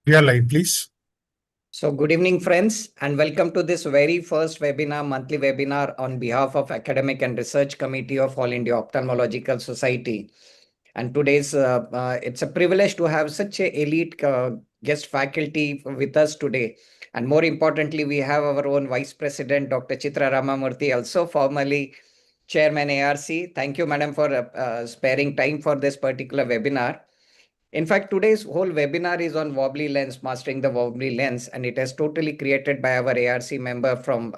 We are live, please. So good evening, friends, and welcome to this very first webinar, monthly webinar on behalf of Academic and Research Committee of All India Ophthalmological Society. And today's, it's a privilege to have such a elite guest faculty with us today. And more importantly, we have our own Vice President, Dr. Chitra Ramamurthy, also formerly Chairman ARC. Thank you, Madam, for sparing time for this particular webinar. In fact, today's whole webinar is on wobbly lens, mastering the wobbly lens, and it is totally created by our ARC member from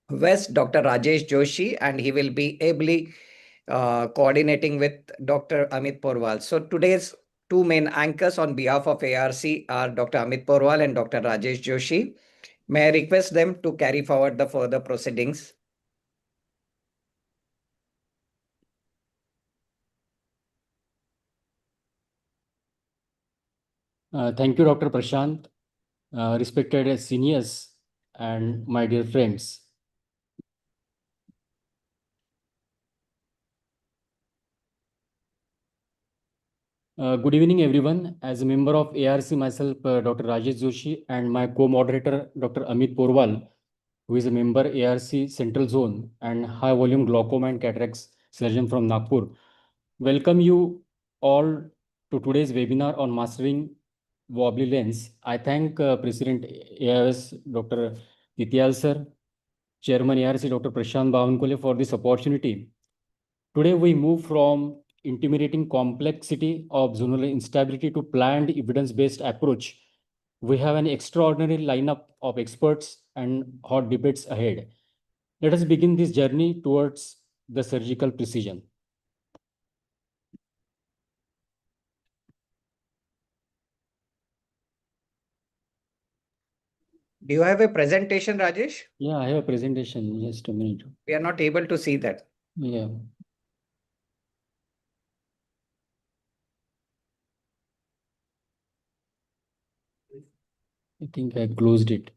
West, Dr. Rajesh Joshi, and he will be ably coordinating with Dr. Amit Porwal. So today's two main anchors on behalf of ARC are Dr. Amit Porwal and Dr. Rajesh Joshi. May I request them to carry forward the further proceedings? Thank you, Dr. Prashant, respected seniors and my dear friends. Good evening, everyone. As a member of ARC, myself, Dr. Rajesh Joshi, and my co-moderator, Dr. Amit Porwal, who is a member ARC Central Zone and High Volume Glaucoma and Cataracts Surgeon from Nagpur. Welcome you all to today's webinar on mastering wobbly lens. I thank President AIS, Dr. Nityal sir, Chairman ARC, Dr. Prashant Bavankole for this opportunity. Today, we move from intimidating complexity of zonular instability to planned evidence-based approach. We have an extraordinary lineup of experts and hot debates ahead. Let us begin this journey towards the surgical precision. Do you have a presentation, Rajesh? Yeah, I have a presentation. Just a minute. We are not able to see that. Yeah. I think I closed it.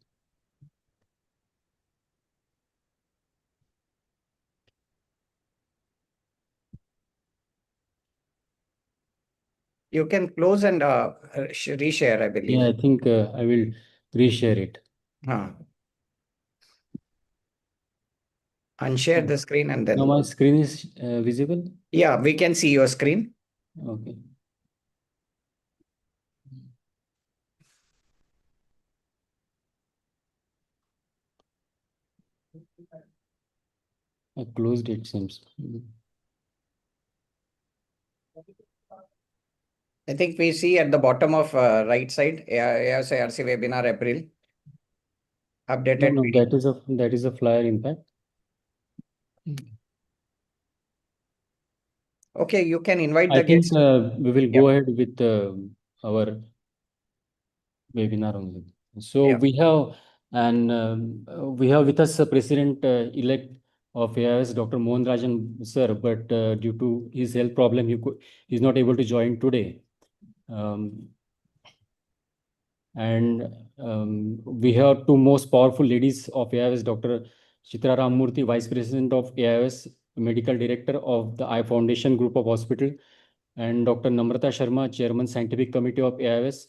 You can close and reshare, I believe. Yeah, I think I will reshare it. Unshare the screen and then. Now my screen is visible? Yeah, we can see your screen. Okay. I closed it, seems. I think we see at the bottom of right side, ARC webinar April. Updated. No, that is a flyer, in fact. Okay, you can invite I the think guests. we will go ahead with our webinar only. So we have with us President elect of AIS, Dr. Mohan Rajan sir, but due to his health problem, he's not able to join today. We have two most powerful ladies of AIS, Dr. Chitra Ramamurthy, Vice President of AIS, Medical Director of the Eye Foundation Group of Hospital, and Dr. Namrata Sharma, Chairman Scientific Committee of AIS,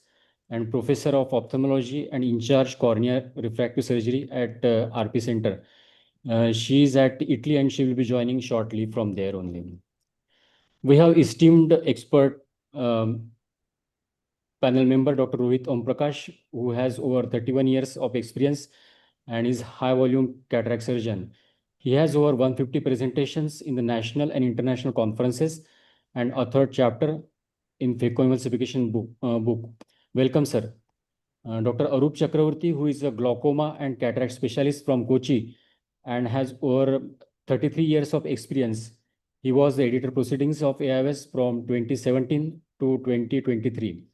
and Professor of Ophthalmology and in charge cornea refractive surgery at RP Center. She is at Italy and she will be joining shortly from there only. We have esteemed expert panel member Dr. Rohit Om Prakash, who has over 31 years of experience and is high volume cataract surgeon. He has over 150 presentations in the national and international conferences and a third chapter in phacoemulsification book. Welcome, sir. Dr. Arup Chakravarti, who is a glaucoma and cataract specialist from Kochi and has over 33 years of experience. He was the editor proceedings of AIS from 2017 to 2023.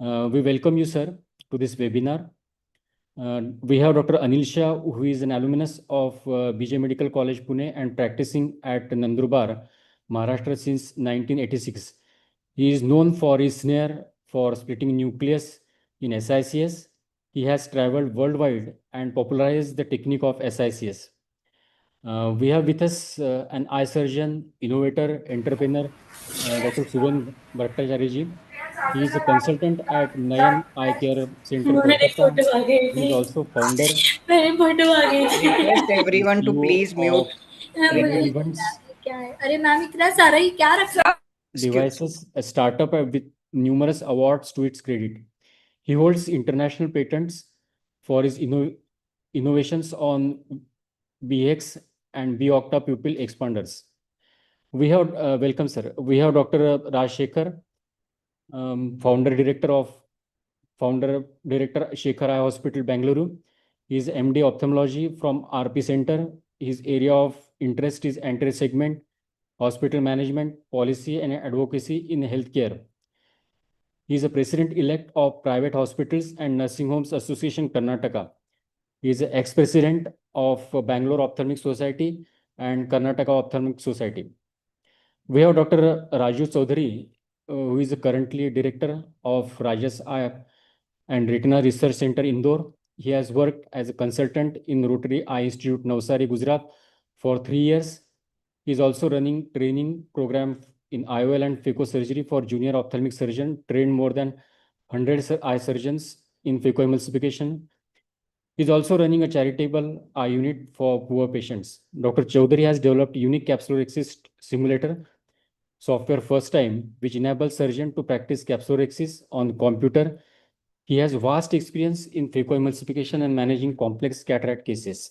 We welcome you, sir, to this webinar. We have Dr. Anil Shah, who is an alumnus of BJ Medical College, Pune, and practicing at Nandurbar, Maharashtra since 1986. He is known for his snare for splitting nucleus in SICS. He has traveled worldwide and popularized the technique of SICS. We have with us an eye surgeon, innovator, entrepreneur, Dr. Suren Bhattacharya ji. He is a consultant at Nayan Eye Care Center, Kolkata. He is also founder Request and everyone to CEO please mute. of Premium Events Excuse. Devices, a startup with numerous awards to its credit. He holds international patents for his innovations on BX and B-Octa pupil expanders. We have, welcome sir, we have Dr. Raj Shekhar, founder director Shekhar Eye Hospital, Bangalore. He is MD Ophthalmology from RP Center. His area of interest is anterior segment, hospital management, policy and advocacy in healthcare. He is a president-elect of Private Hospitals and Nursing Homes Association, Karnataka. He is ex-president of Bangalore Ophthalmic Society and Karnataka Ophthalmic Society. We have Dr. Raju Chaudhary, who is currently director of Rajas Eye and Retina Research Center, Indore. He has worked as a consultant in Rotary Eye Institute, Navsari, Gujarat for 3 years. He is also running training program in IOL and phacosurgery for junior ophthalmic surgeon, trained more than 100 eye surgeons in phacoemulsification. He is also running a charitable eye unit for poor patients. Dr. Chaudhary has developed unique capsular exist simulator software first time, which enables surgeon to practice capsulorhexis on computer. He has vast experience in phacoemulsification and managing complex cataract cases.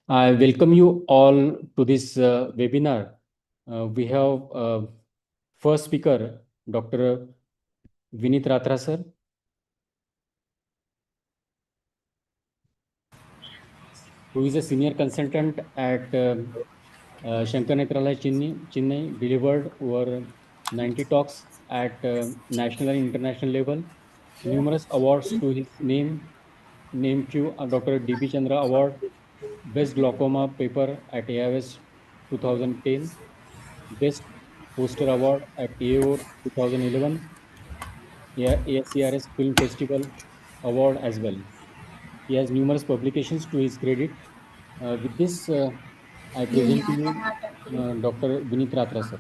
I welcome you all to this webinar. We have first speaker, Dr. Vinit Ratra sir. Who is a senior consultant at Shankar Netralaya, Chennai, delivered over 90 talks at national and international level. Numerous awards to his name, named few Dr. D.B. Chandra Award, Best Glaucoma Paper at AIS 2010, Best Poster Award at AO 2011, ASCRS Film Festival Award as well. He has numerous publications to his credit. With this, I present to you Dr. Vinit Ratra sir.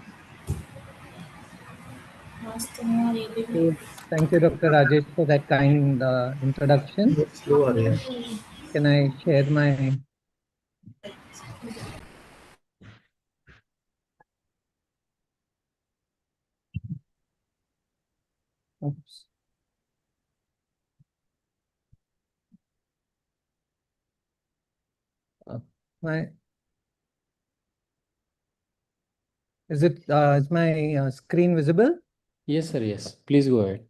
So, thank you, Dr. Rajesh, for that kind introduction. Can I share my... Oops. My... Is my screen visible? Yes, sir. Yes. Please go ahead.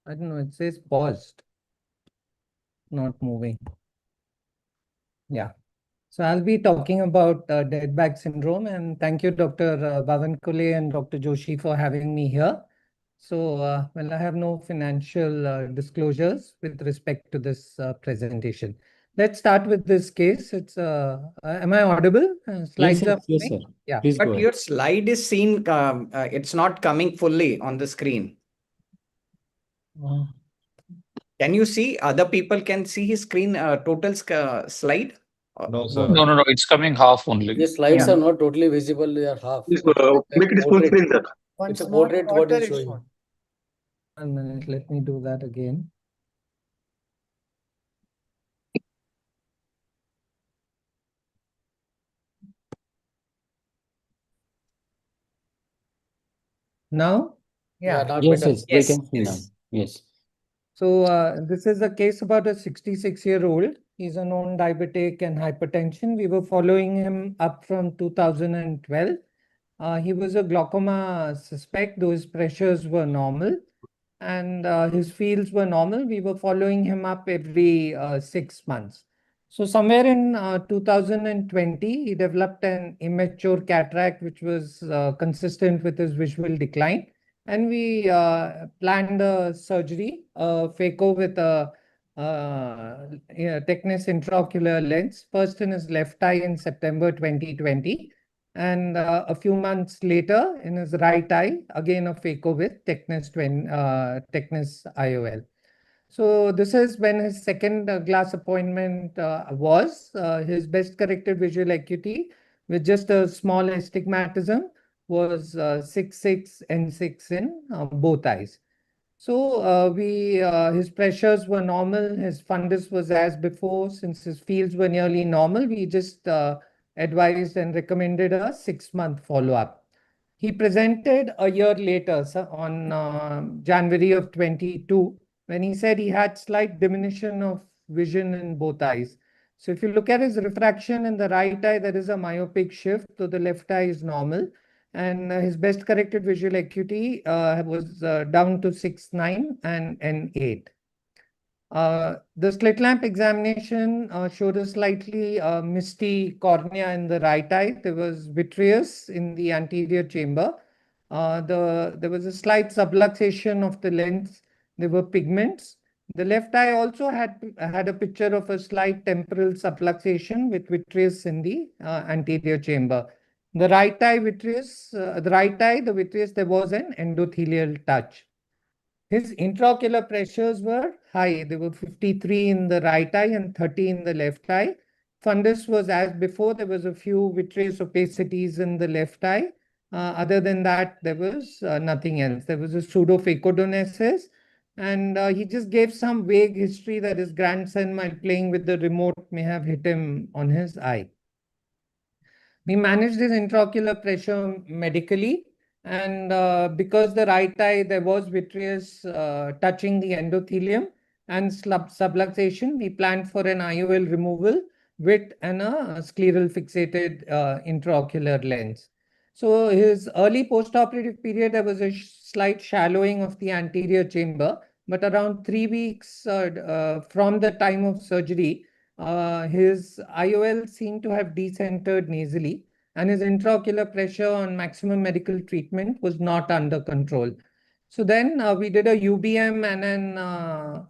I don't know, it says paused, not moving. Yeah. So I'll be talking about dead bag syndrome, and thank you, Dr. Bavankule and Dr. Joshi, for having me here. So, well, I have no financial disclosures with respect to this presentation. Let's start with this case. It's am I audible? Slides Yes, are yes, moving? sir. Yeah. Please go But ahead. your slide is seen, it's not coming fully on the screen. Can you see? Other people can see his screen total slide? No, sir. No. It's coming half only. The slides Yeah. are not totally visible, they are half. Please make it full screen, sir. It's a portrait, what is showing. 1 minute, let me do that again. Now? Yeah, not Yes, better. yes, we can see now. Yes. So this is a case about a 66-year-old. He's a known diabetic and hypertension. We were following him up from 2012. He was a glaucoma suspect, though his pressures were normal and his fields were normal. We were following him up every 6 months. So somewhere in 2020, he developed an immature cataract, which was consistent with his visual decline. And we planned a surgery, phaco with a Technis intraocular lens, first in his left eye in September 2020. And a few months later, in his right eye, again a phaco with thickness IOL. So this is when his second glass appointment was. His best corrected visual acuity with just a small astigmatism was 6.6 and 6 in both eyes. So his pressures were normal. His fundus was as before. Since his fields were nearly normal, we just advised and recommended a 6-month follow-up. He presented a year later, on January of 22, when he said he had slight diminution of vision in both eyes. So if you look at his refraction in the right eye, there is a myopic shift, so the left eye is normal. And his best corrected visual acuity was down to 6.9 and 8. The slit lamp examination showed a slightly misty cornea in the right eye. There was vitreous in the anterior chamber. There was a slight subluxation of the lens. There were pigments. The left eye also had a picture of a slight temporal subluxation with vitreous in the anterior chamber. The right eye, the vitreous, there was an endothelial touch. His intraocular pressures were high. They were 53 in the right eye and 30 in the left eye. Fundus was as before. There was a few vitreous opacities in the left eye. Other than that, there was nothing else. There was a pseudo-phacodonesis. And he just gave some vague history that his grandson, while playing with the remote, may have hit him on his eye. We managed his intraocular pressure medically, and because the right eye, there was vitreous touching the endothelium and subluxation, we planned for an IOL removal with a scleral fixated intraocular lens. So his early postoperative period, there was a slight shallowing of the anterior chamber, but around 3 weeks from the time of surgery, his IOL seemed to have decentered nasally, and his intraocular pressure on maximum medical treatment was not under control. So then we did a UBM and an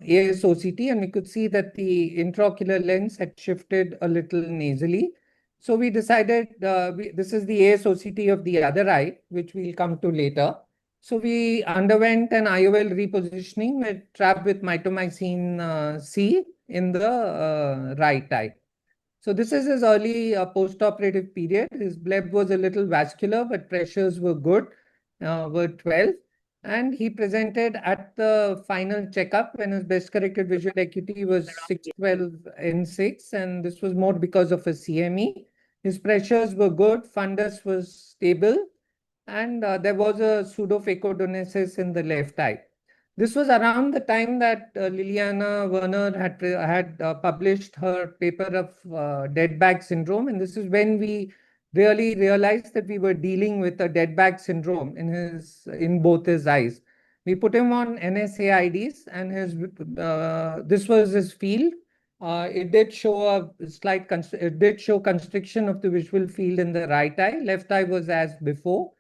ASOCT, and we could see that the intraocular lens had shifted a little nasally. So we decided, this is the ASOCT of the other eye, which we'll come to later. So we underwent an IOL repositioning with trapped with mitomycin C in the right eye. So this is his early postoperative period. His bleb was a little vascular, but pressures were good, were 12. And he presented at the final checkup when his best corrected visual acuity was 612 in 6, and this was more because of a CME. His pressures were good, fundus was stable, and there was a pseudo-phacodonesis in the left eye. This was around the time that Liliana Werner had published her paper of dead bag syndrome, and this is when we really realized that we were dealing with a dead bag syndrome in both his eyes. We put him on NSAIDs, and this was his field. It did show constriction of the visual field in the right eye. Left eye was as before.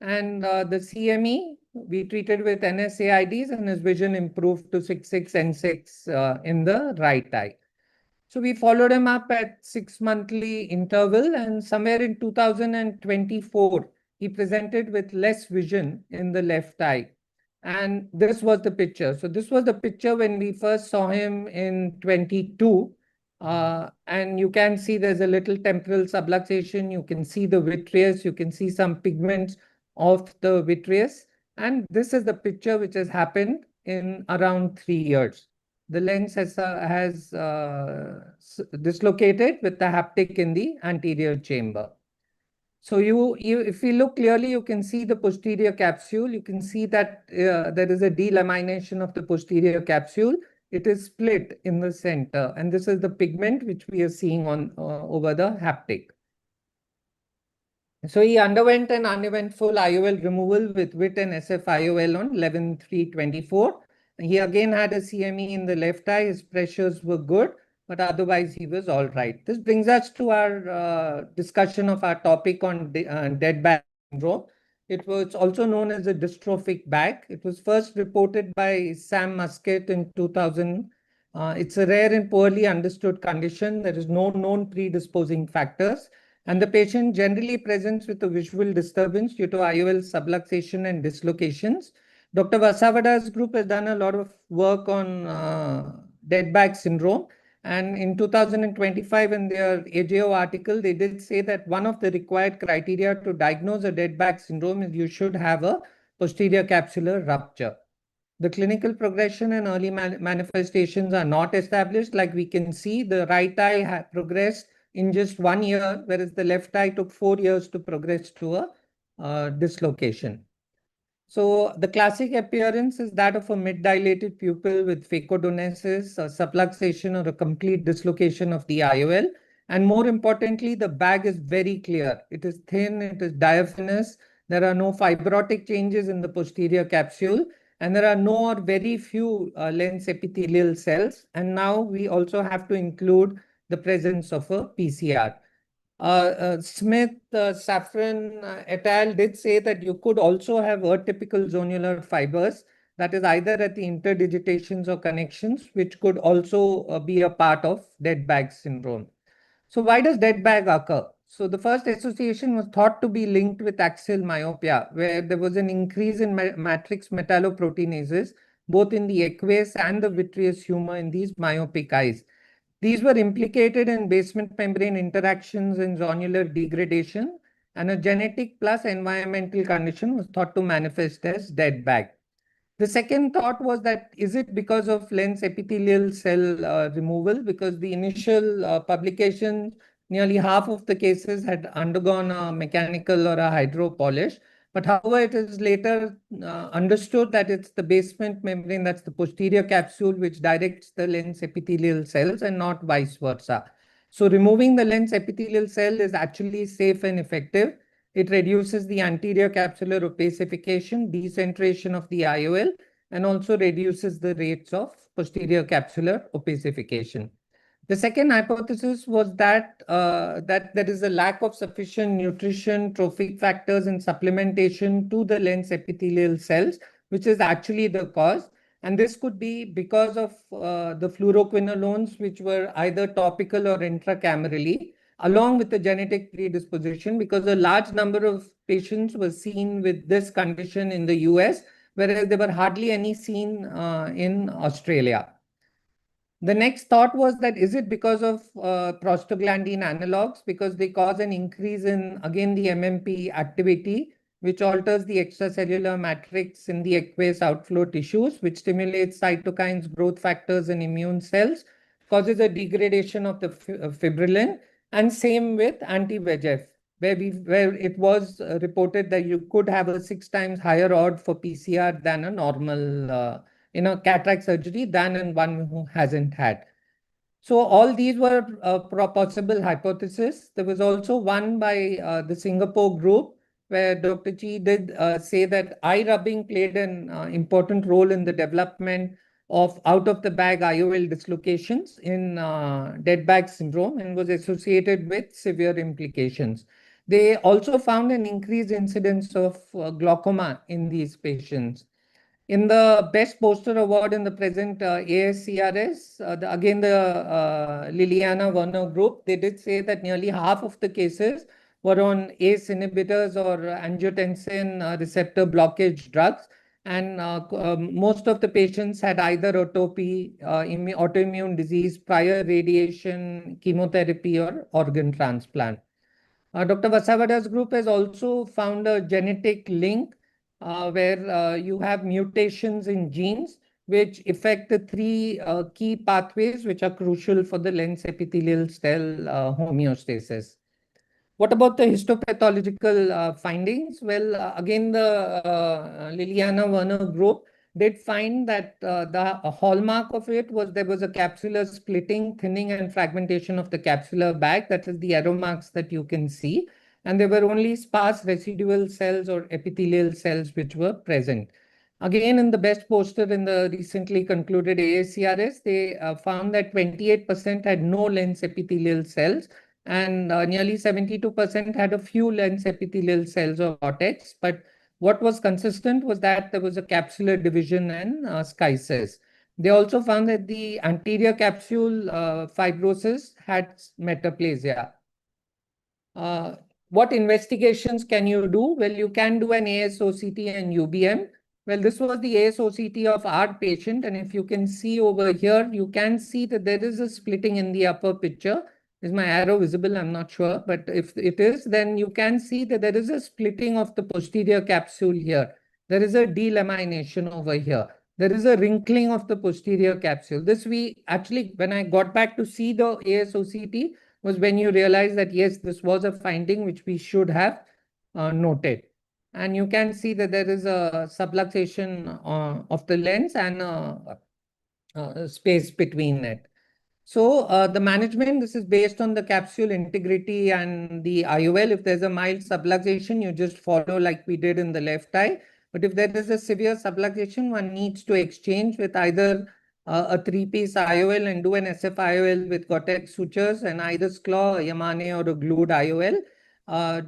And the CME, we treated with NSAIDs, and his vision improved to 6.6 and 6 in the right eye. So we followed him up at 6-monthly interval, and somewhere in 2024, he presented with less vision in the left eye. And this was the picture. So this was the picture when we first saw him in 22. And you can see there's a little temporal subluxation. You can see the vitreous. You can see some pigments of the vitreous. And this is the picture which has happened in around 3 years. The lens has dislocated with the haptic in the anterior chamber. So if you look clearly, you can see the posterior capsule. You can see that there is a delamination of the posterior capsule. It is split in the center, and this is the pigment which we are seeing on over the haptic. So he underwent an uneventful IOL removal with WIT and SF IOL on 11/3/24. He again had a CME in the left eye. His pressures were good, but otherwise he was all right. This brings us to our discussion of our topic on dead bag syndrome. It was also known as a dystrophic bag. It was first reported by Sam Muscat in 2000. It's a rare and poorly understood condition. There is no known predisposing factors. And the patient generally presents with a visual disturbance due to IOL subluxation and dislocations. Dr. Vasavada's group has done a lot of work on dead bag syndrome. And in 2025, in their AJO article, they did say that one of the required criteria to diagnose a dead bag syndrome is you should have a posterior capsular rupture. The clinical progression and early manifestations are not established. Like we can see, the right eye progressed in just 1 year, whereas the left eye took 4 years to progress to a dislocation. So the classic appearance is that of a mid-dilated pupil with phacodonesis, a subluxation or a complete dislocation of the IOL. And more importantly, the bag is very clear. It is thin, it is diaphanous. There are no fibrotic changes in the posterior capsule, and there are no or very few lens epithelial cells. And now we also have to include the presence of a PCR. Smith, Safran et al. Did say that you could also have atypical zonular fibers, that is either at the interdigitations or connections, which could also be a part of dead bag syndrome. So why does dead bag occur? So the first association was thought to be linked with axial myopia, where there was an increase in matrix metalloproteinases, both in the aqueous and the vitreous humor in these myopic eyes. These were implicated in basement membrane interactions and zonular degradation, and a genetic plus environmental condition was thought to manifest as dead bag. The second thought was that is it because of lens epithelial cell removal? Because the initial publications, nearly half of the cases had undergone a mechanical or a hydro polish. But however, it is later understood that it's the basement membrane, that's the posterior capsule, which directs the lens epithelial cells and not vice versa. So removing the lens epithelial cell is actually safe and effective. It reduces the anterior capsular opacification, decentration of the IOL, and also reduces the rates of posterior capsular opacification. The second hypothesis was that there is a lack of sufficient nutrition, trophic factors, and supplementation to the lens epithelial cells, which is actually the cause. And this could be because of the fluoroquinolones, which were either topical or intracamerally, along with the genetic predisposition, because a large number of patients were seen with this condition in the US, whereas there were hardly any seen in Australia. The next thought was that is it because of prostaglandin analogs, because they cause an increase in, again, the MMP activity, which alters the extracellular matrix in the aqueous outflow tissues, which stimulates cytokines, growth factors, and immune cells, causes a degradation of the fibrillin, and same with anti-VEGF, where it was reported that you could have a 6 times higher odd for PCR than a normal cataract surgery than in one who hasn't had. So all these were possible hypotheses. There was also one by the Singapore group where Dr. Chi did say that eye rubbing played an important role in the development of out-of-the-bag IOL dislocations in dead bag syndrome and was associated with severe implications. They also found an increased incidence of glaucoma in these patients. In the best poster award in the present ASCRS, again the Liliana Werner group, they did say that nearly half of the cases were on ACE inhibitors or angiotensin receptor blockage drugs. And most of the patients had either atopy, autoimmune disease, prior radiation, chemotherapy, or organ transplant. Dr. Vasavada's group has also found a genetic link where you have mutations in genes which affect the 3 key pathways which are crucial for the lens epithelial cell homeostasis. What about the histopathological findings? Well, again, the Liliana Werner group did find that the hallmark of it was there was a capsular splitting, thinning, and fragmentation of the capsular bag. That is the arrow marks that you can see. And there were only sparse residual cells or epithelial cells which were present. Again, in the best poster in the recently concluded ASCRS, they found that 28% had no lens epithelial cells, and nearly 72% had a few lens epithelial cells or cortex. But what was consistent was that there was a capsular division and schisis. They also found that the anterior capsule fibrosis had metaplasia. What investigations can you do? Well, you can do an ASOCT and UBM. Well, this was the ASOCT of our patient. And if you can see over here, you can see that there is a splitting in the upper picture. Is my arrow visible? I'm not sure. But if it is, then you can see that there is a splitting of the posterior capsule here. There is a delamination over here. There is a wrinkling of the posterior capsule. This we actually, when I got back to see the ASOCT, was when you realize that, yes, this was a finding which we should have noted. And you can see that there is a subluxation of the lens and space between it. So the management, this is based on the capsule integrity and the IOL. If there's a mild subluxation, you just follow like we did in the left eye. But if there is a severe subluxation, one needs to exchange with either a three-piece IOL and do an SF-IOL with Gotex sutures and either claw, a Yamane or a glued IOL.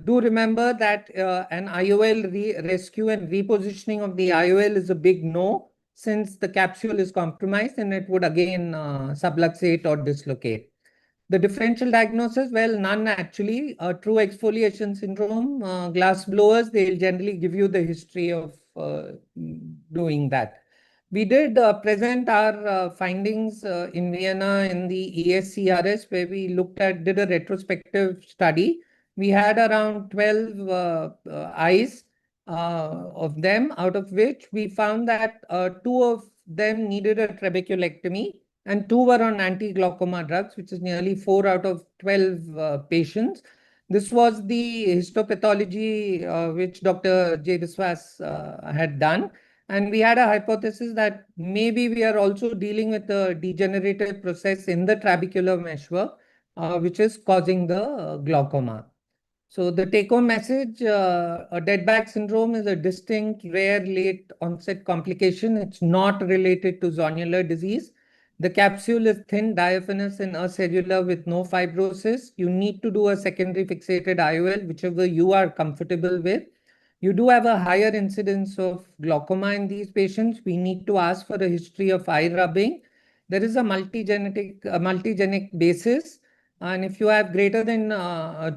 Do remember that an IOL rescue and repositioning of the IOL is a big no, since the capsule is compromised and it would again subluxate or dislocate. The differential diagnosis, well, none actually. True exfoliation syndrome, glass blowers, they'll generally give you the history of doing that. We did present our findings in Vienna in the ESCRS, where we did a retrospective study. We had around 12 eyes of them, out of which we found that 2 of them needed a trabeculectomy and 2 were on anti-glaucoma drugs, which is nearly 4 out of 12 patients. This was the histopathology which Dr. J. Biswas had done. And we had a hypothesis that maybe we are also dealing with a degenerative process in the trabecular meshwork, which is causing the glaucoma. So the take-home message, a dead bag syndrome is a distinct, rare, late onset complication. It's not related to zonular disease. The capsule is thin, diaphanous, and acellular with no fibrosis. You need to do a secondary fixated IOL, whichever you are comfortable with. You do have a higher incidence of glaucoma in these patients. We need to ask for a history of eye rubbing. There is a multigenic basis. And if you have greater than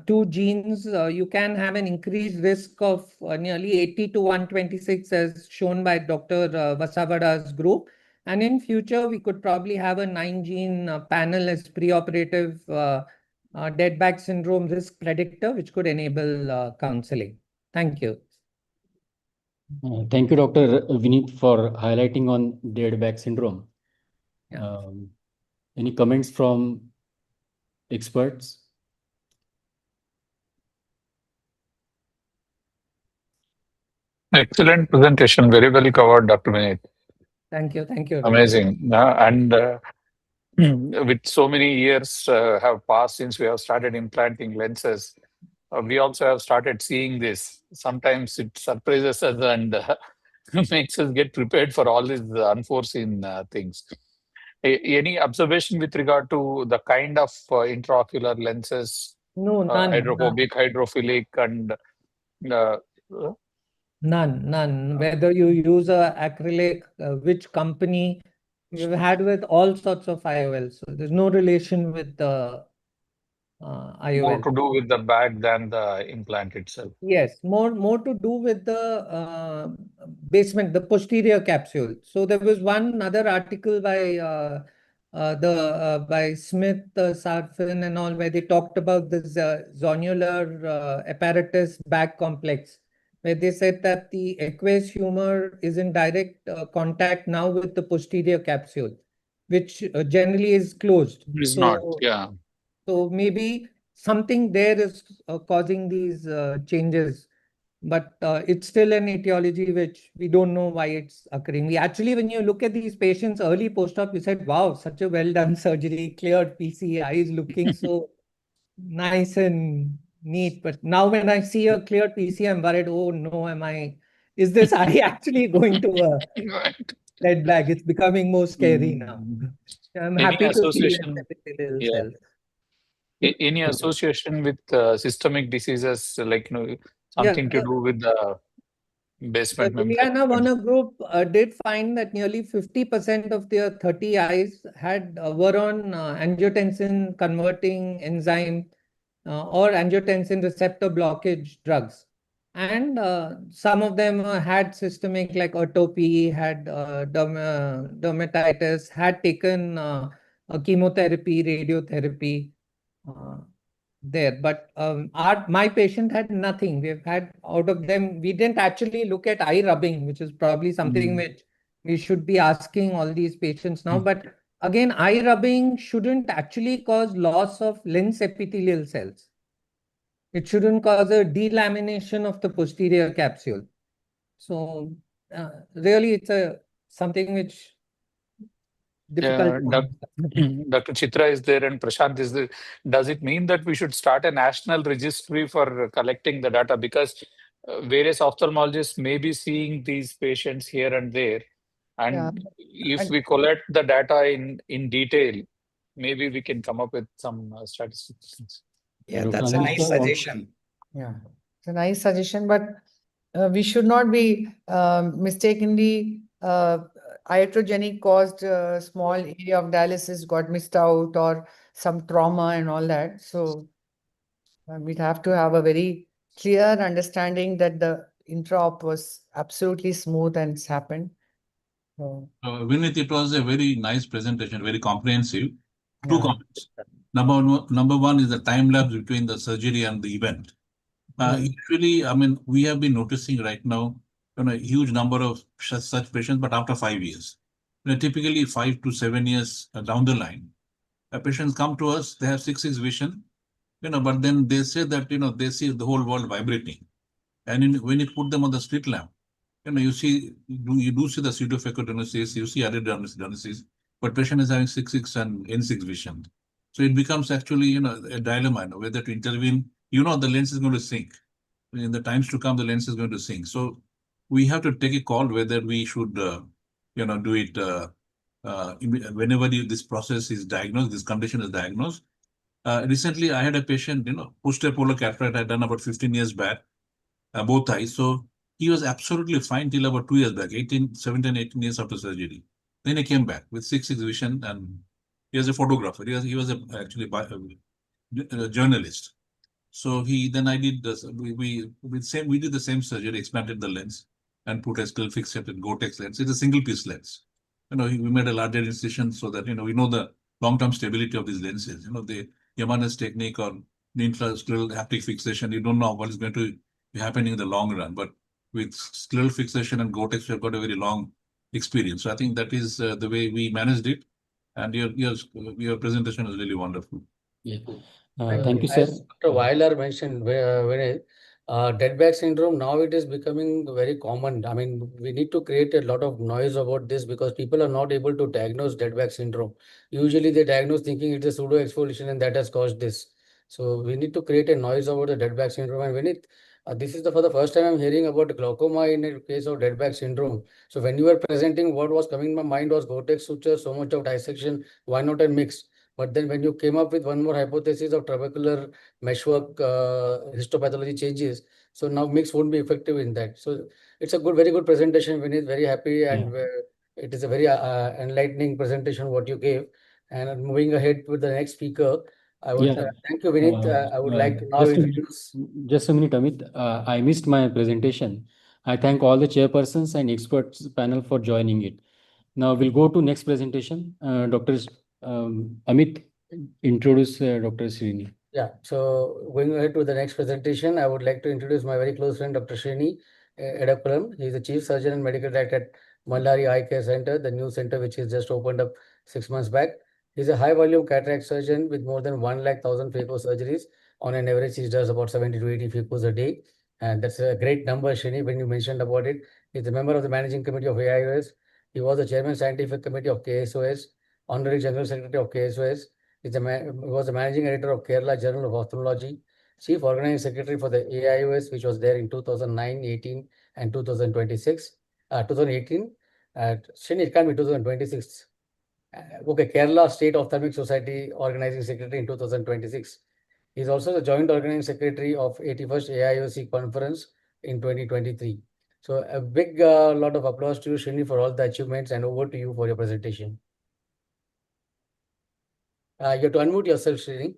2 genes, you can have an increased risk of nearly 80 to 126 as shown by Dr. Vasavada's group. And in future, we could probably have a 9-gene panel as preoperative dead bag syndrome risk predictor, which could enable counseling. Thank you. Thank you, Dr. Vineet, for highlighting on dead bag syndrome. Yeah. Any comments from experts? Excellent presentation. Very well covered, Dr. Vineet. Thank you. Thank you. Amazing. And with so many years have passed since we have started implanting lenses, we also have started seeing this. Sometimes it surprises us and makes us get prepared for all these unforeseen things. Any observation with regard to the kind of intraocular lenses, No, none. hydrophobic, hydrophilic, and None. Whether you use a acrylic, which company, we've had with all sorts of IOLs. So there's no relation with the more IOL. to do with the bag than the implant itself? Yes, more to do with the basement, the posterior capsule. So there was one other article by by Smith, Sarfin, and all, where they talked about this zonular apparatus bag complex, where they said that the aqueous humor is in direct contact now with the posterior capsule, which generally is closed. It's not, yeah. So maybe something there is causing these changes, but it's still an etiology which we don't know why it's occurring. We actually, when you look at these patients early post-op, you said, wow, such a well-done surgery, cleared PC, eyes looking so nice and neat. But now when I see a cleared PC, I'm worried, oh no, is this eye actually going to a red bag? It's becoming more scary now. I'm Any happy to see association? epithelial Yeah. cells. Any association with systemic diseases, like something to do with the The basement membrane? Juliana Warner group did find that nearly 50% of their 30 eyes were on angiotensin converting enzyme or angiotensin receptor blockage drugs. And some of them had systemic, like atopy, had dermatitis, had taken a chemotherapy, radiotherapy there. But my patient had nothing. We've had out of them, we didn't actually look at eye rubbing, which is probably something which we should be asking all these patients now. But again, eye rubbing shouldn't actually cause loss of lens epithelial cells. It shouldn't cause a delamination of the posterior capsule. So really, it's something which difficult. Dr. Chitra is there and Prashant is there. Does it mean that we should start a national registry for collecting the data? Because various ophthalmologists may be seeing these patients here and there. And if we collect the data in detail, maybe we can come up with some statistics. Yeah, Dr. that's a nice Anil, suggestion. Yeah, it's a nice suggestion, but we should not be mistakenly iatrogenic caused small area of dialysis got missed out or some trauma and all that. So we'd have to have a very clear understanding that the intra-op was absolutely smooth and it's happened. So, Vinith, it was a very nice presentation, very comprehensive. Two yeah. comments. Number one is the time lapse between the surgery and the event. Usually, I mean, we have been noticing right now, a huge number of such patients, but after 5 years. Typically 5 to 7 years down the line, patients come to us, they have 6/6 vision, but then they say that, they see the whole world vibrating. And when you put them on the slit lamp, you do see the pseudophacogenesis, you see iridogenesis, but patient is having 6/6 and N6 vision. So it becomes actually, a dilemma, whether to intervene. The lens is going to sink. In the times to come, the lens is going to sink. So we have to take a call whether we should, do it whenever this process is diagnosed, this condition is diagnosed. Recently, I had a patient, posterior polar cataract I had done about 15 years back, both eyes. So he was absolutely fine till about 2 years back, 17, 18 years after surgery. Then he came back with 6/6 vision, and he was a photographer. He was actually a journalist. So then I did this. We did the same surgery, expanded the lens, and put a still fixated Gore-Tex lens. It's a single piece lens. We made a larger incision so that we know the long-term stability of these lenses. The Yamana's technique or the intrascleral haptic fixation. You don't know what is going to be happening in the long run, but with scleral fixation and Gore-Tex, we've got a very long experience. So I think that is the way we managed it, and your presentation was really wonderful. Yeah. Thank you, sir. As Dr. Weiler mentioned, dead back syndrome, now it is becoming very common. I mean, we need to create a lot of noise about this because people are not able to diagnose dead back syndrome. Usually they diagnose thinking it's a pseudo exfoliation and that has caused this. So we need to create a noise about the dead back syndrome. And this is for the first time I'm hearing about glaucoma in a case of dead back syndrome. So when you were presenting, what was coming in my mind was Gore-Tex suture, so much of dissection, why not a mix? But then when you came up with one more hypothesis of trabecular meshwork histopathology changes, so now mix won't be effective in that. So it's a very good presentation, Vinith. Very happy, and it is a very enlightening presentation what you gave. And moving ahead with the next speaker, I would thank you, Vinith. I would like to now introduce. Just a minute, Amit. I missed my presentation. I thank all the chairpersons and experts panel for joining it. Now we'll go to next presentation. Dr. Amit, introduce Dr. Srini. Yeah, so going ahead to the next presentation, I would like to introduce my very close friend, Dr. Srini Edapuram. He is the Chief Surgeon and Medical Director at Mallari Eye Care Center, the new center which is just opened up 6 months back. He's a high volume cataract surgeon with more than 1,00,000 phaco surgeries. On an average, he does about 70 to 80 phacos a day. And that's a great number, Srini, when you mentioned about it. He's a member of the Managing Committee of AIOS. He was the Chairman Scientific Committee of KSOS, Honorary General Secretary of KSOS. He was the Managing Editor of Kerala Journal of Ophthalmology, Chief Organizing Secretary for the AIOS, which was there in 2009, 18, and 2026. 2018. Srini, it can't be 2026. Okay, Kerala State Ophthalmic Society Organizing Secretary in 2026. He's also the Joint Organizing Secretary of 81st AIOC Conference in 2023. So a big lot of applause to you, Srini, for all the achievements, and over to you for your presentation. You have to unmute yourself, Srini.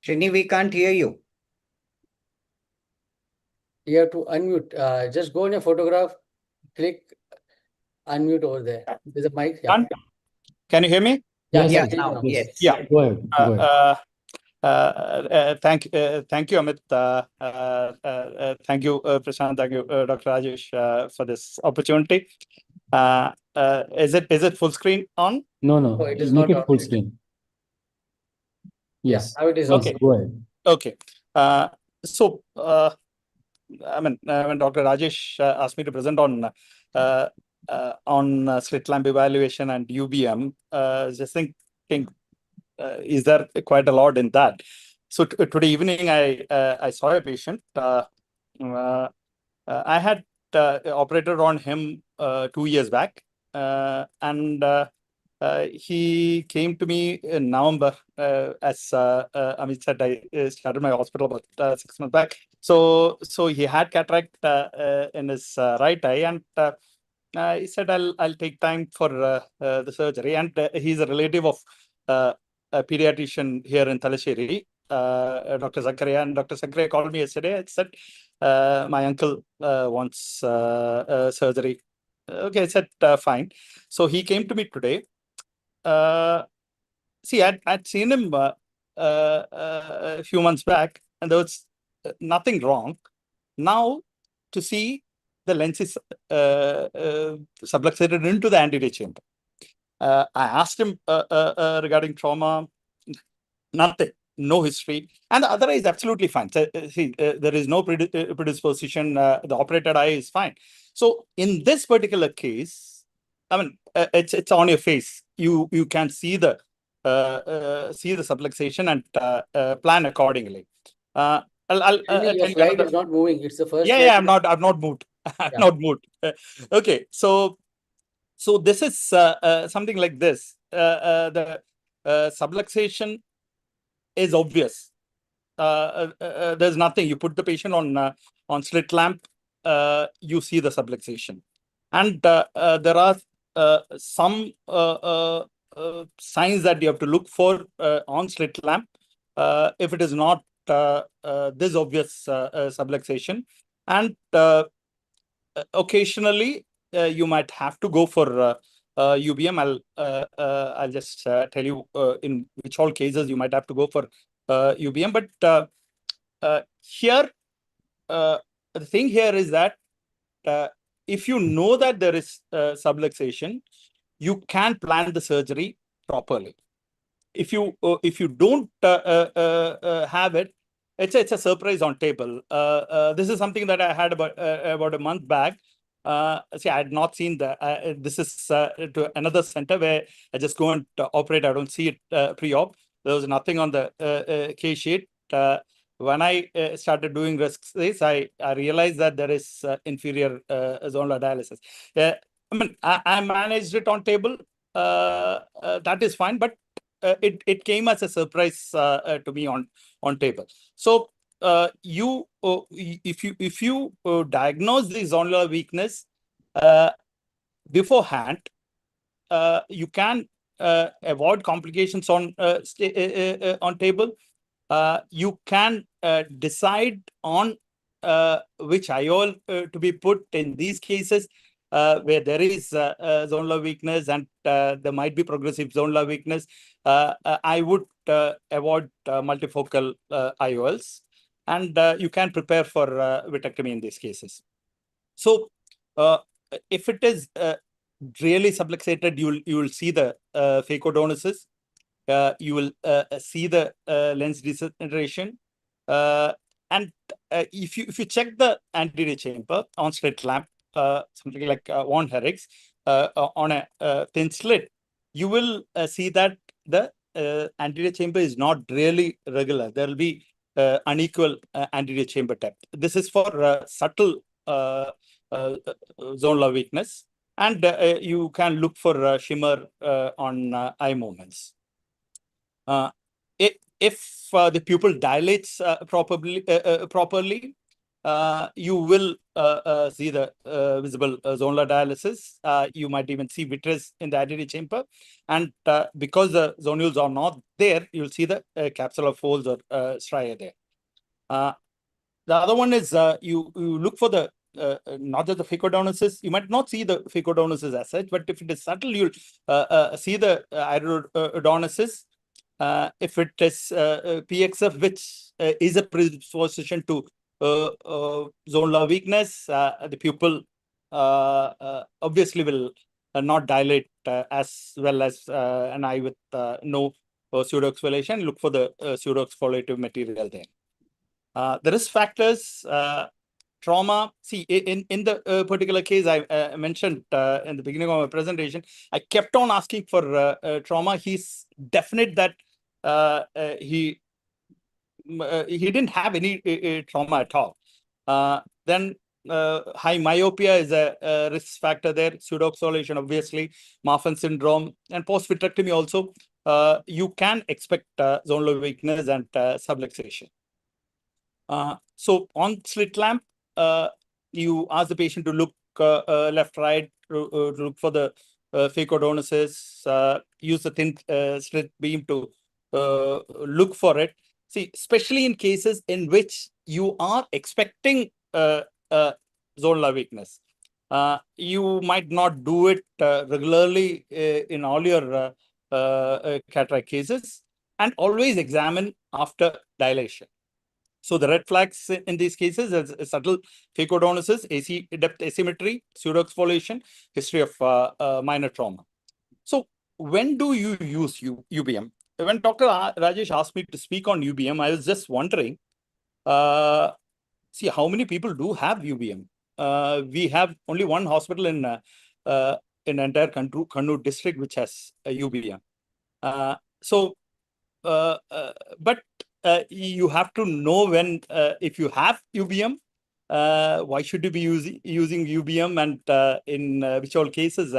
Srini, we can't hear you. You have to unmute. Just go on your photograph, click unmute over there. There's a mic. Yeah. Can you hear me? Yeah, Yes, yeah, yes, clear now, now. yes. yes. Go ahead. Go ahead. Thank you, Amit. Thank you, Prashant. Thank you, Dr. Rajesh, for this opportunity. Is it full screen on? No, No, no. it is Make not it on full yet. screen. Yeah, Yes. now it is Yes, on. go ahead. Okay. So, when Dr. Rajesh asked me to present on slit lamp evaluation and UBM, just thinking, is there quite a lot in that? So today evening, I saw a patient. I had operated on him 2 years back, and he came to me in November. As Amit said, I started my hospital about 6 months back. So he had cataract in his right eye, and he said, "I'll take time for the surgery." And he's a relative of a pediatrician here in Talasheri, Dr. Zakaria. And Dr. Zakaria called me yesterday and said, "My uncle wants surgery." Okay, I said, "Fine." So he came to me today. See, I'd seen him a few months back, and there was nothing wrong. Now, to see the lens is subluxated into the anterior chamber. I asked him regarding trauma, nothing, no history, and the other eye is absolutely fine. So, see, there is no predisposition. The operated eye is fine. So, in this particular case, I mean, it's on your face. You can see the subluxation and plan accordingly. I'll Srini, your tell you slide another. is not moving. It's the first Yeah, slide. I've not moved. I've Yeah. not moved. Okay, so this is something like this. The subluxation is obvious. There's nothing. You put the patient on slit lamp, you see the subluxation, and there are some signs that you have to look for on slit lamp. If it is not this obvious subluxation, and occasionally you might have to go for UBM. I'll just tell you in which all cases you might have to go for UBM. But here, the thing here is that if you know that there is subluxation, you can plan the surgery properly. If you don't have it, it's a surprise on table. This is something that I had about a month back. See, I had not seen that. This is to another center where I just go and operate. I don't see it pre-op. There was nothing on the case sheet. When I started doing risk studies, I realized that there is inferior zonular dialysis. I mean, I managed it on table. That is fine, but it came as a surprise to me on table. So if you diagnose the zonular weakness beforehand, you can avoid complications on table. You can decide on which IOL to be put in these cases where there is zonular weakness and there might be progressive zonular weakness. I would avoid multifocal IOLs, and you can prepare for vitrectomy in these cases. So if it is really subluxated, you will see the phacodonosis. You will see the lens disintegration, and if you check the anterior chamber on slit lamp, something like Von Herrick's on a thin slit, you will see that the anterior chamber is not really regular. There will be unequal anterior chamber depth. This is for subtle zonular weakness, and you can look for shimmer on eye movements. If the pupil dilates properly, you will see the visible zonular dialysis. You might even see vitreous in the anterior chamber. And because the zonules are not there, you'll see the capsular folds or stria there. The other one is you look for the not just the phacodonosis. You might not see the phacodonosis as such, but if it is subtle, you'll see the iridodonosis. If it is PXF, which is a predisposition to zonular weakness, the pupil obviously will not dilate as well as an eye with no pseudoexfoliation. Look for the pseudoexfoliative material there. The risk factors, trauma. See, in the particular case I mentioned in the beginning of my presentation, I kept on asking for trauma. He's definite that he didn't have any trauma at all. Then high myopia is a risk factor there. Pseudoexfoliation, obviously, Marfan syndrome, and post-vitrectomy also. You can expect zonular weakness and subluxation. So on slit lamp, you ask the patient to look left, right, to look for the phacodonosis, use the thin slit beam to look for it. See, especially in cases in which you are expecting zonular weakness. You might not do it regularly in all your cataract cases, and always examine after dilation. So the red flags in these cases is subtle phacodonosis, AC depth asymmetry, pseudoexfoliation, history of minor trauma. So when do you use UBM? When Dr. Rajesh asked me to speak on UBM, I was just wondering, see how many people do have UBM. We have only one hospital in entire Kannur district which has a UBM. But you have to know when, if you have UBM, why should you be using UBM, and in which all cases.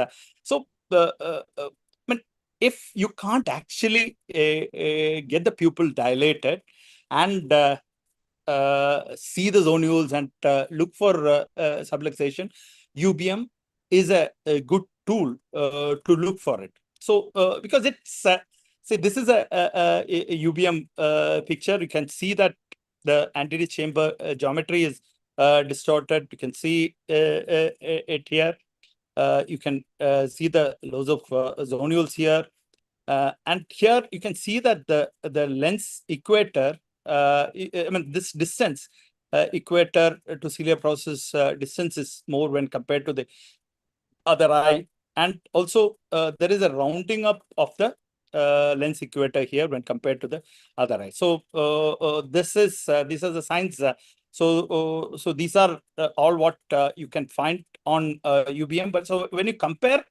If you can't actually get the pupil dilated and see the zonules and look for subluxation, UBM is a good tool to look for it. So because it's see, this is a UBM picture. You can see that the anterior chamber geometry is distorted. You can see it here. You can see the loss of zonules here. And here you can see that the lens equator, I mean, this distance, equator to ciliary process distance is more when compared to the other eye. And also there is a rounding up of the lens equator here when compared to the other eye. So these are the signs. So these are all what you can find on UBM. But so when you compare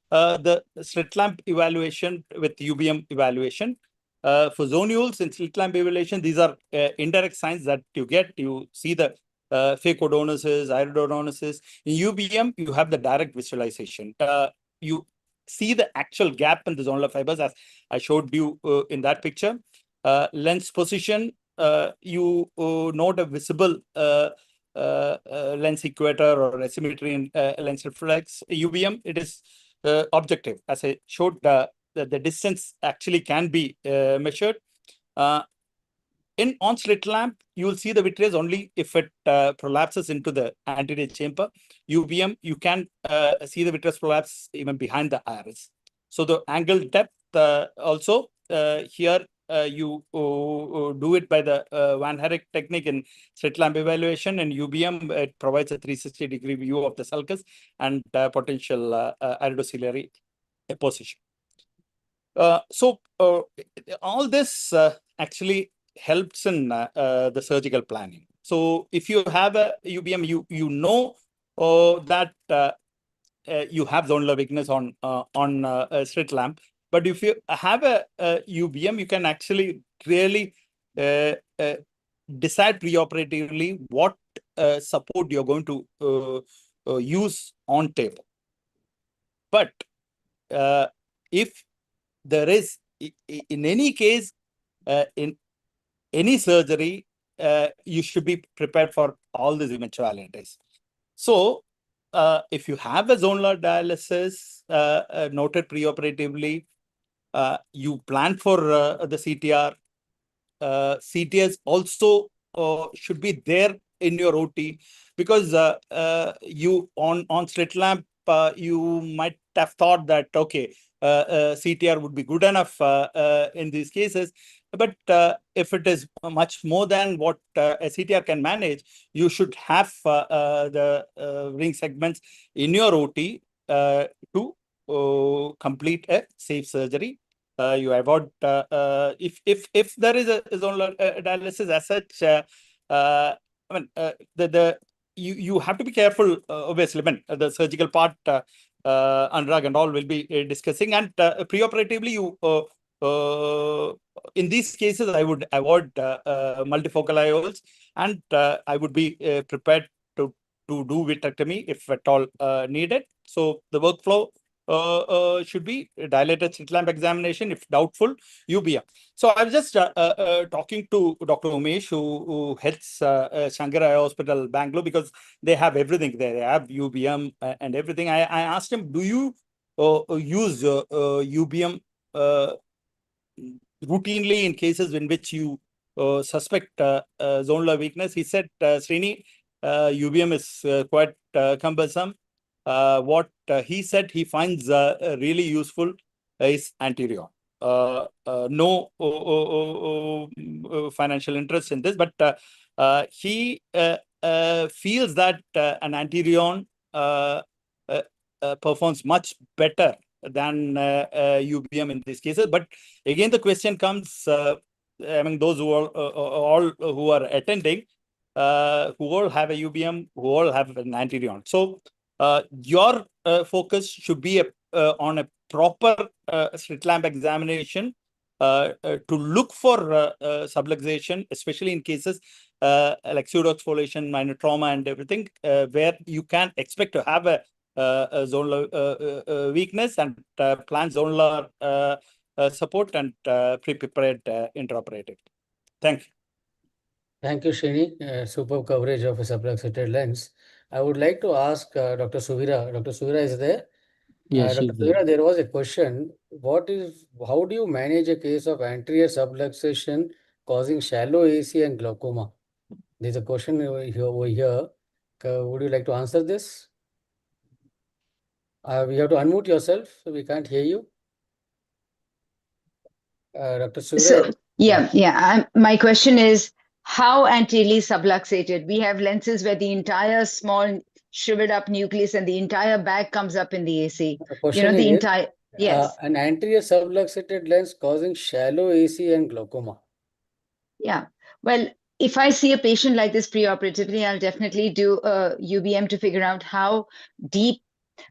the slit lamp evaluation with UBM evaluation, for zonules in slit lamp evaluation, these are indirect signs that you get. You see the phacodonosis, iridodonosis. In UBM, you have the direct visualization. You see the actual gap in the zonular fibers, as I showed you in that picture. Lens position, you note a visible lens equator or asymmetry in lens reflex. UBM, it is objective. As I showed, the distance actually can be measured. In on slit lamp, you will see the vitreous only if it prolapses into the anterior chamber. UBM, you can see the vitreous prolapse even behind the iris. So the angle depth also here you do it by the Van Herrick technique in slit lamp evaluation. And UBM, it provides a 360-degree view of the sulcus and potential iridociliary position. So all this actually helps in the surgical planning. So if you have a UBM, you know that you have zonular weakness on slit lamp. But if you have a UBM, you can actually really decide preoperatively what support you're going to use on table. But if there is, in any case, in any surgery, you should be prepared for all these eventualities. So, if you have a zonular dialysis noted preoperatively, you plan for the CTR. CTS also should be there in your OT, because you on slit lamp you might have thought that okay, CTR would be good enough in these cases, but if it is much more than what a CTR can manage, you should have the ring segments in your OT to complete a safe surgery. You avoid if there is a zonular dialysis as such. I mean, you have to be careful. Obviously, I mean, the surgical part, Anurag and all will be discussing, and preoperatively, you in these cases, I would avoid multifocal IOLs, and I would be prepared to do vitrectomy if at all needed. So the workflow should be dilated slit lamp examination, if doubtful, UBM. So I was just talking to Dr. Umesh, who heads Shankar Eye Hospital, Bangalore, because they have everything there. They have UBM and everything. I asked him, do you use UBM routinely in cases in which you suspect zonular weakness? He said, Srini, UBM is quite cumbersome. What he said he finds really useful is anterior. No financial interest in this, but he feels that an anterior performs much better than UBM in these cases. But again, the question comes among those who are all who are attending, who all have a UBM, who all have an anterior. So your focus should be on a proper slit lamp examination to look for subluxation, especially in cases like pseudoexfoliation, minor trauma, and everything, where you can expect to have a zonular weakness, and plan zonular support and pre-prepared intraoperative. Thank you. Thank you, Srini. Superb coverage of a subluxated lens. I would like to ask Dr. Suvira. Dr. Suvira is there? Yes, Dr. she's there. Suvira, there was a question. How do you manage a case of anterior subluxation causing shallow AC and glaucoma? There's a question over here. Would you like to answer this? We have to unmute yourself, so we can't hear you. Dr. Suvira. So, my question is, how anteriorly subluxated? We have lenses where the entire small shriveled up nucleus and the entire back comes up in the AC. The question the is, entire, yes. an anterior subluxated lens causing shallow AC and glaucoma. Yeah. Well, if I see a patient like this preoperatively, I'll definitely do a UBM to figure out how deep,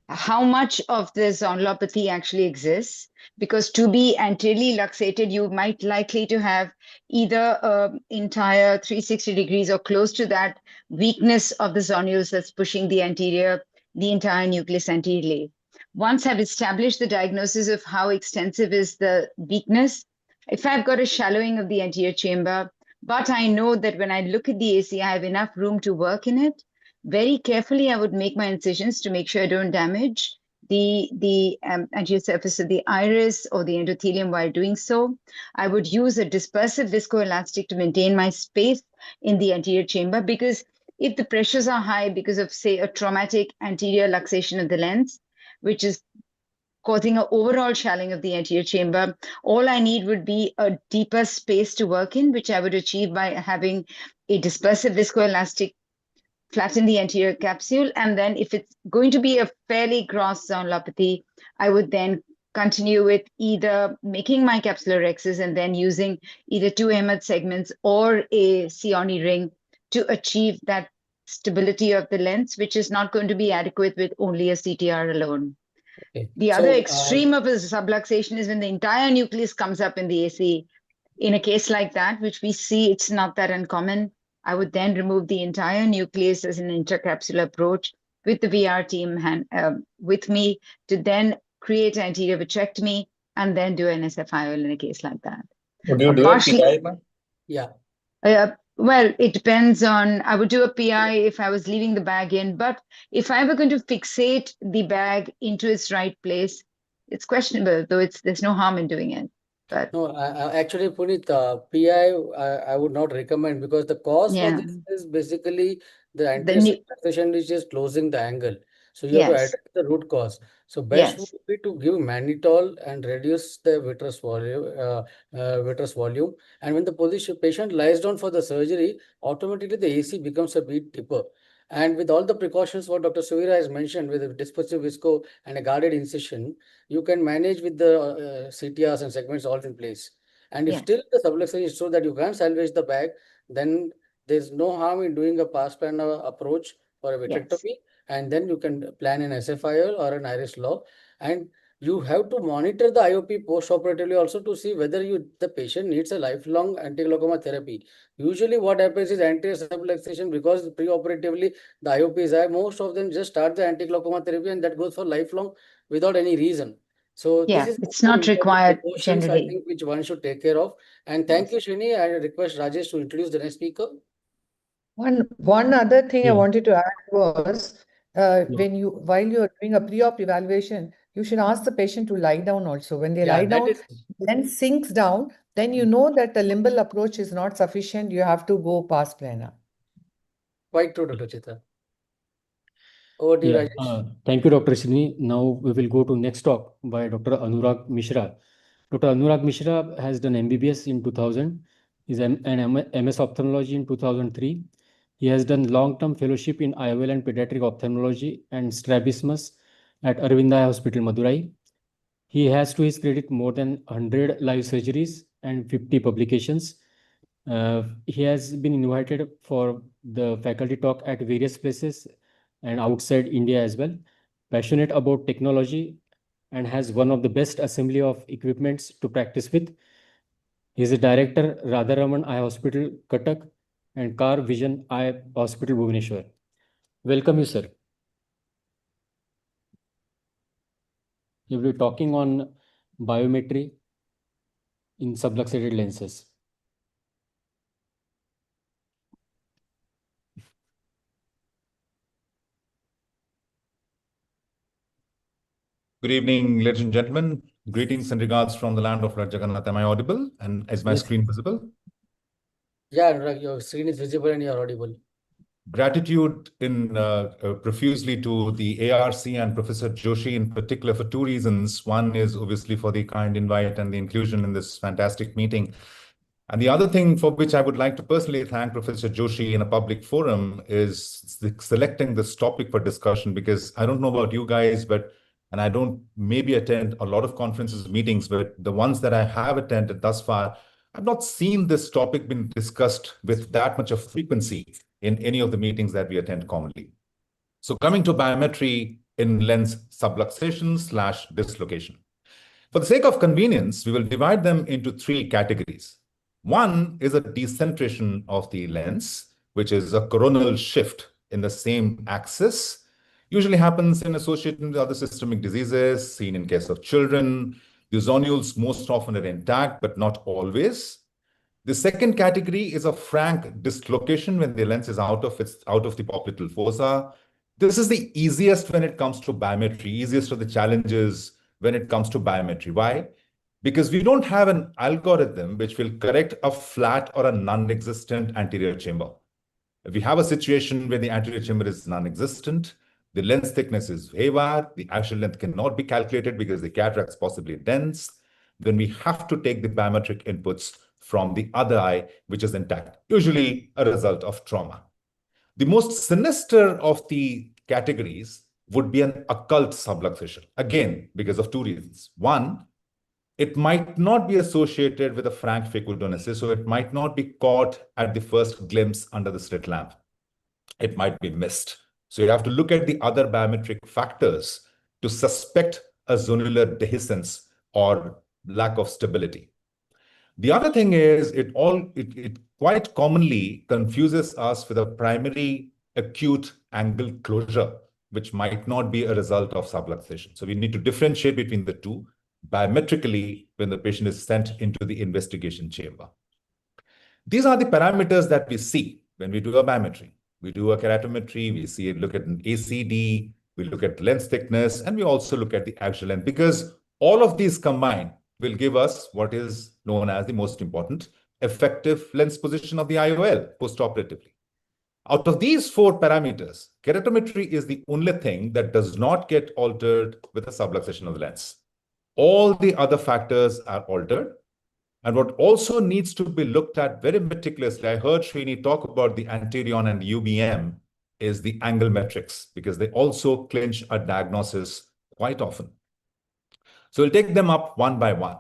how much of the zonulopathy actually exists. Because to be anteriorly luxated, you might likely to have either entire 360 degrees or close to that weakness of the zonules that's pushing the entire nucleus anteriorly. Once I've established the diagnosis of how extensive is the weakness, if I've got a shallowing of the anterior chamber, but I know that when I look at the AC, I have enough room to work in it, very carefully I would make my incisions to make sure I don't damage the anterior surface of the iris or the endothelium while doing so. I would use a dispersive viscoelastic to maintain my space in the anterior chamber, because if the pressures are high because of, say, a traumatic anterior luxation of the lens, which is causing an overall shallowing of the anterior chamber, all I need would be a deeper space to work in, which I would achieve by having a dispersive viscoelastic flatten the anterior capsule. And then if it's going to be a fairly gross zonulopathy, I would then continue with either making my capsular rexes and then using either 2 Ahmed segments or a Cioni ring to achieve that stability of the lens, which is not going to be adequate with only a CTR alone. Okay. The other extreme of a subluxation is when the entire nucleus comes up in the AC. In a case like that, which we see, it's not that uncommon, I would then remove the entire nucleus as an intracapsular approach with the VR team with me to then create anterior vitrectomy and then do an SFIOL in a case like that. Would you do partially, a PI? Yeah. Well, it depends on, I would do a PI if I was leaving the bag in, but if I were going to fixate the bag into its right place, it's questionable, though there's no harm in doing it. But No, actually, Puneet, PI, I would not recommend, because the cause for yeah, this is basically the the anterior new, subluxation, which is closing the angle. So you have to yes, address the root cause. So best would yes, be to give mannitol and reduce the vitreous volume. And when the patient lies down for the surgery, automatically the AC becomes a bit deeper. And with all the precautions what Dr. Suvira has mentioned, with a dispersive visco and a guarded incision, you can manage with the CTRs and segments all in place. And if yes, still the subluxation is so that you can't salvage the bag, then there's no harm in doing a pass plan approach for a yes, vitrectomy, and then you can plan an SFIL or an iris law. And you have to monitor the IOP post-operatively also to see whether the patient needs a lifelong anti-glaucoma therapy. Usually what happens is anterior subluxation, because pre-operatively the IOP is high, most of them just start the anti-glaucoma therapy and that goes for lifelong without any reason. So this yeah, is it's some not important required precautions, I generally. think, which one should take care of. And thank Yes. you, Srini. I request Rajesh to introduce the next speaker. One other thing I Yeah. wanted to add was Yeah. while you're doing a pre-op evaluation, you should ask the patient to lie down also. When they Yeah, lie that down, is then sinks down, then you know that the limbal approach is not sufficient. You have to go past planar. quite true, Dr. Chitra. Over to you, Yeah, Rajesh. thank you, Dr. Srini. Now we will go to next talk by Dr. Anurag Mishra. Dr. Anurag Mishra has done MBBS in 2000, is an MS ophthalmology in 2003. He has done long-term fellowship in IOL and pediatric ophthalmology and strabismus at Arvind Eye Hospital, Madurai. He has to his credit more than 100 live surgeries and 50 publications. He has been invited for the faculty talk at various places and outside India as well. Passionate about technology and has one of the best assembly of equipments to practice with. He is a director, Radharaman Eye Hospital, Cuttack, and Car Vision Eye Hospital, Bhubaneswar. Welcome you, sir. He will be talking on biometry in subluxated lenses. Good evening, ladies and gentlemen. Greetings and regards from the land of Lord Jagannath. Am I audible? And is my Yes. screen visible? Yeah, Anurag, your screen is visible and you're audible. Gratitude profusely to the ARC and Professor Joshi in particular for two reasons. One is obviously for the kind invite and the inclusion in this fantastic meeting. And the other thing for which I would like to personally thank Professor Joshi in a public forum is selecting this topic for discussion, because I don't know about you guys, and I don't maybe attend a lot of conferences, meetings, but the ones that I have attended thus far, I've not seen this topic being discussed with that much of frequency in any of the meetings that we attend commonly. So coming to biometry in lens subluxation/dislocation. For the sake of convenience, we will divide them into three categories. One is a decentration of the lens, which is a coronal shift in the same axis. Usually happens in association with other systemic diseases, seen in case of children. The zonules most often are intact, but not always. The second category is a frank dislocation when the lens is out of the popliteal fossa. This is the easiest when it comes to biometry, easiest of the challenges when it comes to biometry. Why? Because we don't have an algorithm which will correct a flat or a non-existent anterior chamber. If we have a situation where the anterior chamber is non-existent, the lens thickness is haywire, the actual length cannot be calculated because the cataract is possibly dense, then we have to take the biometric inputs from the other eye, which is intact, usually a result of trauma. The most sinister of the categories would be an occult subluxation, again, because of two reasons. One, it might not be associated with a frank facultonesis, so it might not be caught at the first glimpse under the slit lamp. It might be missed. So you have to look at the other biometric factors to suspect a zonular dehiscence or lack of stability. The other thing is it quite commonly confuses us with a primary acute angle closure, which might not be a result of subluxation. So we need to differentiate between the two biometrically when the patient is sent into the investigation chamber. These are the parameters that we see when we do a biometry. We do a keratometry, we see it, look at an ACD, we look at lens thickness, and we also look at the axial length, because all of these combined will give us what is known as the most important effective lens position of the IOL postoperatively. Out of these four parameters, keratometry is the only thing that does not get altered with a subluxation of the lens. All the other factors are altered. And what also needs to be looked at very meticulously, I heard Srini talk about the anterior and UBM, is the angle metrics, because they also clinch a diagnosis quite often. So we'll take them up one by one.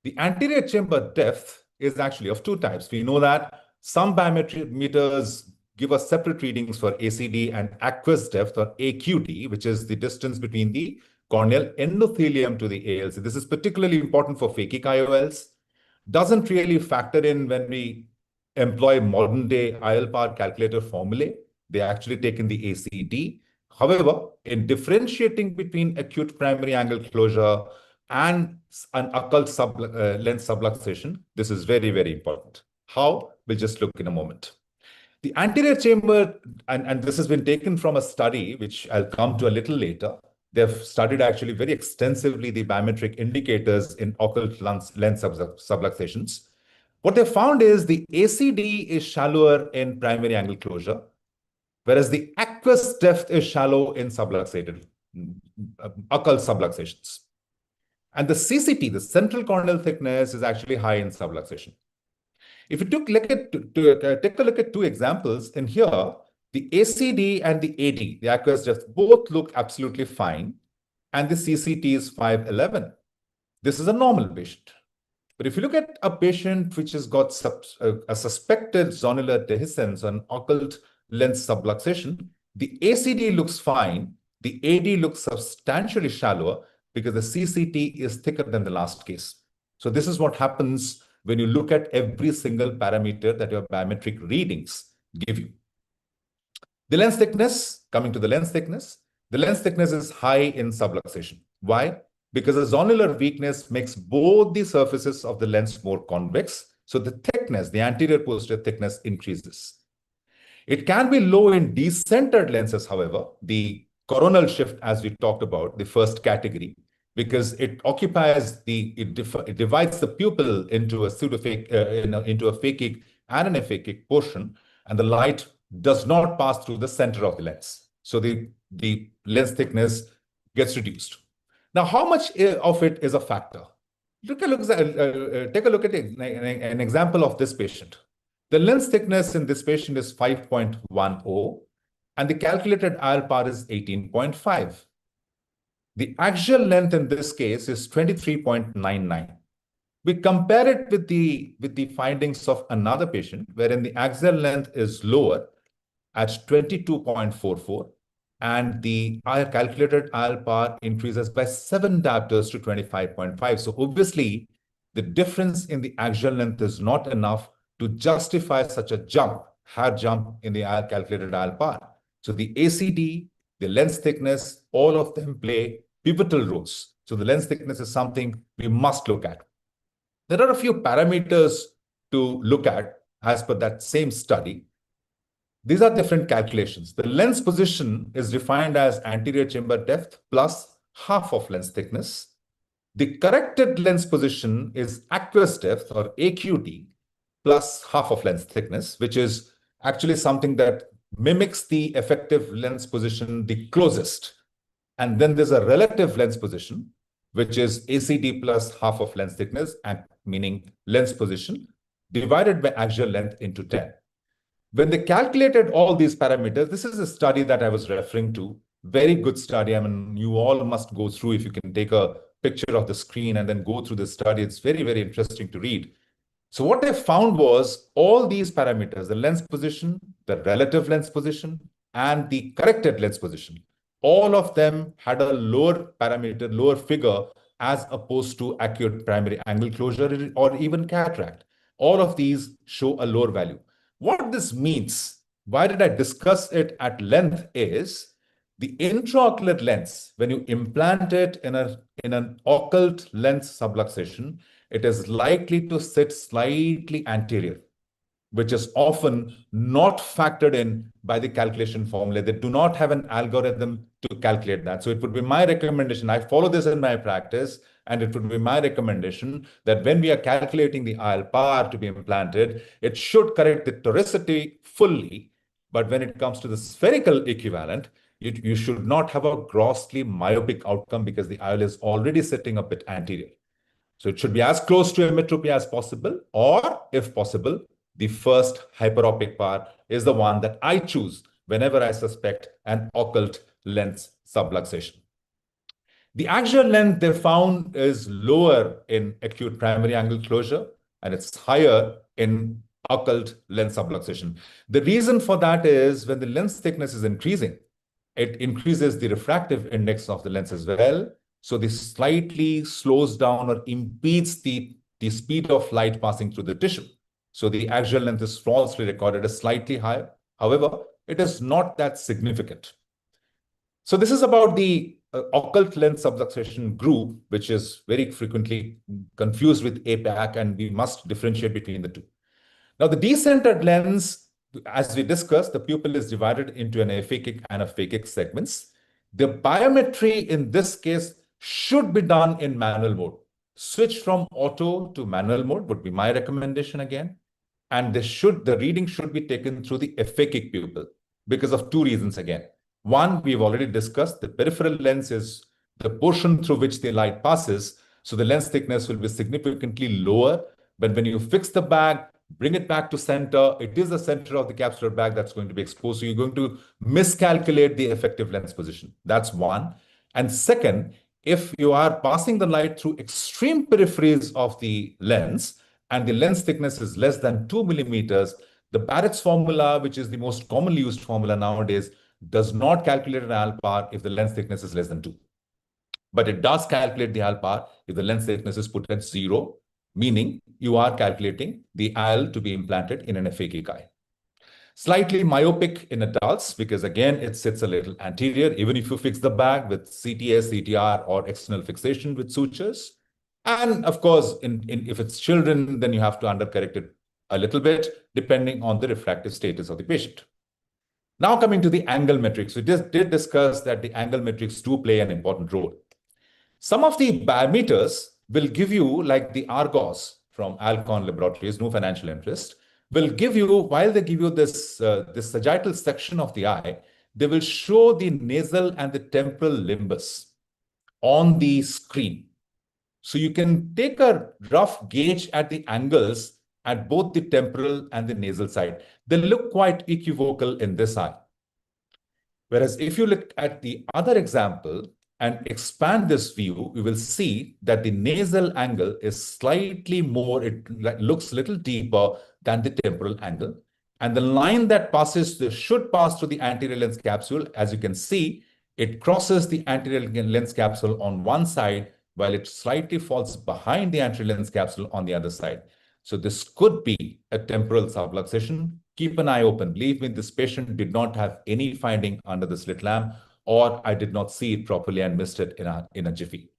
The anterior chamber depth is actually of two types. We know that some biometers give us separate readings for ACD and aqueous depth, or AQD, which is the distance between the corneal endothelium to the ALC. This is particularly important for phakic IOLs. Doesn't really factor in when we employ modern day IOL power calculator formulae. They actually take in the ACD. However, in differentiating between acute primary angle closure and an occult lens subluxation, this is very, very important. How? We'll just look in a moment. The anterior chamber, and this has been taken from a study, which I'll come to a little later. They've studied actually very extensively the biometric indicators in occult lens subluxations. What they found is the ACD is shallower in primary angle closure, whereas the aqueous depth is shallow in subluxated, occult subluxations. And the CCT, the central corneal thickness, is actually high in subluxation. If you take a look at two examples in here, the ACD and the AD, the aqueous depth, both look absolutely fine, and the CCT is 511. This is a normal patient. But if you look at a patient which has got a suspected zonular dehiscence, an occult lens subluxation, the ACD looks fine, the AD looks substantially shallower because the CCT is thicker than the last case. So this is what happens when you look at every single parameter that your biometric readings give you. The lens thickness, coming to the lens thickness is high in subluxation. Why? Because the zonular weakness makes both the surfaces of the lens more convex, so the thickness, the anterior posterior thickness, increases. It can be low in decentered lenses, however, the coronal shift, as we talked about, the first category, because it occupies it divides the pupil into a into a phakic and an aphakic portion, and the light does not pass through the center of the lens. So the lens thickness gets reduced. Now, how much of it is a factor? Take a look at an example of this patient. The lens thickness in this patient is 5.10, and the calculated IOL power is 18.5. The axial length in this case is 23.99. We compare it with the findings of another patient, wherein the axial length is lower at 22.44, and the calculated IOL power increases by 7 diopters to 25.5. So obviously, the difference in the axial length is not enough to justify such a hair jump in the calculated IOL power. So the ACD, the lens thickness, all of them play pivotal roles. So the lens thickness is something we must look at. There are a few parameters to look at as per that same study. These are different calculations. The lens position is defined as anterior chamber depth plus half of lens thickness. The corrected lens position is aqueous depth, or AQD, plus half of lens thickness, which is actually something that mimics the effective lens position the closest. And then there's a relative lens position, which is ACD plus half of lens thickness, and meaning lens position, divided by axial length into 10. When they calculated all these parameters, this is a study that I was referring to, very good study. I mean, you all must go through, if you can take a picture of the screen and then go through the study. It's very, very interesting to read. So what they found was all these parameters, the lens position, the relative lens position, and the corrected lens position, all of them had a lower parameter, lower figure, as opposed to acute primary angle closure or even cataract. All of these show a lower value. What this means, why did I discuss it at length, is the intraocular lens, when you implant it in an occult lens subluxation, it is likely to sit slightly anterior. which is often not factored in by the calculation formula. They do not have an algorithm to calculate that. So it would be my recommendation. I follow this in my practice, and it would be my recommendation that when we are calculating the IL power to be implanted, it should correct the toricity fully. But when it comes to the spherical equivalent, you should not have a grossly myopic outcome because the IL is already sitting a bit anterior. So it should be as close to emmetropia as possible, or if possible, the first hyperopic part is the one that I choose whenever I suspect an occult lens subluxation. The axial length they found is lower in acute primary angle closure, and it's higher in occult lens subluxation. The reason for that is when the lens thickness is increasing, it increases the refractive index of the lens as well. So this slightly slows down or impedes the speed of light passing through the tissue. So the axial length is falsely recorded as slightly higher. However, it is not that significant. So this is about the occult lens subluxation group, which is very frequently confused with APAC, and we must differentiate between the two. Now, the decentered lens, as we discussed, the pupil is divided into an aphakic and aphakic segments. The biometry in this case should be done in manual mode. Switch from auto to manual mode would be my recommendation again. And the reading should be taken through the aphakic pupil because of two reasons again. One, we've already discussed, the peripheral lens is the portion through which the light passes. So the lens thickness will be significantly lower. But when you fix the bag, bring it back to center, it is the center of the capsular bag that's going to be exposed. So you're going to miscalculate the effective lens position. That's one. And second, if you are passing the light through extreme peripheries of the lens and the lens thickness is less than 2 millimeters, the Barrett's formula, which is the most commonly used formula nowadays, does not calculate an IL power if the lens thickness is less than 2. But it does calculate the IL power if the lens thickness is put at 0, meaning you are calculating the IL to be implanted in an aphakic eye. Slightly myopic in adults because, again, it sits a little anterior, even if you fix the bag with CTS, CTR, or external fixation with sutures. And of course, if it's children, then you have to undercorrect it a little bit, depending on the refractive status of the patient. Now coming to the angle metrics, we just did discuss that the angle metrics do play an important role. Some of the biometers will give you, like the Argos from Alcon Laboratories, no financial interest, will give you, while they give you this sagittal section of the eye, they will show the nasal and the temporal limbus on the screen. So you can take a rough gauge at the angles at both the temporal and the nasal side. They look quite equivocal in this eye. Whereas if you look at the other example and expand this view, we will see that the nasal angle is slightly more, it looks a little deeper than the temporal angle. And the line that passes should pass through the anterior lens capsule. As you can see, it crosses the anterior lens capsule on one side, while it slightly falls behind the anterior lens capsule on the other side. So this could be a temporal subluxation. Keep an eye open. Believe me, this patient did not have any finding under the slit lamp, or I did not see it properly and missed it in a jiffy.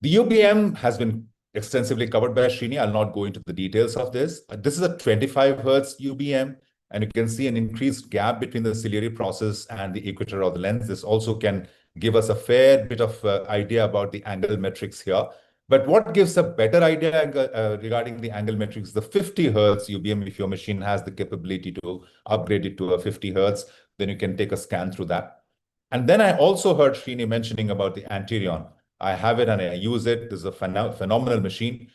The UBM has been extensively covered by Srini. I'll not go into the details of this. This is a 25 Hertz UBM, and you can see an increased gap between the ciliary process and the equator of the lens. This also can give us a fair bit of idea about the angle metrics here. But what gives a better idea regarding the angle metrics, the 50 Hertz UBM, if your machine has the capability to upgrade it to a 50 Hertz, then you can take a scan through that. And then I also heard Srini mentioning about the Anterion. I have it and I use it. This is a phenomenal machine.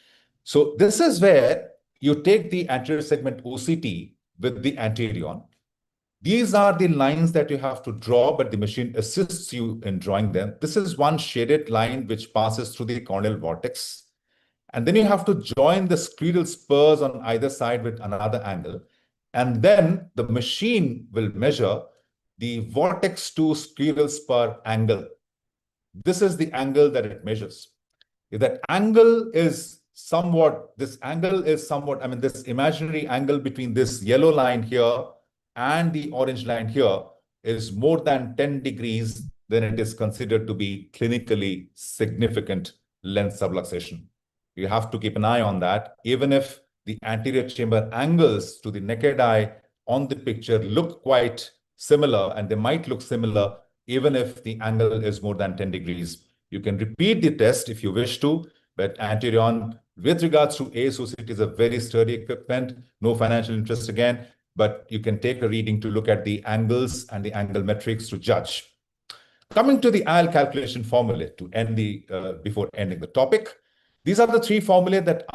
So this is where you take the anterior segment OCT with the Anterion. These are the lines that you have to draw, but the machine assists you in drawing them. This is one shaded line which passes through the corneal vortex. And then you have to join the scleral spurs on either side with another angle. And then the machine will measure the vortex to scleral spur angle. This is the angle that it measures. If that angle is somewhat, this imaginary angle between this yellow line here and the orange line here is more than 10 degrees, then it is considered to be clinically significant lens subluxation. You have to keep an eye on that. Even if the anterior chamber angles to the naked eye on the picture look quite similar, and they might look similar even if the angle is more than 10 degrees. You can repeat the test if you wish to, but Anterion, with regards to ASOC, it is a very sturdy equipment, no financial interest again, but you can take a reading to look at the angles and the angle metrics to judge. Coming to the IL calculation formula to end before ending the topic, these are the three formulae that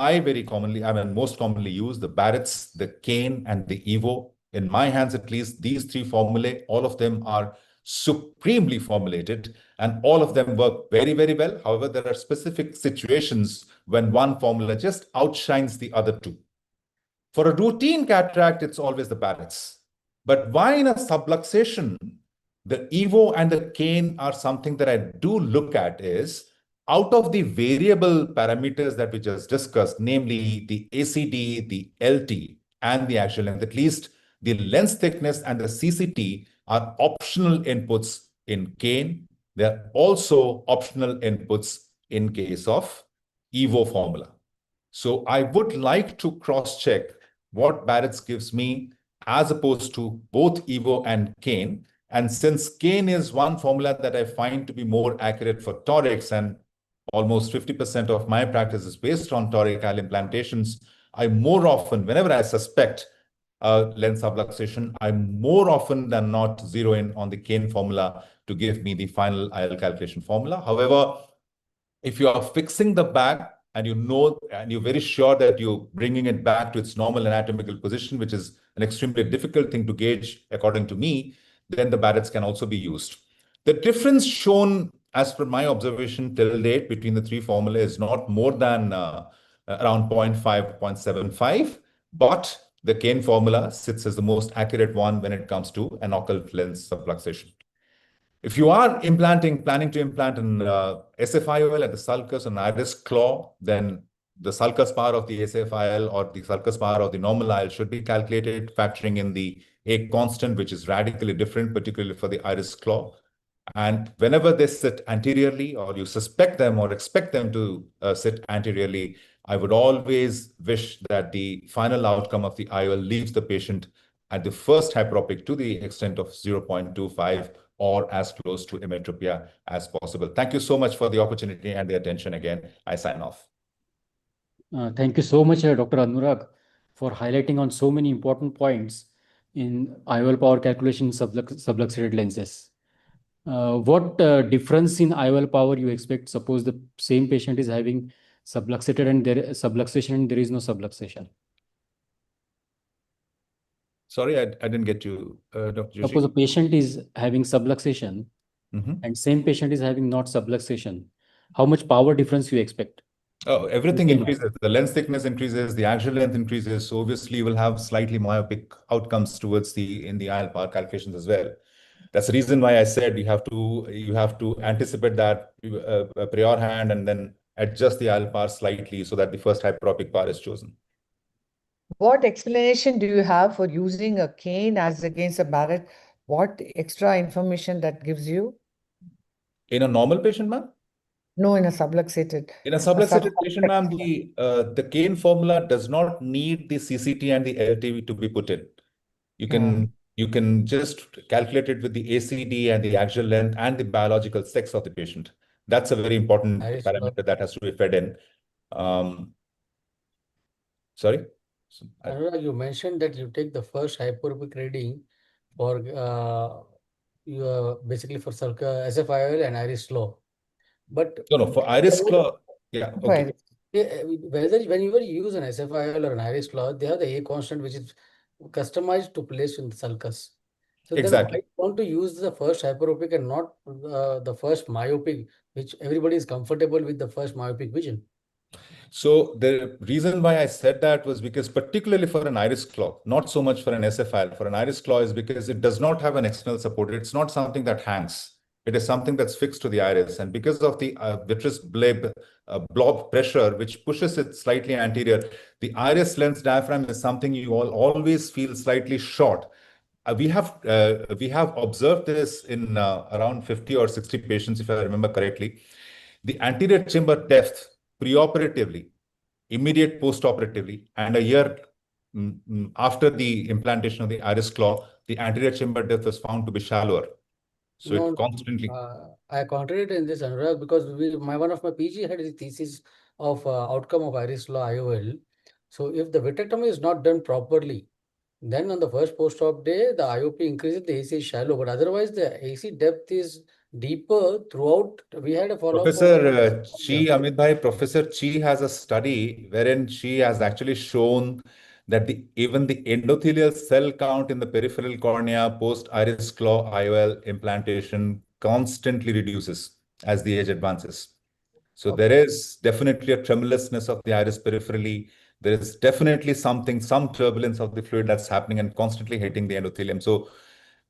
most commonly use: the Barrett's, the Kane, and the Evo. In my hands, at least, these three formulae, all of them are supremely formulated, and all of them work very, very well. However, there are specific situations when one formula just outshines the other two. For a routine cataract, it's always the Barrett's. But why in a subluxation, the Evo and the Kane are something that I do look at is, out of the variable parameters that we just discussed, namely the ACD, the LT, and the axial length, at least the lens thickness and the CCT are optional inputs in Kane. They're also optional inputs in case of Evo formula. So I would like to cross-check what Barrett's gives me as opposed to both Evo and Kane. And since Kane is one formula that I find to be more accurate for torics, and almost 50% of my practice is based on toric IL implantations, I more often, whenever I suspect lens subluxation, I more often than not zero in on the Kane formula to give me the final IL calculation formula. However, if you are fixing the bag and you know, and you're very sure that you're bringing it back to its normal anatomical position, which is an extremely difficult thing to gauge, according to me, then the Barrett's can also be used. The difference shown, as per my observation till date, between the three formulae is not more than around 0.5, 0.75, but the Kane formula sits as the most accurate one when it comes to an occult lens subluxation. If you are planning to implant an SFIOL at the sulcus and iris claw, then the sulcus power of the SFIL or the sulcus power of the normal IL should be calculated, factoring in the A constant, which is radically different, particularly for the iris claw. And whenever they sit anteriorly, or you suspect them or expect them to sit anteriorly, I would always wish that the final outcome of the IOL leaves the patient at the first hyperopic to the extent of 0.25 or as close to emmetropia as possible. Thank you so much for the opportunity and the attention again. I sign off. Thank you so much, Dr. Anurag, for highlighting on so many important points in IOL power calculation subluxated lenses. What difference in IOL power you expect? Suppose the same patient is having subluxated and subluxation and there is no subluxation. Sorry, I didn't get you, Dr. Joshi. Suppose a patient is having subluxation and same patient is having not subluxation. How much power difference you expect? Oh, everything increases. The lens thickness increases, the axial length increases. So obviously you will have slightly myopic outcomes towards in the IOL power calculations as well. That's the reason why I said you have to anticipate that prior hand and then adjust the IOL power slightly so that the first hyperopic power is chosen. What explanation do you have for using a Kane as against a Barrett? What extra information that gives you? In a normal patient, ma'am? No, in a subluxated. In a subluxated patient, ma'am, the Kane formula does not need the CCT and the LT to be put in. You can just calculate it with the ACD and the axial length and the biological sex of the patient. That's a very important parameter that has to be fed in. Sorry? Anurag, you mentioned that you take the first hyperopic reading for basically for SFIOL and iris claw. But no, for iris claw, yeah, okay. Whenever you use an SFIOL or an iris claw, they have the A constant which is customized to place in the sulcus. So exactly. then why want to use the first hyperopic and not the first myopic, which everybody is comfortable with the first myopic vision? So the reason why I said that was because particularly for an iris claw, not so much for an SFIL, for an iris claw is because it does not have an external support. It's not something that hangs. It is something that's fixed to the iris. And because of the vitreous blob pressure, which pushes it slightly anterior, the iris lens diaphragm is something you always feel slightly short. We have observed this in around 50 or 60 patients, if I remember correctly. The anterior chamber depth preoperatively immediate post-operatively, and a year after the implantation of the iris claw, the anterior chamber depth was found to be shallower. So No, it constantly. I contradict in this, Anurag, because one of my PG had a thesis of outcome of iris law IOL. So if the vitrectomy is not done properly, then on the first post-op day, the IOP increases, the AC is shallow, but otherwise the AC depth is deeper throughout. We had a follow-up. Professor Chi, Amit Bhai, Professor Chi has a study wherein she has actually shown that even the endothelial cell count in the peripheral cornea post iris claw IOL implantation constantly reduces as the age advances. So there is definitely a tremulousness of the iris peripherally. There is definitely some turbulence of the fluid that's happening and constantly hitting the endothelium. So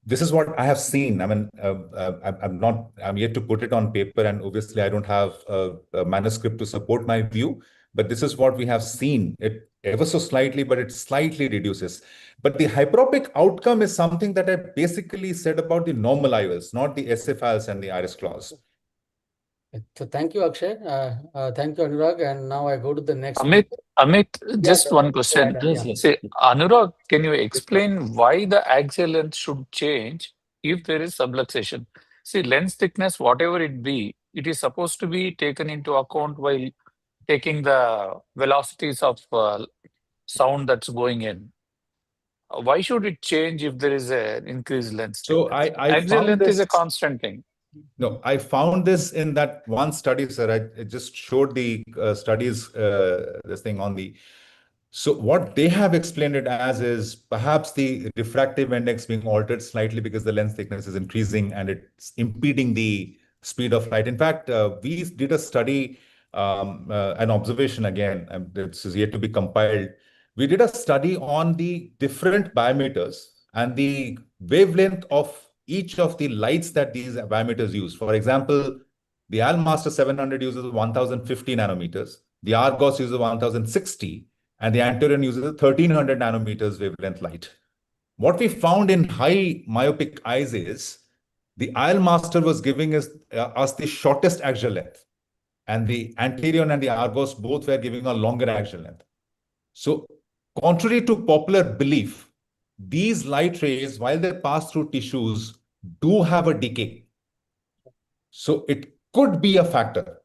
this is what I have seen. I mean, I'm yet to put it on paper, and obviously I don't have a manuscript to support my view, but this is what we have seen. It ever so slightly, but it slightly reduces. But the hyperopic outcome is something that I basically said about the normal IOLs, not the SFIs and the iris claws. So thank you, Akshay. Thank you, Anurag. And now I go to the next. Amit, just one question. Say, Anurag, can you explain why the axial length should change if there is subluxation? See, lens thickness, whatever it be, it is supposed to be taken into account while taking the velocities of sound that's going in. Why should it change if there is an increased lens thickness? So I Axial found length is a this. constant thing. No, I found this in that one study, sir. I just showed the studies, this thing on the. So what they have explained it as is perhaps the refractive index being altered slightly because the lens thickness is increasing and it's impeding the speed of light. In fact, we did a study, an observation again, this is yet to be compiled. We did a study on the different biometers and the wavelength of each of the lights that these biometers use. For example, the Almaster 700 uses 1050 nanometers, the Argos uses 1060, and the Antorian uses a 1300 nanometers wavelength light. What we found in high myopic eyes is the Master was giving us the shortest axial length, and the Anterion and the Argos both were giving a longer axial length. So, contrary to popular belief, these light rays, while they pass through tissues, do have a decay. So it could be a factor.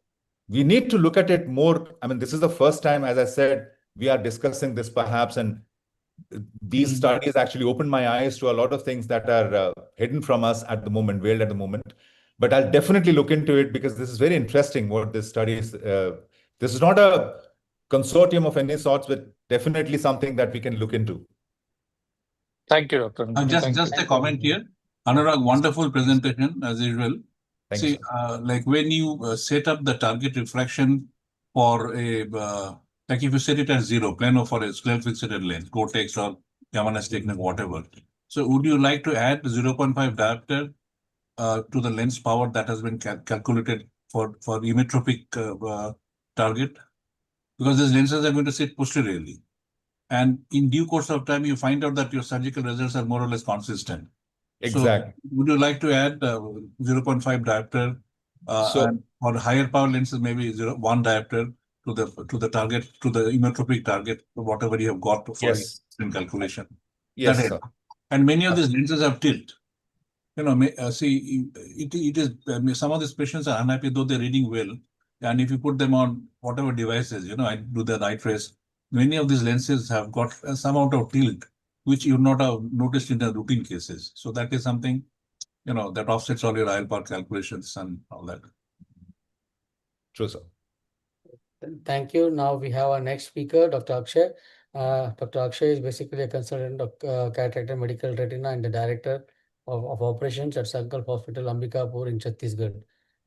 We need to look at it more. I mean, this is the first time, as I said, we are discussing this perhaps, and these studies actually opened my eyes to a lot of things that are hidden from us at the moment, veiled at the moment. But I'll definitely look into it because this is very interesting what this study is. This is not a consortium of any sorts, but definitely something that we can look into. Thank you, Dr. Just a comment here. Anurag, wonderful presentation as usual. Thank See, you. like when you set up the target refraction for a, like if you set it at 0, plano for a square fixated lens, Cortex or Yamana's technique, whatever. So would you like to add 0.5 diopter to the lens power that has been calculated for emmetropic target? Because these lenses are going to sit posteriorly. And in due course of time, you find out that your surgical results are more or less consistent. Exactly. So would you like to add 0.5 diopter and for higher power lenses, maybe 1 diopter to the target, to the emmetropic target, whatever you have got for in calculation? Yes, sir. And many of these lenses have tilt. You know, see, it is some of these patients are unhappy though they're reading well, and if you put them on whatever devices, you know, I do the night race. Many of these lenses have got some amount of tilt, which you would not have noticed in the routine cases. So that is something, you know, that offsets all your IL power calculations and all that. True, sir. Thank you. Now we have our next speaker, Dr. Akshay. Dr. Akshay is basically a consultant of cataract and medical retina and the director of operations at Sankalp Hospital, Ambikapur in Chhattisgarh.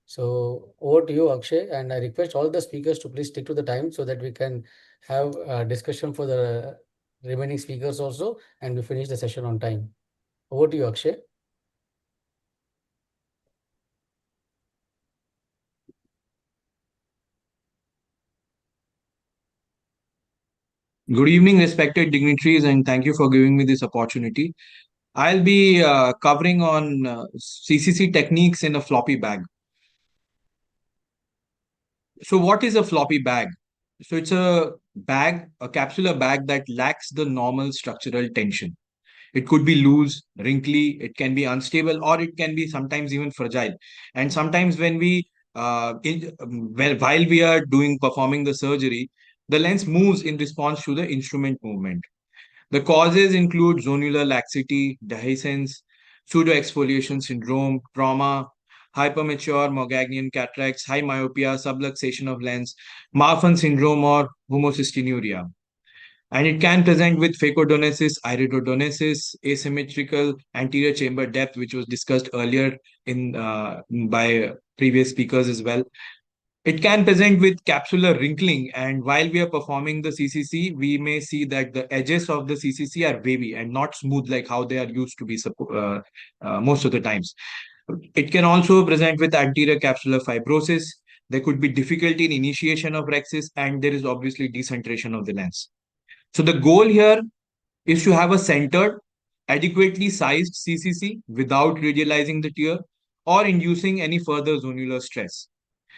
So over to you, Akshay, and I request all the speakers to please stick to the time so that we can have a discussion for the remaining speakers also, and we finish the session on time. Over to you, Akshay. Good evening, respected dignitaries, and thank you for giving me this opportunity. I'll be covering on CCC techniques in a floppy bag. So what is a floppy bag? So it's a capsular bag that lacks the normal structural tension. It could be loose, wrinkly, it can be unstable, or it can be sometimes even fragile. And sometimes when while we are performing the surgery, the lens moves in response to the instrument movement. The causes include zonular laxity, dehiscence, pseudoexfoliation syndrome, trauma, hypermature Morganian cataracts, high myopia, subluxation of lens, Marfan syndrome, or homocystinuria. And it can present with phacodonesis, iridodonesis, asymmetrical anterior chamber depth, which was discussed earlier by previous speakers as well. It can present with capsular wrinkling, and while we are performing the CCC, we may see that the edges of the CCC are wavy and not smooth like how they are used to be most of the times. It can also present with anterior capsular fibrosis. There could be difficulty in initiation of rhexis, and there is obviously decentration of the lens. So the goal here is to have a centered, adequately sized CCC without radializing the tear or inducing any further zonular stress.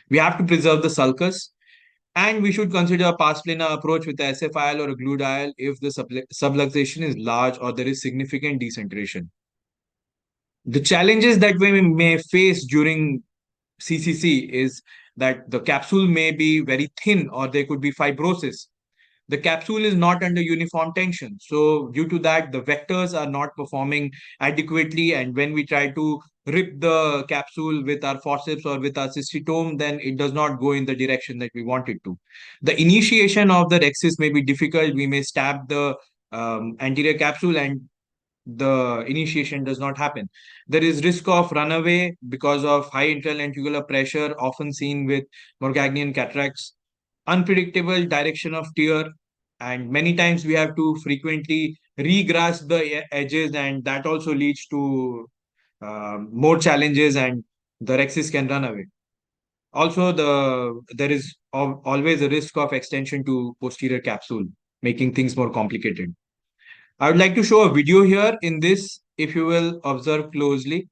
We have to preserve the sulcus, and we should consider a pars plana approach with a SFIL or a glue dial if the subluxation is large or there is significant decentration. The challenges that we may face during CCC is that the capsule may be very thin or there could be fibrosis. The capsule is not under uniform tension. So due to that, the vectors are not performing adequately. And when we try to rip the capsule with our forceps or with our cystitome, then it does not go in the direction that we want it to. The initiation of the rhexis may be difficult. We may stab the anterior capsule and the initiation does not happen. There is risk of runaway because of high interlenticular pressure, often seen with Morganian cataracts, unpredictable direction of tear, and many times we have to frequently regrasp the edges, and that also leads to more challenges, and the rhexis can run away. Also, there is always a risk of extension to posterior capsule, making things more complicated. I would like to show a video here in this, if you will observe closely.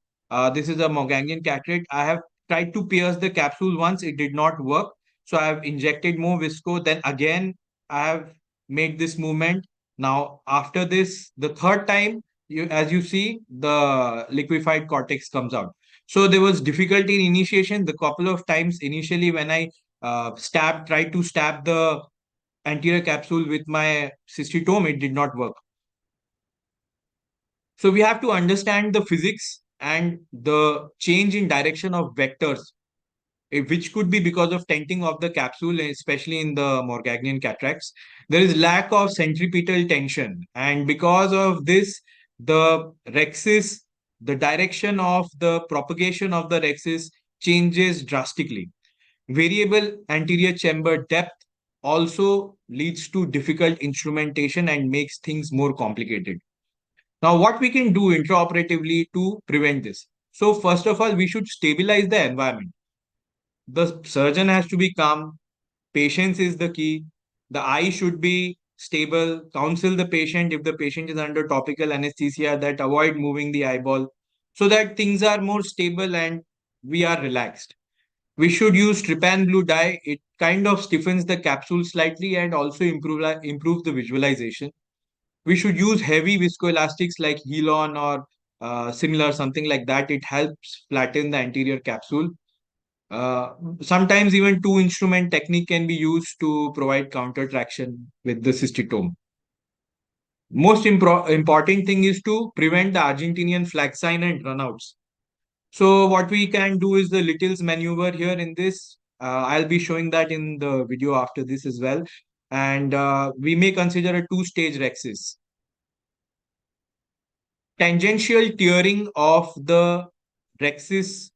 This is a Morganian cataract. I have tried to pierce the capsule once, it did not work. So I have injected more visco. Then again, I have made this movement. Now, after this, the third time, as you see, the liquefied cortex comes out. So there was difficulty in initiation. The couple of times initially when I tried to stab the anterior capsule with my cystitome, it did not work. So we have to understand the physics and the change in direction of vectors, which could be because of tenting of the capsule, especially in the Morganian cataracts. There is lack of centripetal tension. And because of this, the rhexis, the direction of the propagation of the rhexis changes drastically. Variable anterior chamber depth also leads to difficult instrumentation and makes things more complicated. Now, what we can do intraoperatively to prevent this? So first of all, we should stabilize the environment. The surgeon has to be calm. Patience is the key. The eye should be stable. Counsel the patient if the patient is under topical anesthesia, that avoid moving the eyeball so that things are more stable and we are relaxed. We should use trypan blue dye. It kind of stiffens the capsule slightly and also improves the visualization. We should use heavy viscoelastics like Helon or similar, something like that. It helps flatten the anterior capsule. Sometimes even two instrument technique can be used to provide counter traction with the cystitome. Most important thing is to prevent the Argentinian flag sign and runouts. So what we can do is the Little's maneuver here in this. I'll be showing that in the video after this as well. And we may consider a two-stage rhexis. Tangential tearing of the rhexis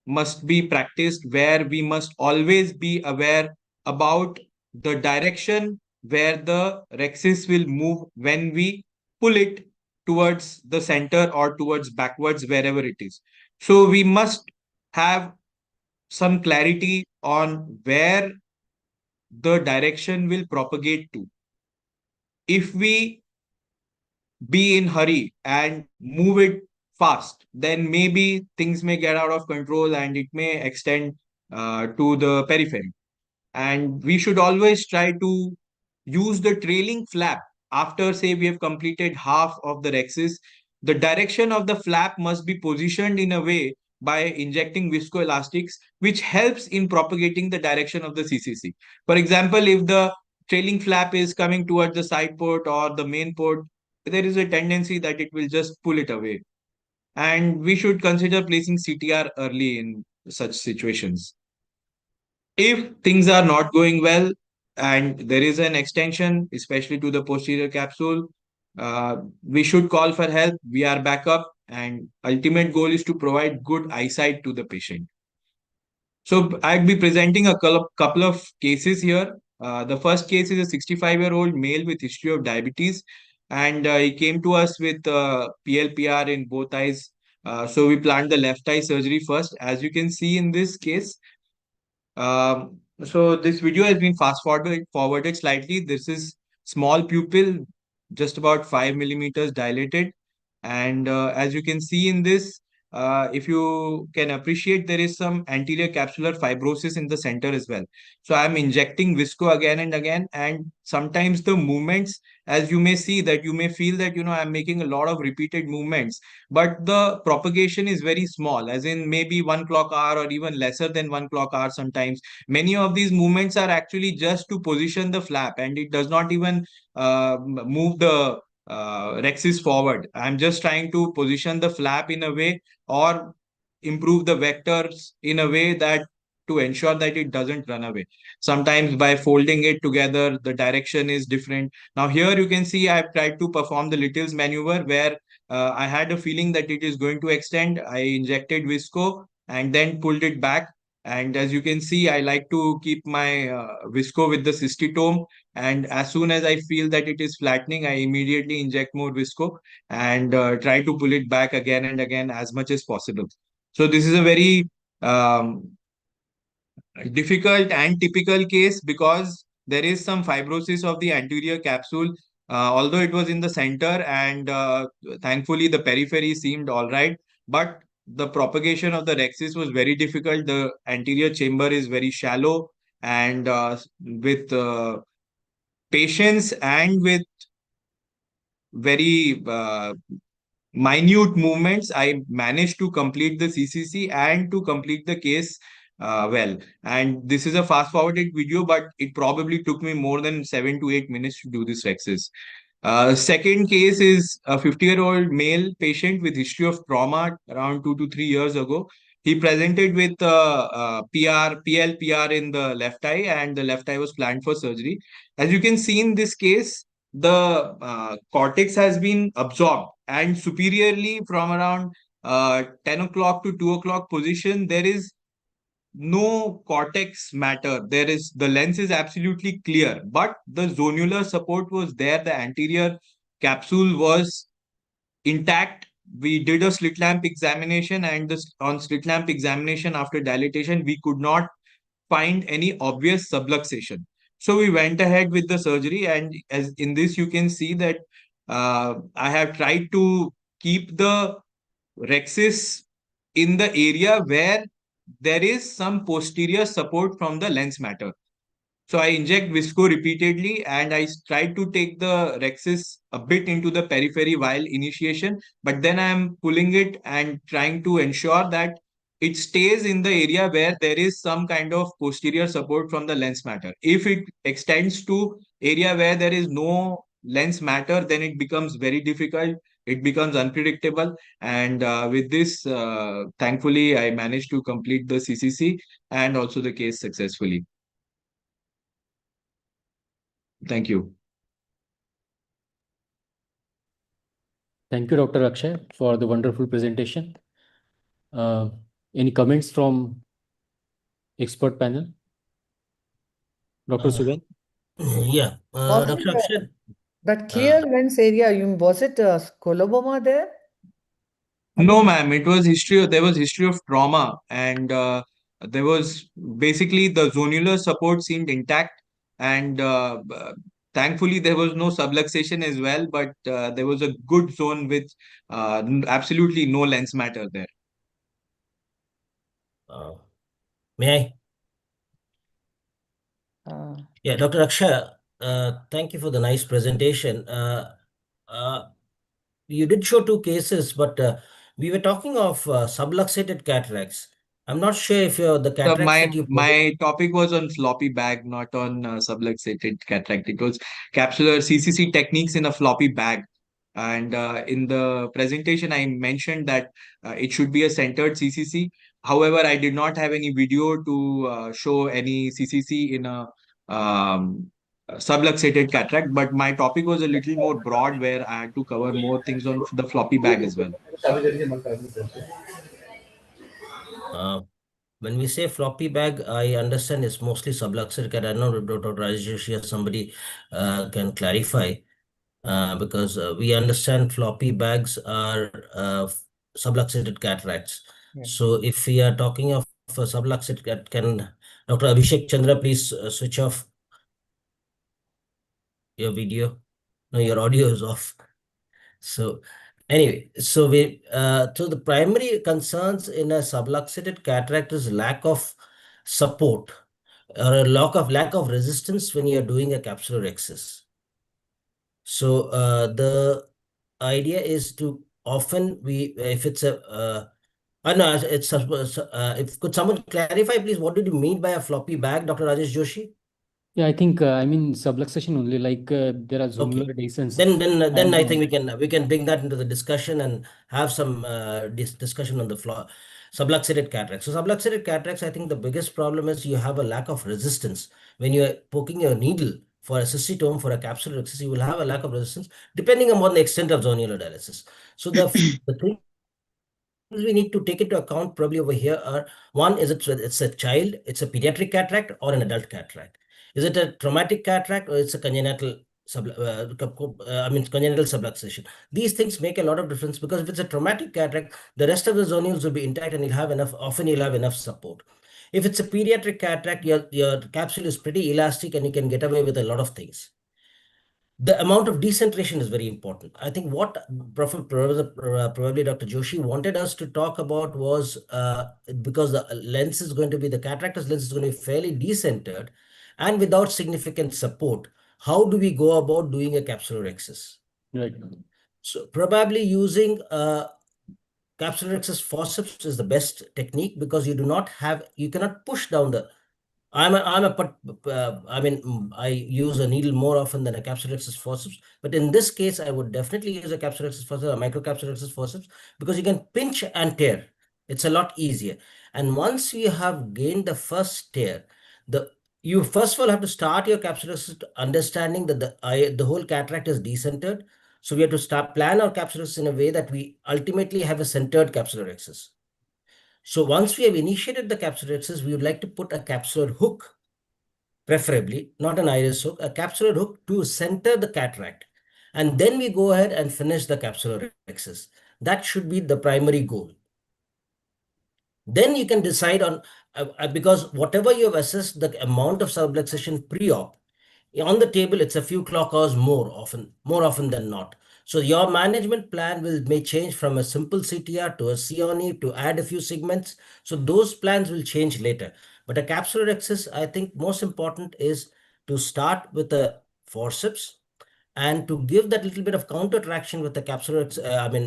must be practiced, where we must always be aware about the direction where the rhexis will move when we pull it towards the center or towards backwards, wherever it is. So we must have some clarity on where the direction will propagate to. If we be in hurry and move it fast, then maybe things may get out of control and it may extend to the periphery. And we should always try to use the trailing flap after, say, we have completed half of the rexis. The direction of the flap must be positioned in a way by injecting viscoelastics, which helps in propagating the direction of the CCC. For example, if the trailing flap is coming towards the side port or the main port, there is a tendency that it will just pull it away. And we should consider placing CTR early in such situations. If things are not going well and there is an extension, especially to the posterior capsule, we should call for help. We are back up, and ultimate goal is to provide good eyesight to the patient. So I'd be presenting a couple of cases here. The first case is a 65-year-old male with history of diabetes, and he came to us with PLPR in both eyes. So we planned the left eye surgery first. As you can see in this case, so this video has been forwarded slightly. This is small pupil, just about 5 millimeters dilated. And as you can see in this, if you can appreciate, there is some anterior capsular fibrosis in the center as well. So I'm injecting visco again and again, and sometimes the movements, as you may see, that you may feel that, I'm making a lot of repeated movements, but the propagation is very small, as in maybe 1 clock hour or even lesser than 1 clock hour sometimes. Many of these movements are actually just to position the flap, and it does not even move the rexis forward. I'm just trying to position the flap in a way or improve the vectors in a way that to ensure that it doesn't run away. Sometimes by folding it together, the direction is different. Now here you can see I've tried to perform the Little's maneuver where I had a feeling that it is going to extend. I injected visco and then pulled it back. And as you can see, I like to keep my visco with the cystitome. And as soon as I feel that it is flattening, I immediately inject more visco and try to pull it back again and again as much as possible. So this is a very difficult and typical case because there is some fibrosis of the anterior capsule, although it was in the center, and thankfully the periphery seemed all right. But the propagation of the rexis was very difficult. The anterior chamber is very shallow, and with patience and with very minute movements, I managed to complete the CCC and to complete the case well. And this is a fast forwarded video, but it probably took me more than 7 to 8 minutes to do this rexis. Second case is a 50-year-old male patient with history of trauma around 2 to 3 years ago. He presented with PLPR in the left eye, and the left eye was planned for surgery. As you can see in this case, the cortex has been absorbed, and superiorly from around 10 o'clock to 2 o'clock position, there is no cortex matter. There is, the lens is absolutely clear, but the zonular support was there. The anterior capsule was intact. We did a slit lamp examination, and on slit lamp examination after dilatation, we could not find any obvious subluxation. So we went ahead with the surgery, and as in this you can see that I have tried to keep the rexis in the area where there is some posterior support from the lens matter. So I inject visco repeatedly, and I try to take the rexis a bit into the periphery while initiation, but then I am pulling it and trying to ensure that it stays in the area where there is some kind of posterior support from the lens matter. If it extends to area where there is no lens matter, then it becomes very difficult. It becomes unpredictable. And with this, thankfully, I managed to complete the CCC and also the case successfully. Thank you. Thank you, Dr. Akshay, for the wonderful presentation. Any comments from expert panel? Dr. Sugan? Yeah, Was Dr. it, Akshay. that clear lens area, was it coloboma there? No, ma'am. It was there was history of trauma, and there was basically the zonular support seemed intact, and thankfully there was no subluxation as well, but there was a good zone with absolutely no lens matter there. May I? Yeah, Dr. Akshay, thank you for the nice presentation. You did show two cases, but we were talking of subluxated cataracts. I'm not sure if the cataracts that you My topic was on floppy bag, not on subluxated cataract. It was capsular CCC techniques in a floppy bag. And in the presentation, I mentioned that it should be a centered CCC. However, I did not have any video to show any CCC in a subluxated cataract. But my topic was a little more broad, where I had to cover more things on the floppy bag as well. When we say floppy bag, I understand it's mostly subluxated cataract. I know Dr. Rajesh or somebody can clarify. Because we understand floppy bags are subluxated cataracts. Yeah. So if we are talking of subluxated, can Dr. Abhishek Chandra please switch off your video? No, your audio is off. So anyway, so the primary concerns in a subluxated cataract is lack of support or a lack of resistance when you're doing a capsular excess. So the idea is to often if it's a no, it's if could someone clarify please, what did you mean by a floppy bag, Dr. Rajesh Joshi? Yeah, I think I mean subluxation only, like there are zonular adhesions. Then I think we can bring that into the discussion and have some discussion on the subluxated cataracts. So subluxated cataracts, I think the biggest problem is you have a lack of resistance. When you're poking your needle for a cystitome, for a capsular excess, you will have a lack of resistance depending upon the extent of zonular dialysis. So the thing we need to take into account probably over here are, one, is it's a child, it's a pediatric cataract or an adult cataract? Is it a traumatic cataract or it's a congenital congenital subluxation? These things make a lot of difference, because if it's a traumatic cataract, the rest of the zonules will be intact and often you'll have enough support. If it's a pediatric cataract, your capsule is pretty elastic and you can get away with a lot of things. The amount of decentration is very important. I think what probably Dr. Joshi wanted us to talk about was because the lens is going to be, the cataractous lens is going to be fairly decentered and without significant support, how do we go about doing a capsular excess? Right. So probably using capsular excess forceps is the best technique, because you cannot push down the I use a needle more often than a capsular excess forceps, but in this case, I would definitely use a capsular excess forceps, a microcapsular excess forceps, because you can pinch and tear. It's a lot easier. And once you have gained the first tear, you first of all have to start your capsular excess understanding that the whole cataract is decentered. So we have to plan our capsular excess in a way that we ultimately have a centered capsular excess. So once we have initiated the capsular excess, we would like to put a capsular hook, preferably, not an iris hook, a capsular hook to center the cataract. And then we go ahead and finish the capsular excess. That should be the primary goal. Then you can decide on, because whatever you have assessed the amount of subluxation pre-op, on the table, it's a few clock hours more often than not. So your management plan may change from a simple CTR to a CONE to add a few segments. So those plans will change later. But a capsular excess, I think most important is to start with a forceps and to give that little bit of counter traction with the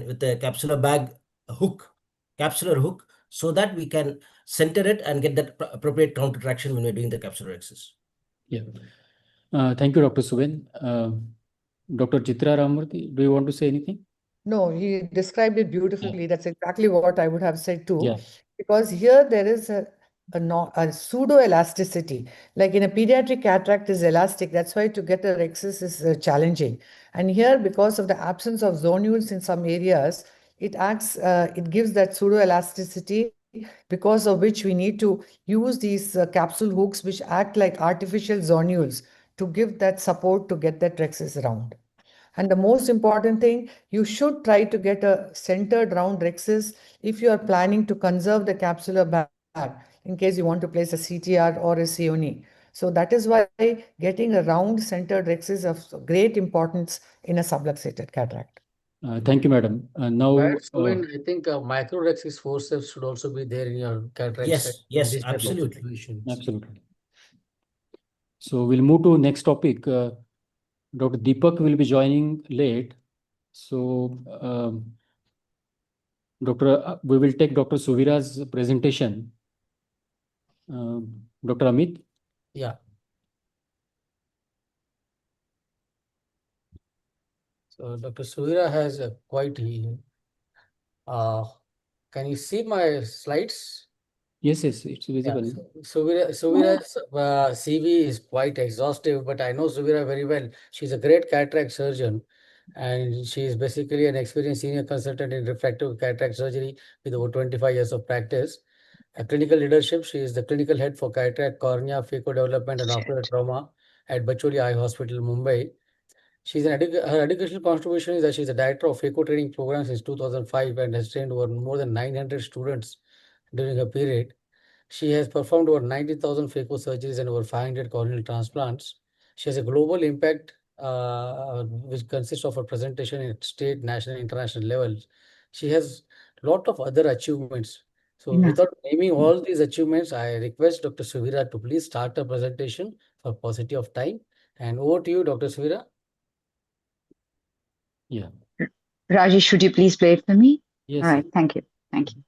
with the capsular bag hook, capsular hook, so that we can center it and get that appropriate counter traction when we're doing the capsular excess. Yeah. Thank you, Dr. Suben. Dr. Chitra Ramurthy, do you want to say anything? No, he described it beautifully. That's exactly what I would have said too. Yeah. Because here there is a pseudo elasticity. Like in a pediatric cataract is elastic. That's why to get a excess is challenging. And here, because of the absence of zonules in some areas, it gives that pseudo elasticity, because of which we need to use these capsule hooks, which act like artificial zonules to give that support to get that rexus round. And the most important thing, you should try to get a centered round rexus if you are planning to conserve the capsular bag in case you want to place a CTR or a CONE. So that is why getting a round centered rexus is of great importance in a subluxated cataract. Thank you, madam. Now, I think microrexis forceps should also be there in your cataract. Yes, in this type of absolutely. situations. Absolutely. So we'll move to next topic. Dr. Deepak will be joining late. So we will take Dr. Suvira's presentation. Dr. Amit? Yeah. So Dr. Suvira has a quite, can you see my slides? Yes, it's visible. Yeah. Suvira's CV is quite exhaustive, but I know Suvira very well. She's a great cataract surgeon, and she is basically an experienced senior consultant in refractive cataract surgery with over 25 years of practice. A clinical leadership, she is the clinical head for cataract, cornea, phaco development, and ocular trauma at Bacholi Eye Hospital, Mumbai. Her educational contribution is that she's a director of phaco training program since 2005 and has trained over more than 900 students during her period. She has performed over 90,000 phaco surgeries and over 500 corneal transplants. She has a global impact which consists of a presentation at state, national, international levels. She has a lot of other achievements. So without naming all these achievements, I request Dr. Suvira to please start the presentation for paucity of time. And over to you, Dr. Suvira. Yeah. Rajesh, should you please play it for me? Yes. All right. Thank you. Thank you.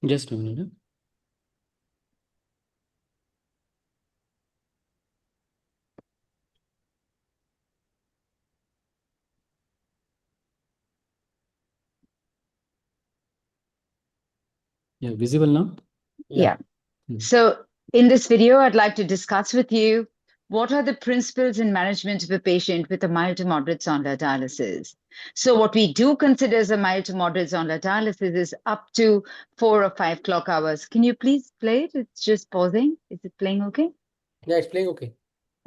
Just a minute. Yeah, visible now? Yeah. So in this video, I'd like to discuss with you what are the principles in management of a patient with a mild to moderate zonular dialysis. So what we do consider as a mild to moderate zonular dialysis is up to 4 or 5 clock hours. Can you please play it? It's just pausing. Is it playing okay? Yeah, it's playing okay.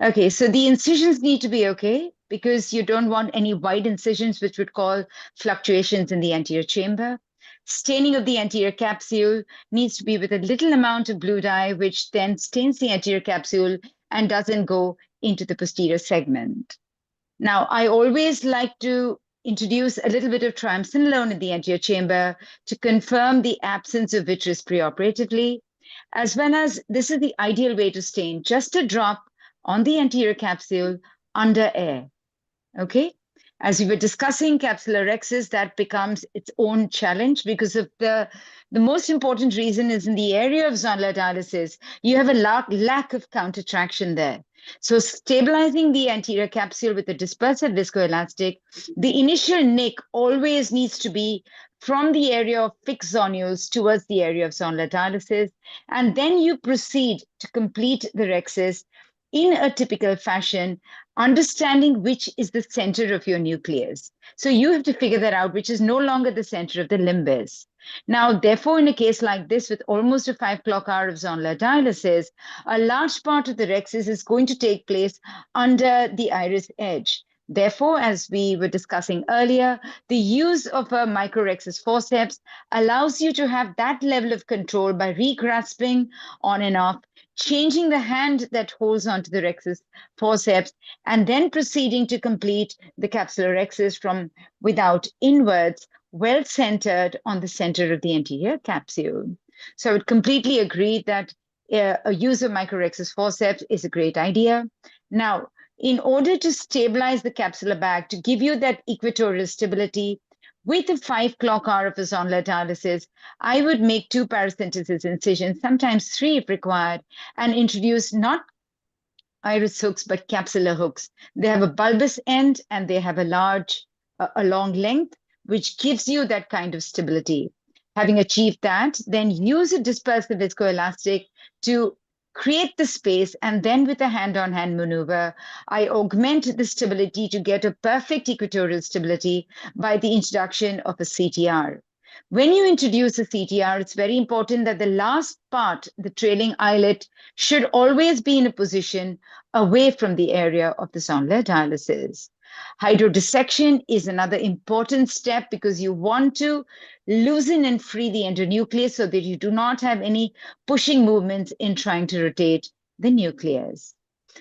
Okay, so the incisions need to be okay because you don't want any wide incisions which would cause fluctuations in the anterior chamber. Staining of the anterior capsule needs to be with a little amount of blue dye, which then stains the anterior capsule and doesn't go into the posterior segment. Now, I always like to introduce a little bit of triamcinolone in the anterior chamber to confirm the absence of vitreous preoperatively, as well as this is the ideal way to stain, just a drop on the anterior capsule under air, okay? As we were discussing capsular rhexis, that becomes its own challenge because of the most important reason is in the area of zonular dialysis, you have a lack of counter traction there. So stabilizing the anterior capsule with a dispersive viscoelastic, the initial nick always needs to be from the area of fixed zonules towards the area of zonular dialysis, and then you proceed to complete the rhexis in a typical fashion, understanding which is the center of your nucleus. So you have to figure that out, which is no longer the center of the limbus. Now, therefore, in a case like this, with almost a 5 clock hour of zonular dialysis, a large part of the rhexis is going to take place under the iris edge. Therefore, as we were discussing earlier, the use of a microrhexis forceps allows you to have that level of control by regrasping on and off, changing the hand that holds onto the rhexis forceps, and then proceeding to complete the capsular rhexis from without inwards, well centered on the center of the anterior capsule. So I would completely agree that a use of microrhexis forceps is a great idea. Now, in order to stabilize the capsular bag, to give you that equatorial stability, with a 5 clock hour of a zonular dialysis, I would make 2 paracentesis incisions, sometimes 3 if required, and introduce not iris hooks, but capsular hooks. They have a bulbous end and they have a long length, which gives you that kind of stability. Having achieved that, then use a dispersive viscoelastic to create the space, and then with a hand-on-hand maneuver, I augment the stability to get a perfect equatorial stability by the introduction of a CTR. When you introduce a CTR, it's very important that the last part, the trailing eyelet, should always be in a position away from the area of the zonular dialysis. Hydrodissection is another important step because you want to loosen and free the endonucleus so that you do not have any pushing movements in trying to rotate the nucleus.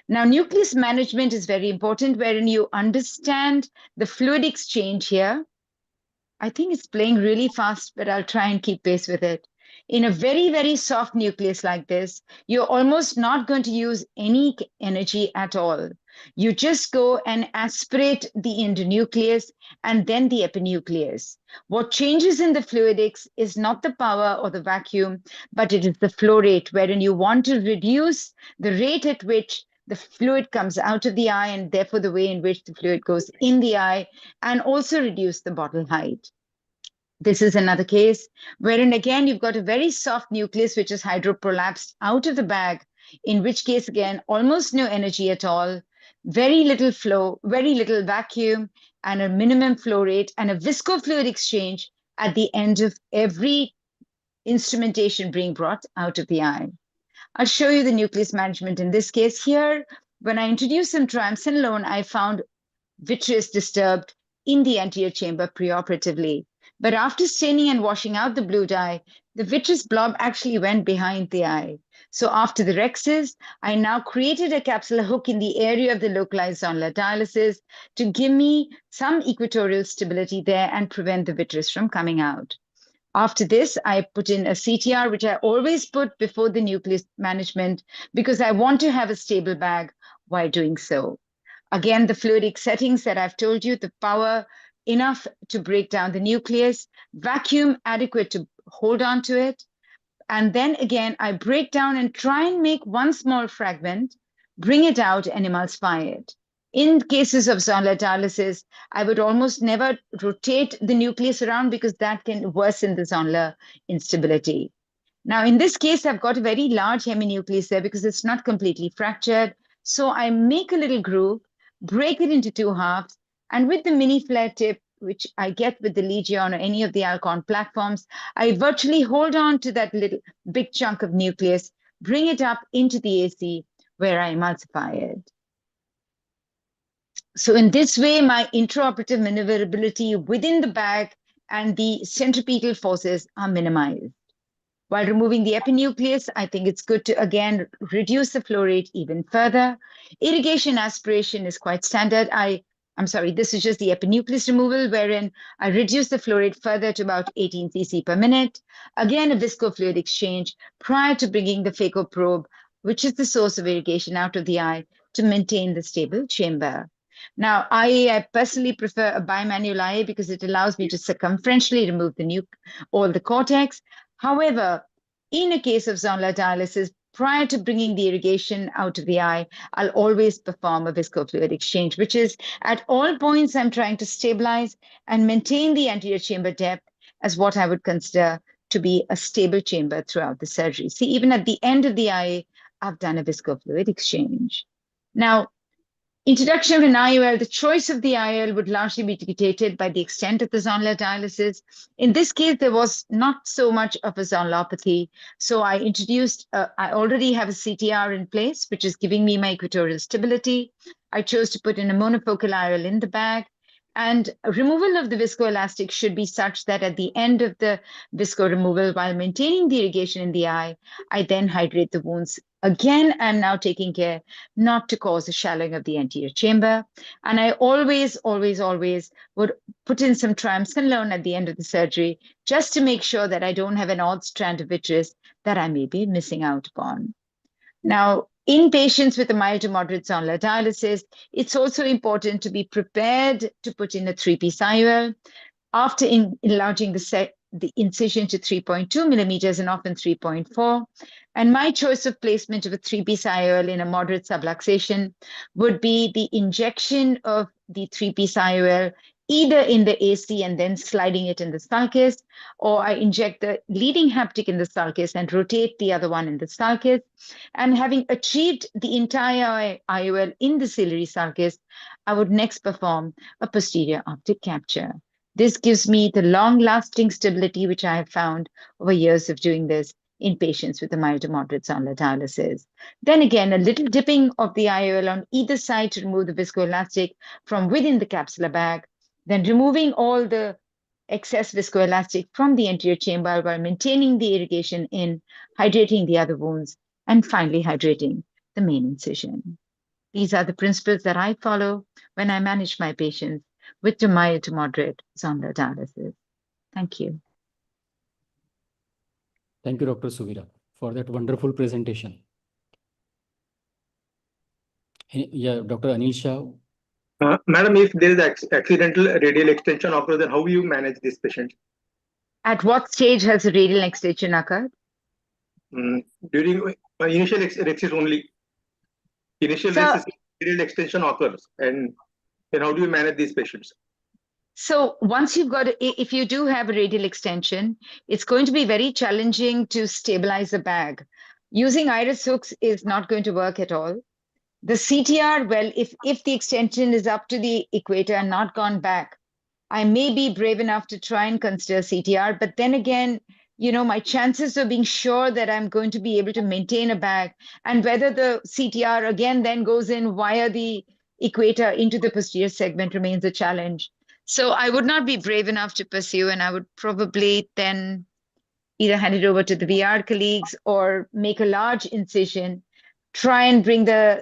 Now, nucleus management is very important, wherein you understand the fluid exchange here. I think it's playing really fast, but I'll try and keep pace with it. In a very, very soft nucleus like this, you're almost not going to use any energy at all. You just go and aspirate the endonucleus and then the epinucleus. What changes in the fluidics is not the power or the vacuum, but it is the flow rate, wherein you want to reduce the rate at which the fluid comes out of the eye and therefore the way in which the fluid goes in the eye, and also reduce the bottle height. This is another case wherein again you've got a very soft nucleus which is hydroprolapsed out of the bag, in which case again almost no energy at all, very little flow, very little vacuum, and a minimum flow rate and a viscofluid exchange at the end of every instrumentation being brought out of the eye. I'll show you the nucleus management in this case here. When I introduced some triamcinolone, I found vitreous disturbed in the anterior chamber preoperatively. But after staining and washing out the blue dye, the vitreous blob actually went behind the eye. So after the rexes, I now created a capsular hook in the area of the localized zonular dialysis to give me some equatorial stability there and prevent the vitreous from coming out. After this, I put in a CTR, which I always put before the nucleus management because I want to have a stable bag while doing so. Again, the fluidic settings that I've told you, the power enough to break down the nucleus, vacuum adequate to hold on to it. And then again, I break down and try and make one small fragment, bring it out and emulsify it. In cases of zonular dialysis, I would almost never rotate the nucleus around because that can worsen the zonular instability. Now, in this case, I've got a very large heminucleus there because it's not completely fractured. So I make a little groove, break it into two halves, and with the mini flare tip, which I get with the Legion or any of the Alcon platforms, I virtually hold on to that little big chunk of nucleus, bring it up into the AC where I emulsify it. So in this way, my intraoperative maneuverability within the bag and the centripetal forces are minimized. While removing the epinucleus, I think it's good to, again, reduce the flow rate even further. Irrigation aspiration is quite standard. I'm sorry, this is just the epinucleus removal, wherein I reduce the flow rate further to about 18 cc per minute. Again, a viscofluid exchange prior to bringing the phaco probe, which is the source of irrigation, out of the eye to maintain the stable chamber. Now, I personally prefer a bimanual IA because it allows me to circumferentially remove the all the cortex. However, in a case of zonular dialysis, prior to bringing the irrigation out of the eye, I'll always perform a viscofluid exchange, which is at all points I'm trying to stabilize and maintain the anterior chamber depth as what I would consider to be a stable chamber throughout the surgery. See, even at the end of the eye, I've done a viscofluid exchange. Now, introduction of an IOL, the choice of the IOL would largely be dictated by the extent of the zonular dialysis. In this case, there was not so much of a zonulopathy. So I introduced, I already have a CTR in place, which is giving me my equatorial stability. I chose to put in a monofocal IOL in the bag. And removal of the viscoelastic should be such that at the end of the visco removal, while maintaining the irrigation in the eye, I then hydrate the wounds. Again, I'm now taking care not to cause a shallowing of the anterior chamber. And I always would put in some triamcinolone at the end of the surgery, just to make sure that I don't have an odd strand of vitreous that I may be missing out upon. Now, in patients with a mild to moderate zonular dialysis, it's also important to be prepared to put in a 3-piece IOL. After enlarging the incision to 3.2 millimeters and often 3.4. And my choice of placement of a 3-piece IOL in a moderate subluxation would be the injection of the 3-piece IOL either in the AC and then sliding it in the sulcus, or I inject the leading haptic in the sulcus and rotate the other one in the sulcus. And having achieved the entire IOL in the ciliary sulcus, I would next perform a posterior optic capture. This gives me the long-lasting stability, which I have found over years of doing this in patients with a mild to moderate zonular dialysis. Then again, a little dipping of the IOL on either side to remove the viscoelastic from within the capsular bag, then removing all the excess viscoelastic from the anterior chamber while maintaining the irrigation in, hydrating the other wounds, and finally hydrating the main incision. These are the principles that I follow when I manage my patients with mild to moderate zonular dialysis. Thank you. Thank you, Dr. Suvira, for that wonderful presentation. Yeah, Dr. Anil Shah. Madam, if there is accidental radial extension occurs, then how do you manage this patient? At what stage has the radial extension occurred? During initial rexis only. Initial rexis, radial extension occurs, and then how do you manage these patients? So once you've got, if you do have a radial extension, it's going to be very challenging to stabilize the bag. Using iris hooks is not going to work at all. The CTR, well, if the extension is up to the equator and not gone back, I may be brave enough to try and consider CTR, but then again, you know, my chances of being sure that I'm going to be able to maintain a bag and whether the CTR again then goes in via the equator into the posterior segment remains a challenge. So I would not be brave enough to pursue, and I would probably then either hand it over to the VR colleagues or make a large incision, try and bring the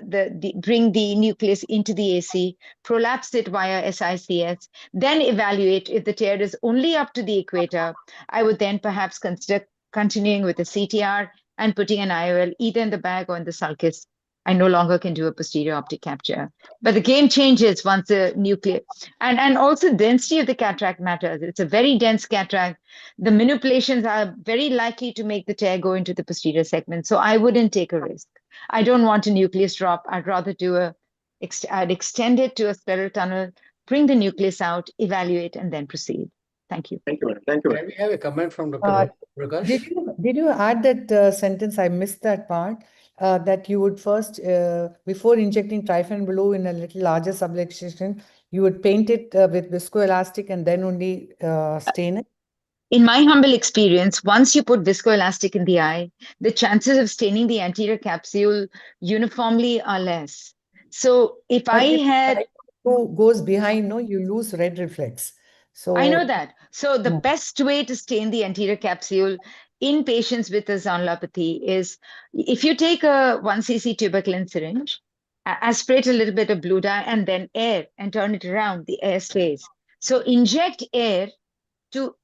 nucleus into the AC, prolapse it via SICS, then evaluate if the tear is only up to the equator. I would then perhaps consider continuing with a CTR and putting an IOL either in the bag or in the sulcus. I no longer can do a posterior optic capture. But the game changes once the nucleus, and also density of the cataract matters. It's a very dense cataract. The manipulations are very likely to make the tear go into the posterior segment. So I wouldn't take a risk. I don't want a nucleus drop. I'd rather do I'd extend it to a scleral tunnel, bring the nucleus out, evaluate, and then proceed. Thank you. Thank you, madam. Thank you, Can madam. we have a comment from Dr. Prakash? Did you add that sentence? I missed that part. That you would first, before injecting Trypan blue in a little larger subluxation, you would paint it with viscoelastic and then only stain it? In my humble experience, once you put viscoelastic in the eye, the chances of staining the anterior capsule uniformly are less. So if But I if had... goes behind, no, you lose red reflex. So I know that. So the best way to stain the anterior capsule in patients with a zonulopathy is if you take a 1 cc tuberculin syringe, aspirate a little bit of blue dye and then air and turn it around, the air stays. So inject air to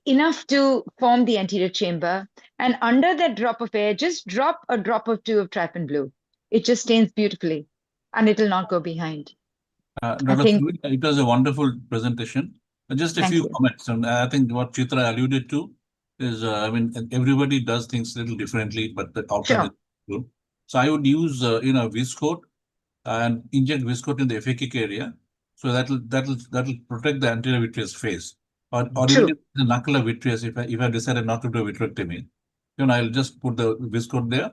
enough to form the anterior chamber, and under that drop of air, just drop a drop or two of Trypan blue. It just stains beautifully and it will not go behind. Dr. Suvira, it was a wonderful presentation. Just a few comments. And I think what Chitra alluded to is, I mean, everybody does things a little differently, but the outcome is good. So I would use, viscoat and inject viscoat in the aphakic area. So that'll protect the anterior vitreous face. Or even the knuckle vitreous, if I decided not to do a vitrectomy, I'll just put the viscoat there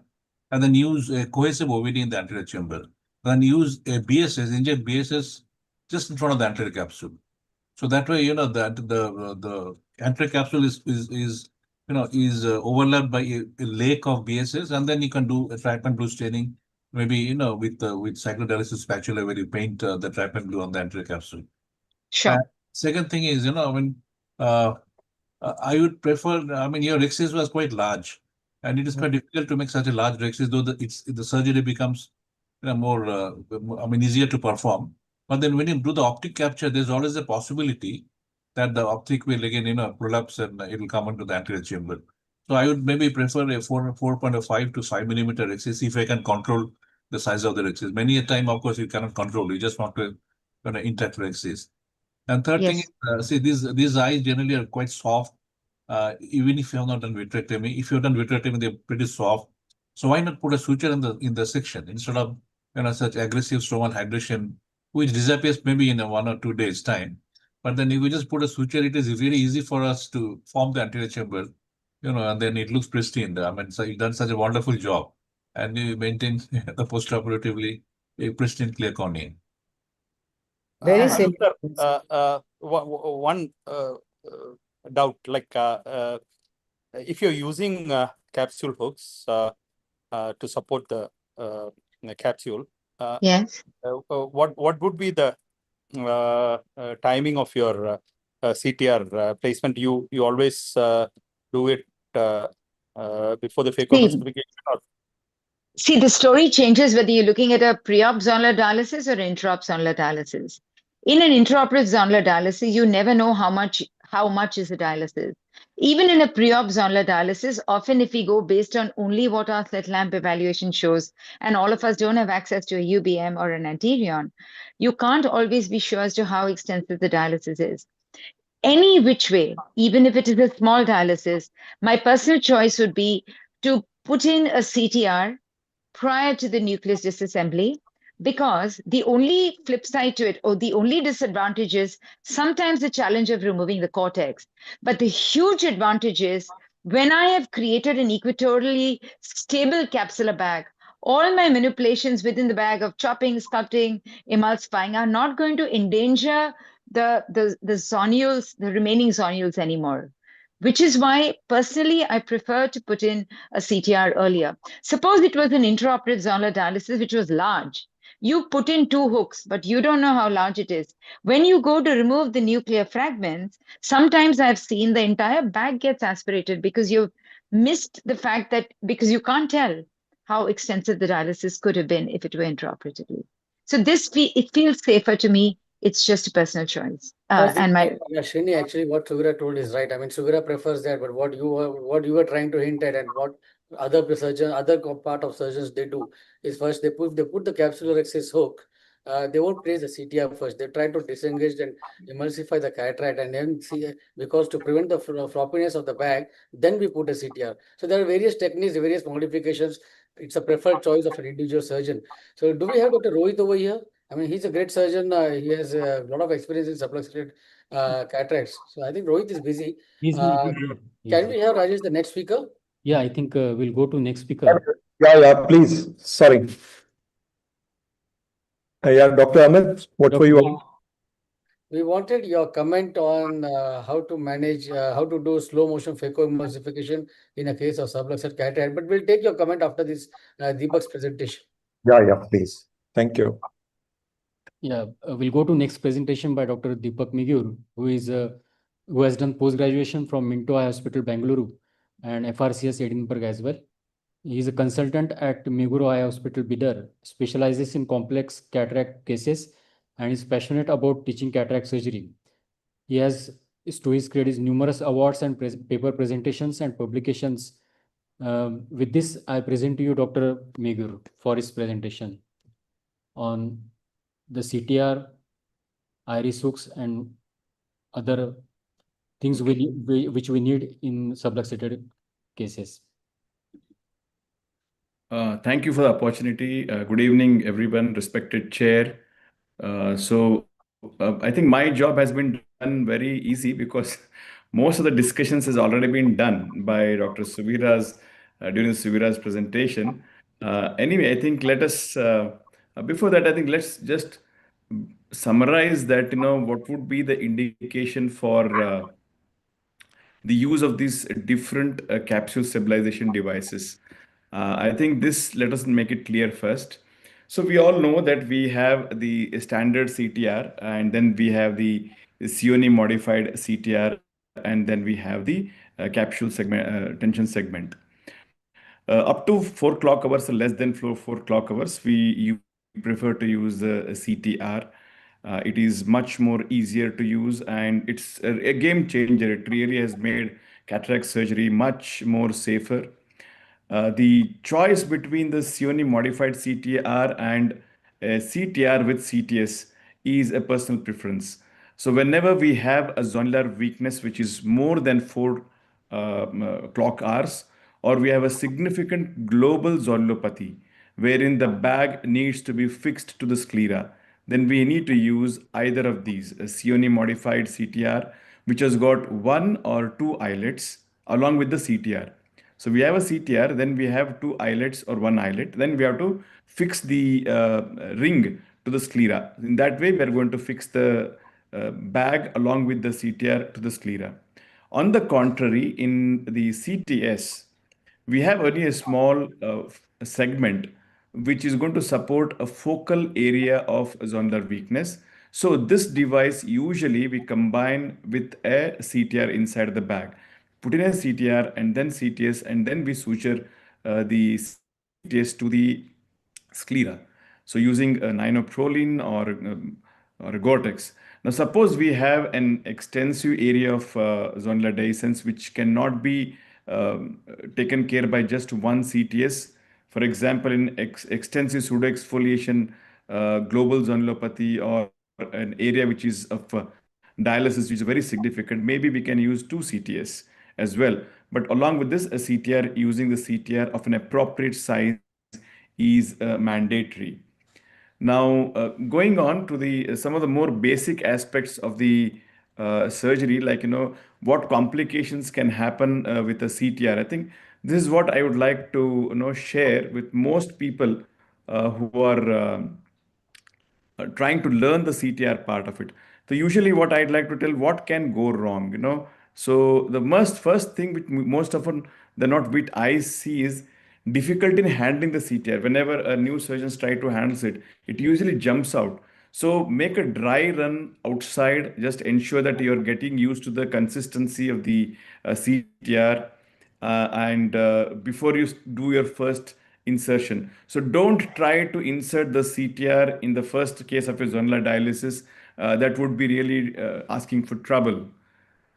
and then use a cohesive OVD in the anterior chamber. Then use a BSS, inject BSS just in front of the anterior capsule. So that way, that the anterior capsule is overlapped by a lake of BSS, and then you can do a Trypan blue staining, maybe with cyclodialysis spatula where you paint the Trypan blue on the anterior capsule. Sure. Second thing is, I would prefer. Your rexis was quite large, and it is quite difficult to make such a large rexis, though the surgery becomes more easier to perform. But then when you do the optic capture, there's always a possibility that the optic will again, prolapse and it will come into the anterior chamber. So I would maybe prefer a 4.5 to 5 millimeter rexis if I can control the size of the rexis. Many a time, of course, you cannot control. You just want to intact rexis. And third thing is, see, these eyes generally are quite soft, even if you have not done vitrectomy. If you've done vitrectomy, they're pretty soft. So why not put a suture in the section instead of such aggressive stromal hydration, which disappears maybe in 1 or 2 days time. But then if we just put a suture, it is very easy for us to form the anterior chamber, and then it looks pristine. So you've done such a wonderful job, and you maintain the postoperatively a pristine clear cornea. Very safe. One doubt, like if you're using capsule hooks to support the capsule, yes. What would be the timing of your CTR placement? You always do it before the phacoemulsification? See, the story changes whether you're looking at a pre-op zonular dialysis or intra-op zonular dialysis. In an intraoperative zonular dialysis, you never know how much is the dialysis. Even in a pre-op zonular dialysis, often if we go based on only what our slit lamp evaluation shows, and all of us don't have access to a UBM or an anterion, you can't always be sure as to how extensive the dialysis is. Any which way, even if it is a small dialysis, my personal choice would be to put in a CTR prior to the nucleus disassembly, because the only flip side to it, or the only disadvantage, is sometimes the challenge of removing the cortex. But the huge advantage is when I have created an equatorially stable capsular bag, all my manipulations within the bag of chopping, sculpting, emulsifying are not going to endanger the zonules, the remaining zonules anymore. Which is why personally I prefer to put in a CTR earlier. Suppose it was an intraoperative zonular dialysis, which was large. You put in 2 hooks, but you don't know how large it is. When you go to remove the nuclear fragments, sometimes I've seen the entire bag gets aspirated because you've missed the fact that, because you can't tell how extensive the dialysis could have been if it were intraoperatively. So it feels safer to me. It's just a personal choice. Yeah, Srini, actually, what Sugura told is right. I mean, Sugura prefers that, but what you were trying to hint at, and what part of surgeons they do is, first they put the capsular access hook. They won't place the CTR first. They try to disengage and emulsify the cataract, and then see, because to prevent the floppiness of the bag, then we put a CTR. So there are various techniques, various modifications. It's a preferred choice of an individual surgeon. So do we have Dr. Rohit over here? I mean, he's a great surgeon. He has a lot of experience in subluxated cataracts. So I think Rohit is busy. Can we have Rajesh, the next speaker? Yeah, I think we'll go to next speaker. Yeah, please. Sorry. Yeah, Dr. Amit, what were you on? We wanted your comment on how to manage, how to do slow motion phacoemulsification in a case of subluxed cataract. But we'll take your comment after this Deepak's presentation. Yeah, please. Thank you. Yeah, we'll go to next presentation by Dr. Deepak Migur, who has done post-graduation from Minto Eye Hospital, Bangalore, and FRCS Edinburgh as well. He is a consultant at Meguro Eye Hospital, Bidar, specializes in complex cataract cases, and is passionate about teaching cataract surgery. He has, to his credit, numerous awards and paper presentations and publications. With this, I present to you Dr. Migur for his presentation on the CTR, iris hooks, and other things which we need in subluxated cases. Thank you for the opportunity. Good evening, everyone, respected chair. I think my job has been done very easy because most of the discussions has already been done by Dr. Suvira's during Suvira's presentation. Anyway, I think before that, I think let's just summarize that, what would be the indication for the use of these different capsule stabilization devices. I think let us make it clear first. So we all know that we have the standard CTR, and then we have the CONE modified CTR, and then we have the capsule segment, tension segment. Up to 4 clock hours or less than 4 clock hours, we prefer to use the CTR. It is much more easier to use, and it's a game changer. It really has made cataract surgery much more safer. The choice between the CONE modified CTR and CTR with CTS is a personal preference. So whenever we have a zonular weakness which is more than 4 clock hours, or we have a significant global zonulopathy wherein the bag needs to be fixed to the sclera, then we need to use either of these, a CONE modified CTR, which has got 1 or 2 eyelets along with the CTR. So we have a CTR, then we have 2 eyelets or 1 eyelet, then we have to fix the ring to the sclera. In that way, we are going to fix the bag along with the CTR to the sclera. On the contrary, in the CTS, we have only a small segment which is going to support a focal area of zonular weakness. So this device usually we combine with a CTR inside the bag. Put in a CTR and then CTS, and then we suture the to the sclera. So using a ninoproline or a Gore-Tex. Now suppose we have an extensive area of zonular dehiscence which cannot be taken care by just one CTS. For example, in extensive pseudoexfoliation, global zonulopathy, or an area which is of dialysis, which is very significant, maybe we can use two CTS as well. But along with this, a CTR, using the CTR of an appropriate size is mandatory. Now, going on to the some of the more basic aspects of the surgery, like what complications can happen with a CTR. I think this is what I would like to share with most people who are trying to learn the CTR part of it. So usually what I'd like to tell, what can go wrong. So the first thing which most often the not which I see is difficulty in handling the CTR. Whenever a new surgeons try to handle it, it usually jumps out. So make a dry run outside. Just ensure that you're getting used to the consistency of the CTR, and before you do your first insertion. So don't try to insert the CTR in the first case of a zonular dialysis. That would be really asking for trouble.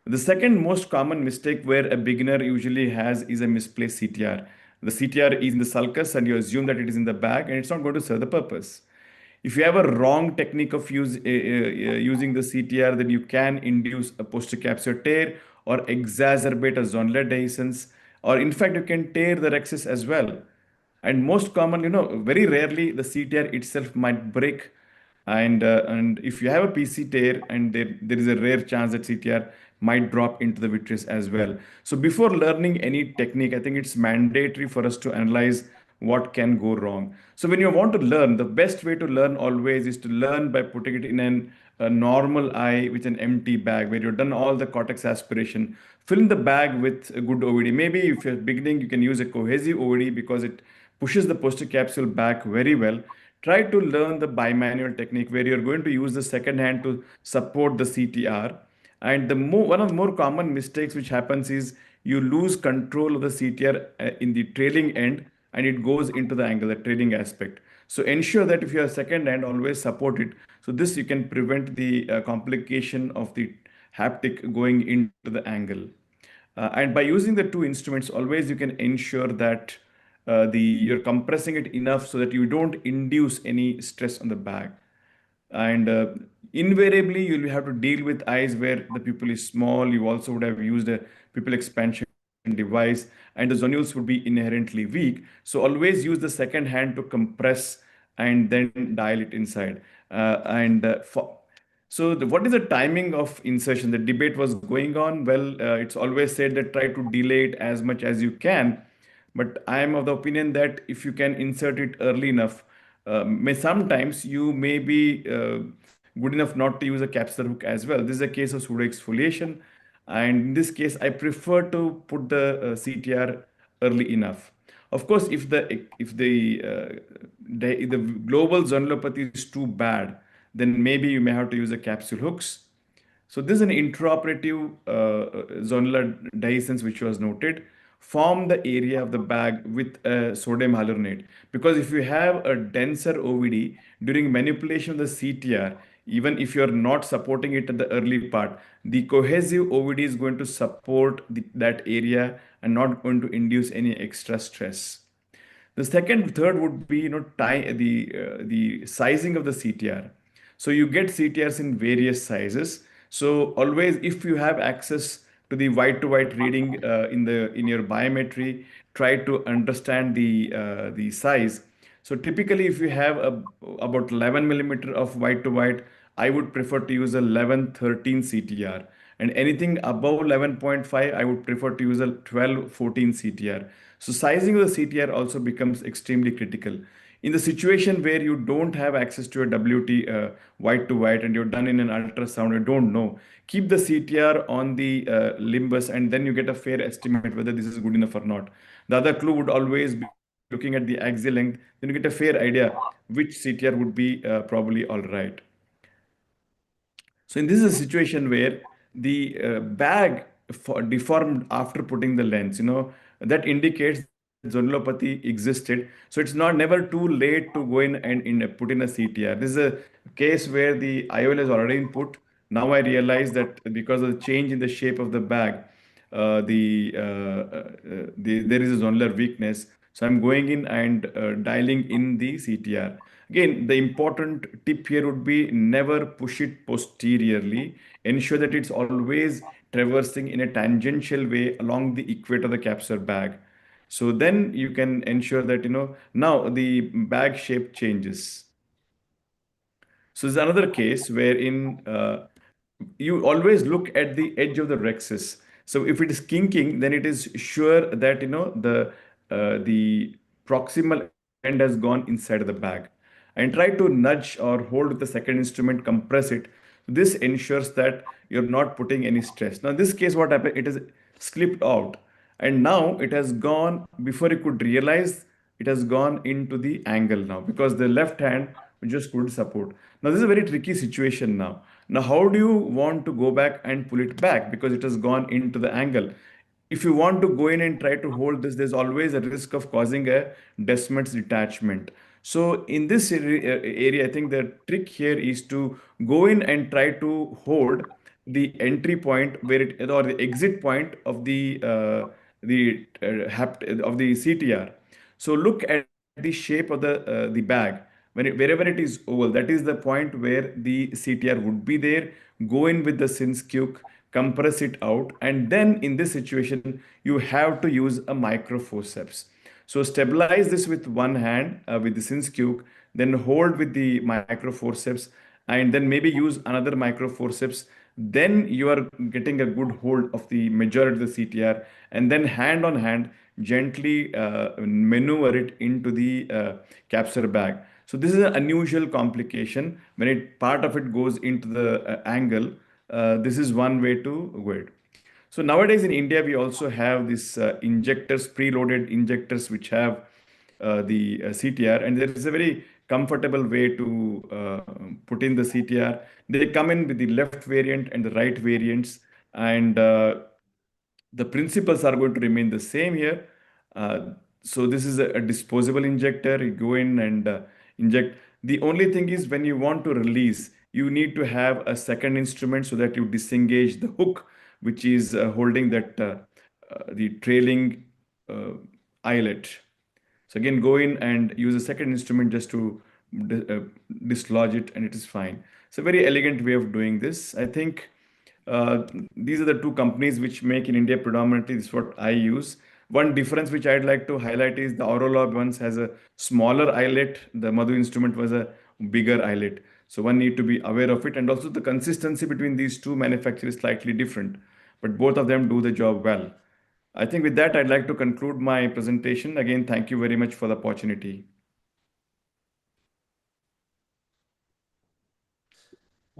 The second most common mistake where a beginner usually has is a misplaced CTR. The CTR is in the sulcus and you assume that it is in the bag, and it's not going to serve the purpose. If you have a wrong technique of using the CTR, then you can induce a postcapsular tear or exacerbate a zonular dehiscence, or in fact, you can tear the rexis as well. And most common, very rarely the CTR itself might break. And if you have a PC tear, and there is a rare chance that CTR might drop into the vitreous as well. So before learning any technique, I think it's mandatory for us to analyze what can go wrong. So when you want to learn, the best way to learn always is to learn by putting it in a normal eye with an empty bag where you've done all the cortex aspiration. Fill the bag with a good OVD. Maybe if you're beginning, you can use a cohesive OVD because it pushes the posterior capsule back very well. Try to learn the bimanual technique where you're going to use the second hand to support the CTR. And one of the more common mistakes which happens is you lose control of the CTR in the trailing end, and it goes into the angle, the trailing aspect. So ensure that if you have second hand, always support it. So this you can prevent the complication of the haptic going into the angle. And by using the two instruments, always you can ensure that you're compressing it enough so that you don't induce any stress on the bag. And invariably, you'll have to deal with eyes where the pupil is small. You also would have used a pupil expansion device, and the zonules would be inherently weak. So always use the second hand to compress and then dial it inside. What is the timing of insertion? The debate was going on. Well, it's always said that try to delay it as much as you can. But I am of the opinion that if you can insert it early enough, sometimes you may be good enough not to use a capsular hook as well. This is a case of pseudo exfoliation. And in this case, I prefer to put the CTR early enough. Of course, if the global zonulopathy is too bad, then maybe you may have to use a capsule hooks. So this is an intraoperative zonular dehiscence which was noted. Form the area of the bag with sodium hyaluronate, because if you have a denser OVD during manipulation of the CTR, even if you are not supporting it at the early part, the cohesive OVD is going to support that area and not going to induce any extra stress. The third would be the sizing of the CTR. So you get CTRs in various sizes. So always, if you have access to the white to white reading in your biometry, try to understand the size. So typically, if you have about 11 millimeter of white to white, I would prefer to use a 11-13 CTR. And anything above 11.5, I would prefer to use a 12-14 CTR. So sizing of the CTR also becomes extremely critical. In the situation where you don't have access to a WT white to white and you're done in an ultrasound, you don't know, keep the CTR on the limbus, and then you get a fair estimate whether this is good enough or not. The other clue would always be looking at the axial length, then you get a fair idea which CTR would be probably all right. So in this is a situation where the bag deformed after putting the lens, that indicates zonulopathy existed. So it's not never too late to go in and put in a CTR. This is a case where the IOL is already in put. Now I realize that because of the change in the shape of the bag, there is a zonular weakness. So I'm going in and dialing in the CTR. Again, the important tip here would be never push it posteriorly. Ensure that it's always traversing in a tangential way along the equator of the capsular bag. So then you can ensure that, now the bag shape changes. So there's another case wherein you always look at the edge of the rexus. So if it is kinking, then it is sure that the proximal end has gone inside of the bag. And try to nudge or hold with the second instrument, compress it. This ensures that you're not putting any stress. Now, in this case, what happened? It has slipped out, and now it has gone before you could realize it has gone into the angle now because the left hand just couldn't support. Now, this is a very tricky situation now. Now, how do you want to go back and pull it back because it has gone into the angle? If you want to go in and try to hold this, there's always a risk of causing a Descemet's detachment. So in this area, I think the trick here is to go in and try to hold the entry point where it or the exit point of the of the CTR. So look at the shape of the bag. Wherever it is oval, that is the point where the CTR would be there. Go in with the Sinskyuk, compress it out, and then in this situation, you have to use a microforceps. So stabilize this with one hand with the Sinskyuk, then hold with the microforceps, and then maybe use another microforceps. Then you are getting a good hold of the majority of the CTR, and then hand on hand, gently maneuver it into the capsular bag. So this is an unusual complication when part of it goes into the angle. This is one way to avoid. So nowadays in India, we also have these injectors, preloaded injectors, which have the CTR, and there is a very comfortable way to put in the CTR. They come in with the left variant and the right variants, and the principles are going to remain the same here. So this is a disposable injector. You go in and inject. The only thing is when you want to release, you need to have a second instrument so that you disengage the hook, which is holding that the trailing eyelet. So again, go in and use a second instrument just to dislodge it, and it is fine. It's a very elegant way of doing this. I think these are the two companies which make in India predominantly. This is what I use. One difference which I'd like to highlight is the Aurolob ones has a smaller eyelet. The Madhu instrument was a bigger eyelet. So one need to be aware of it. And also the consistency between these two manufacturers is slightly different, but both of them do the job well. I think with that, I'd like to conclude my presentation. Again, thank you very much for the opportunity.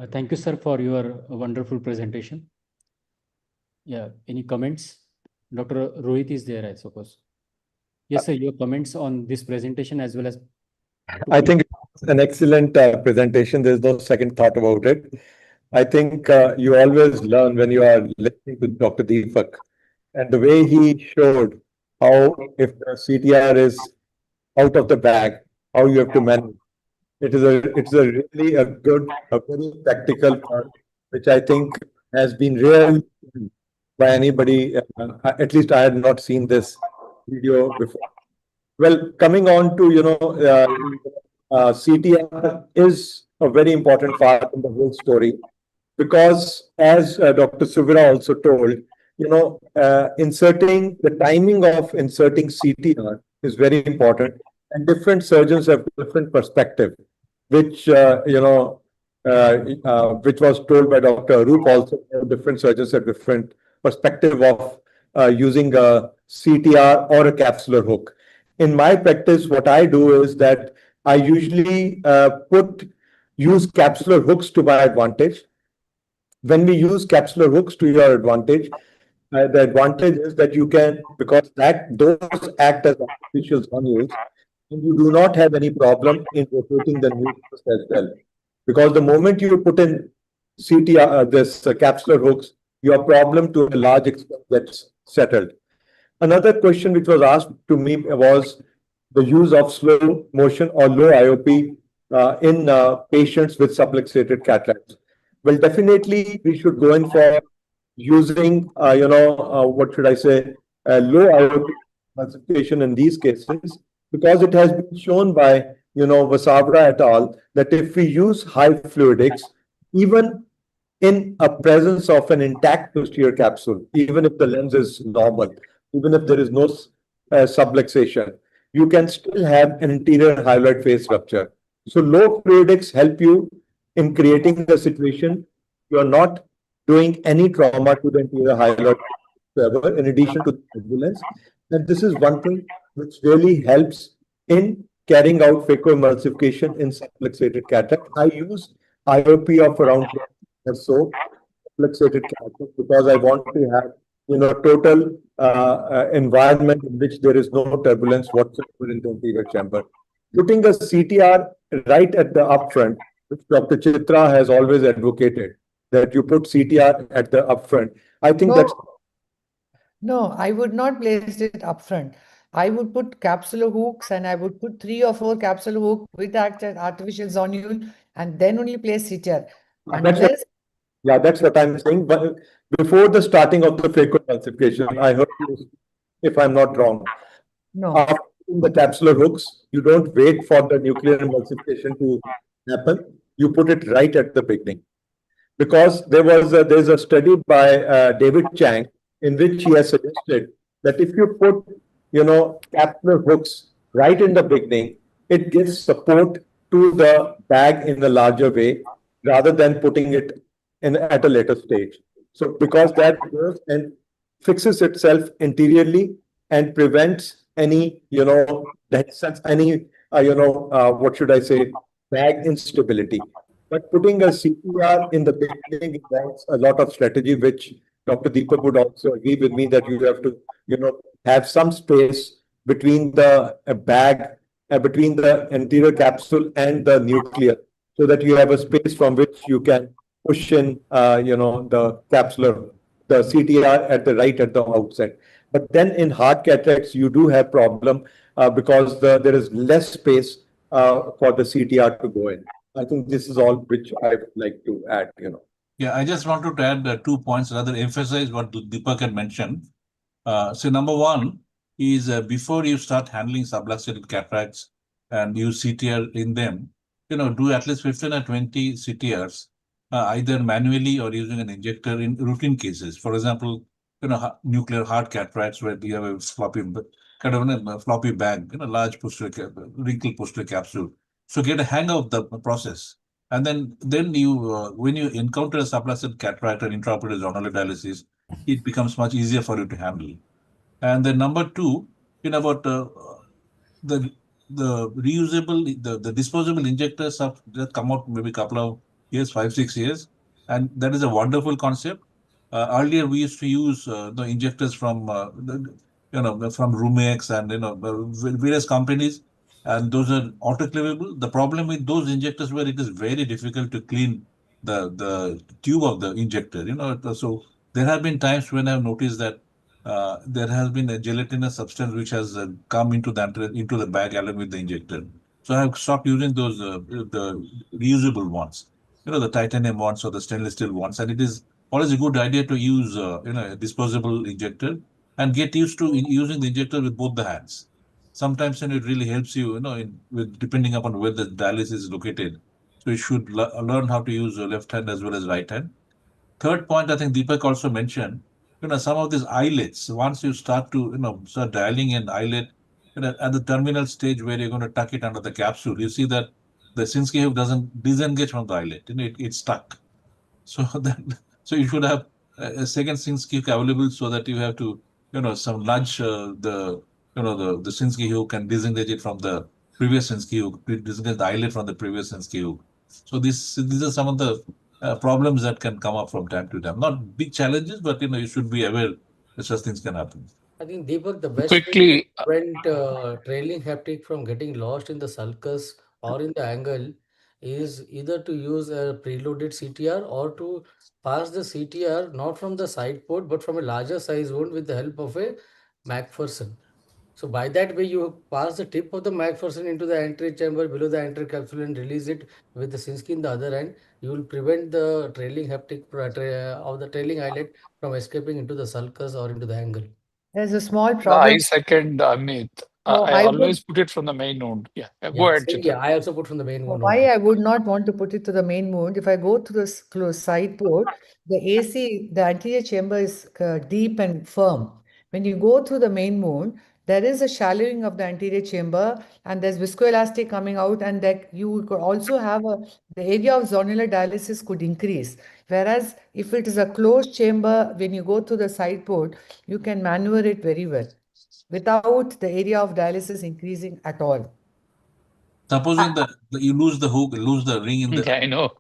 Thank you, sir, for your wonderful presentation. Yeah, any comments? Dr. Rohit is there, I suppose. Yes, sir, your comments on this presentation as well as... I think it's an excellent presentation. There's no second thought about it. I think you always learn when you are listening to Dr. Deepak. And the way he showed how if the CTR is out of the bag, how you have to manage. It's a really a very practical part, which I think has been rarely seen by anybody. At least I had not seen this video before. Well, coming on to, CTR is a very important part in the whole story because as Dr. Suvira also told, inserting the timing of inserting CTR is very important, and different surgeons have different perspective, which which was told by Dr. Arup also. Different surgeons have different perspective of using a CTR or a capsular hook. In my practice, what I do is that I usually use capsular hooks to my advantage. When we use capsular hooks to your advantage, the advantage is that you can, because those act as artificial zonules, and you do not have any problem in rotating the nucleus as well. Because the moment you put in CTR, capsular hooks, your problem to a large extent gets settled. Another question which was asked to me was the use of slow motion or low IOP in patients with subluxated cataracts. Well, definitely we should go in for using, what should I say, low IOP classification in these cases, because it has been shown by, Vasavra et al. That if we use high fluidics, even in a presence of an intact posterior capsule, even if the lens is normal, even if there is no subluxation, you can still have an anterior hyaloid face rupture. So low fluidics help you in creating a situation you're not doing any trauma to the anterior hyaloid whatsoever, in addition to the turbulence. And this is one thing which really helps in carrying out phacoemulsification in subluxated cataract. I use IOP of around or so fixated cataract because I want to have total environment in which there is no turbulence whatsoever in the anterior chamber. Putting a CTR right at the upfront, which Dr. Chitra has always advocated, that you put CTR at the upfront. I think that's No, I would not place it upfront. I would put capsular hooks and I would put 3 or 4 capsular hooks with artificial zonule and then only place CTR. that's what, Unless, that's what I'm saying. But before the starting of the phacoemulsification, I heard you, if I'm not wrong. no. After the capsular hooks, you don't wait for the nuclear emulsification to happen. You put it right at the beginning. Because there's a study by David Chang in which he has suggested that if you put capsular hooks right in the beginning, it gives support to the bag in a larger way rather than putting it in at a later stage. So because that goes and fixes itself interiorly and prevents any any what should I say, bag instability. But putting a CPR in the beginning involves a lot of strategy, which Dr. Deepak would also agree with me that you have to, have some space between the bag, between the anterior capsule and the nucleus, so that you have a space from which you can push in, the capsular, the CTR at the right at the outset. But then in hard cataracts, you do have problem because there is less space for the CTR to go in. I think this is all which I would like to add. Yeah, I just wanted to add 2 points, rather emphasize what Deepak had mentioned. So number one is before you start handling subluxated cataracts and use CTR in them, do at least 15 or 20 CTRs, either manually or using an injector in routine cases. For example, nuclear hard cataracts where you have a floppy, kind of a floppy bag, large posterior, wrinkle posterior capsule. So get a hang of the process. And then you, when you encounter a subluxated cataract or intraoperative zonular dialysis, it becomes much easier for you to handle. And then number two, about the reusable, the disposable injectors have just come out maybe a couple of years, 5-6 years, and that is a wonderful concept. Earlier, we used to use the injectors from from Rumex and various companies, and those are autoclavable. The problem with those injectors where it is very difficult to clean the tube of the injector. So there have been times when I've noticed that there has been a gelatinous substance which has come into the bag along with the injector. So I have stopped using those the reusable ones, the titanium ones or the stainless steel ones, and it is always a good idea to use a disposable injector and get used to using the injector with both the hands. Sometimes it really helps you, with depending upon where the dialysis is located. So you should learn how to use left hand as well as right hand. Third point, I think Deepak also mentioned, some of these eyelets, once you start to, start dialing an eyelid, at the terminal stage where you're going to tuck it under the capsule, you see that the Sinskey hook doesn't disengage from the eyelid, it's stuck. So then, so you should have a second Sinskey hook available so that you have to, some nudge the Sinskey hook and disengage it from the previous Sinskey hook, disengage the eyelid from the previous Sinskey hook. So these are some of the problems that can come up from time to time. Not big challenges, but you should be aware that such things can happen. I think Deepak, the best way to Quickly, prevent trailing haptic from getting lost in the sulcus or in the angle is either to use a preloaded CTR or to pass the CTR not from the side port but from a larger size wound with the help of a McPherson. So by that way, you pass the tip of the McPherson into the anterior chamber below the anterior capsule and release it with the Sinski in the other end. You will prevent the trailing haptic of the trailing eyelid from escaping into the sulcus or into the angle. There's a small I problem. second Amit. So I I always would, put it from the main node. Yeah, go Yeah, ahead, same here. Chitra. I also put from the main one. why I would not want to put it to the main wound, if I go to the close side port, the AC, the anterior chamber is deep and firm. When you go through the main wound, there is a shallowing of the anterior chamber and there's viscoelastic coming out, and that you could also have the area of zonular dialysis could increase. Whereas if it is a closed chamber, when you go through the side port, you can maneuver it very well without the area of dialysis increasing at all. Supposing that you lose the hook, lose the ring in the. Yeah, I know.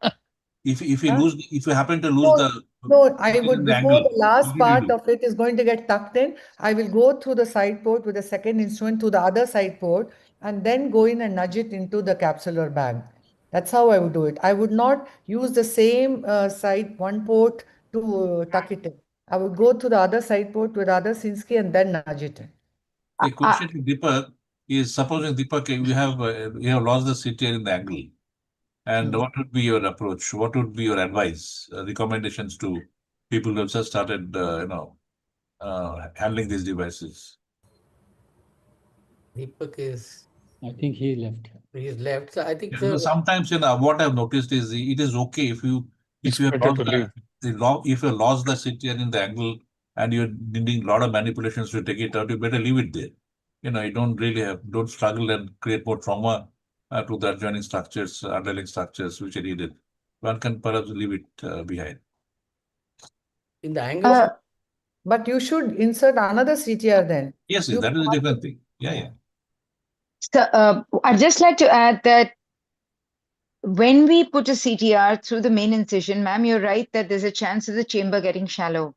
If you Huh? lose, if you happen to lose the. No, I in would, the before angle, the last what did you part do? of it is going to get tucked in, I will go through the side port with the second instrument to the other side port and then go in and nudge it into the capsular bag. That's how I would do it. I would not use the same side, one port to tuck it in. I would go to the other side port with the other Sinski and then nudge it in. A question to Deepak is, supposing Deepak, you have lost the CTR in the angle, and what would be your approach? What would be your advice, recommendations to people who have just started, handling these devices? Deepak is. I think he left. He is left. So I think Sometimes, what I've noticed is it is okay if you have better lost to leave. if you lost the CTR in the angle and you're needing a lot of manipulations to take it out, you better leave it there. You don't really don't struggle and create more trauma to the adjoining structures, underlying structures which are needed. One can perhaps leave it behind. in the angle. But you should insert another CTR then. Yes, You that is a can't- different thing. Yeah. So I'd just like to add that when we put a CTR through the main incision, ma'am, you're right that there's a chance of the chamber getting shallow.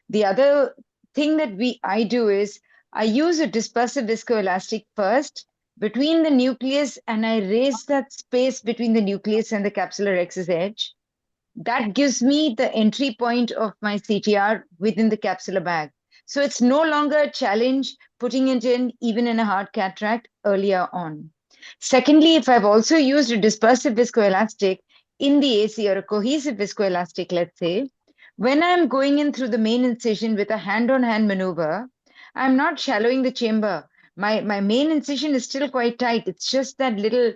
The other thing that I do is I use a dispersive viscoelastic first between the nucleus, and I raise that space between the nucleus and the capsular rex's edge. That gives me the entry point of my CTR within the capsular bag. So it's no longer a challenge putting it in even in a hard cataract earlier on. Secondly, if I've also used a dispersive viscoelastic in the AC or a cohesive viscoelastic, let's say, when I'm going in through the main incision with a hand-on-hand maneuver, I'm not shallowing the chamber. My main incision is still quite tight. It's just that little,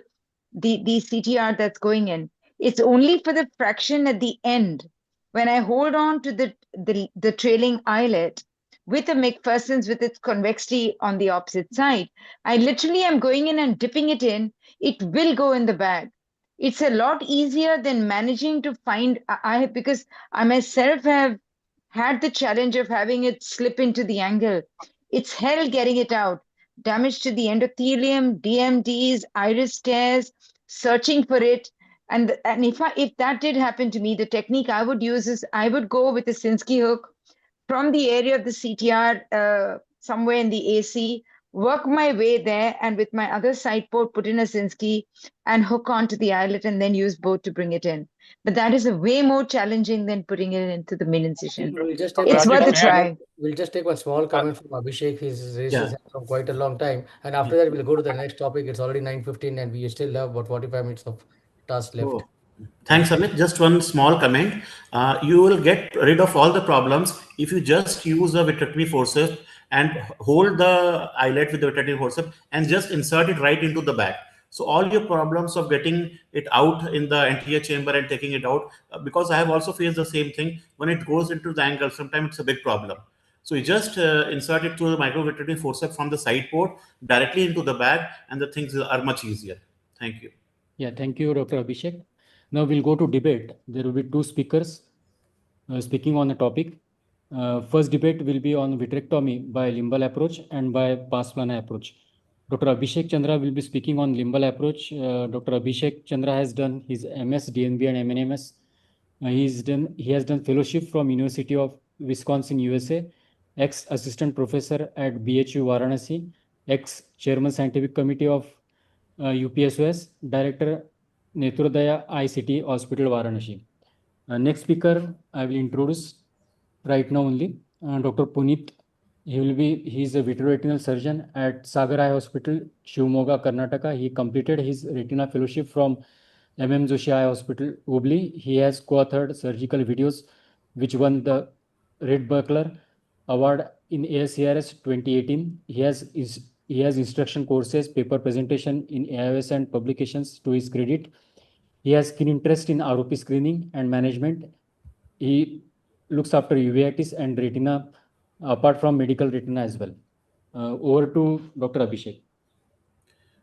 the CTR that's going in. It's only for the fraction at the end when I hold on to the trailing eyelet with a McPherson's with its convexity on the opposite side. I literally am going in and dipping it in. It will go in the bag. It's a lot easier than managing to find, because I myself have had the challenge of having it slip into the angle. It's hell getting it out. Damage to the endothelium, DMDs, iris tears, searching for it. And if that did happen to me, the technique I would use is I would go with a Sinski hook from the area of the CTR somewhere in the AC, work my way there, and with my other side port, put in a Sinski and hook onto the eyelet and then use both to bring it in. But that is a way more challenging than putting it into the main incision. We'll just take It's worth a try. We'll just take one small comment from Abhishek. He's raised his hand from quite a long time. And after that, we'll go to the next topic. It's already 9:15 and we still have about 45 minutes of task left. Oh. Thanks, Amit. Just one small comment. You will get rid of all the problems if you just use a vitrectomy forceps and hold the eyelet with the vitrectomy forceps and just insert it right into the bag. So all your problems of getting it out in the anterior chamber and taking it out, because I have also faced the same thing when it goes into the angle, sometimes it's a big problem. So you just insert it through the microvitrectomy forceps from the side port directly into the bag, and the things are much easier. Thank you. Yeah, thank you, Dr. Abhishek. Now we'll go to debate. There will be two speakers speaking on the topic. First debate will be on vitrectomy by limbal approach and by pars plana approach. Dr. Abhishek Chandra will be speaking on limbal approach. Dr. Abhishek Chandra has done his MS, DNB and MNMS. He has done fellowship from University of Wisconsin, USA, ex-assistant professor at BHU Varanasi, ex-chairman scientific committee of UPSOS, director Netrodaya ICT Hospital Varanasi. Next speaker I will introduce right now only, Dr. Puneet He's a vitreoretinal surgeon at Sagar Eye Hospital, Shivamogga, Karnataka. He completed his retina fellowship from Joshi Eye Hospital, Wobbly. He has co-authored surgical videos which won the Red Buckler Award in ASCRS 2018. He has instruction courses, paper presentation in AIOS and publications to his credit. He has keen interest in ROP screening and management. He looks after uveitis and retina apart from medical retina as well. Over to Dr. Abhishek.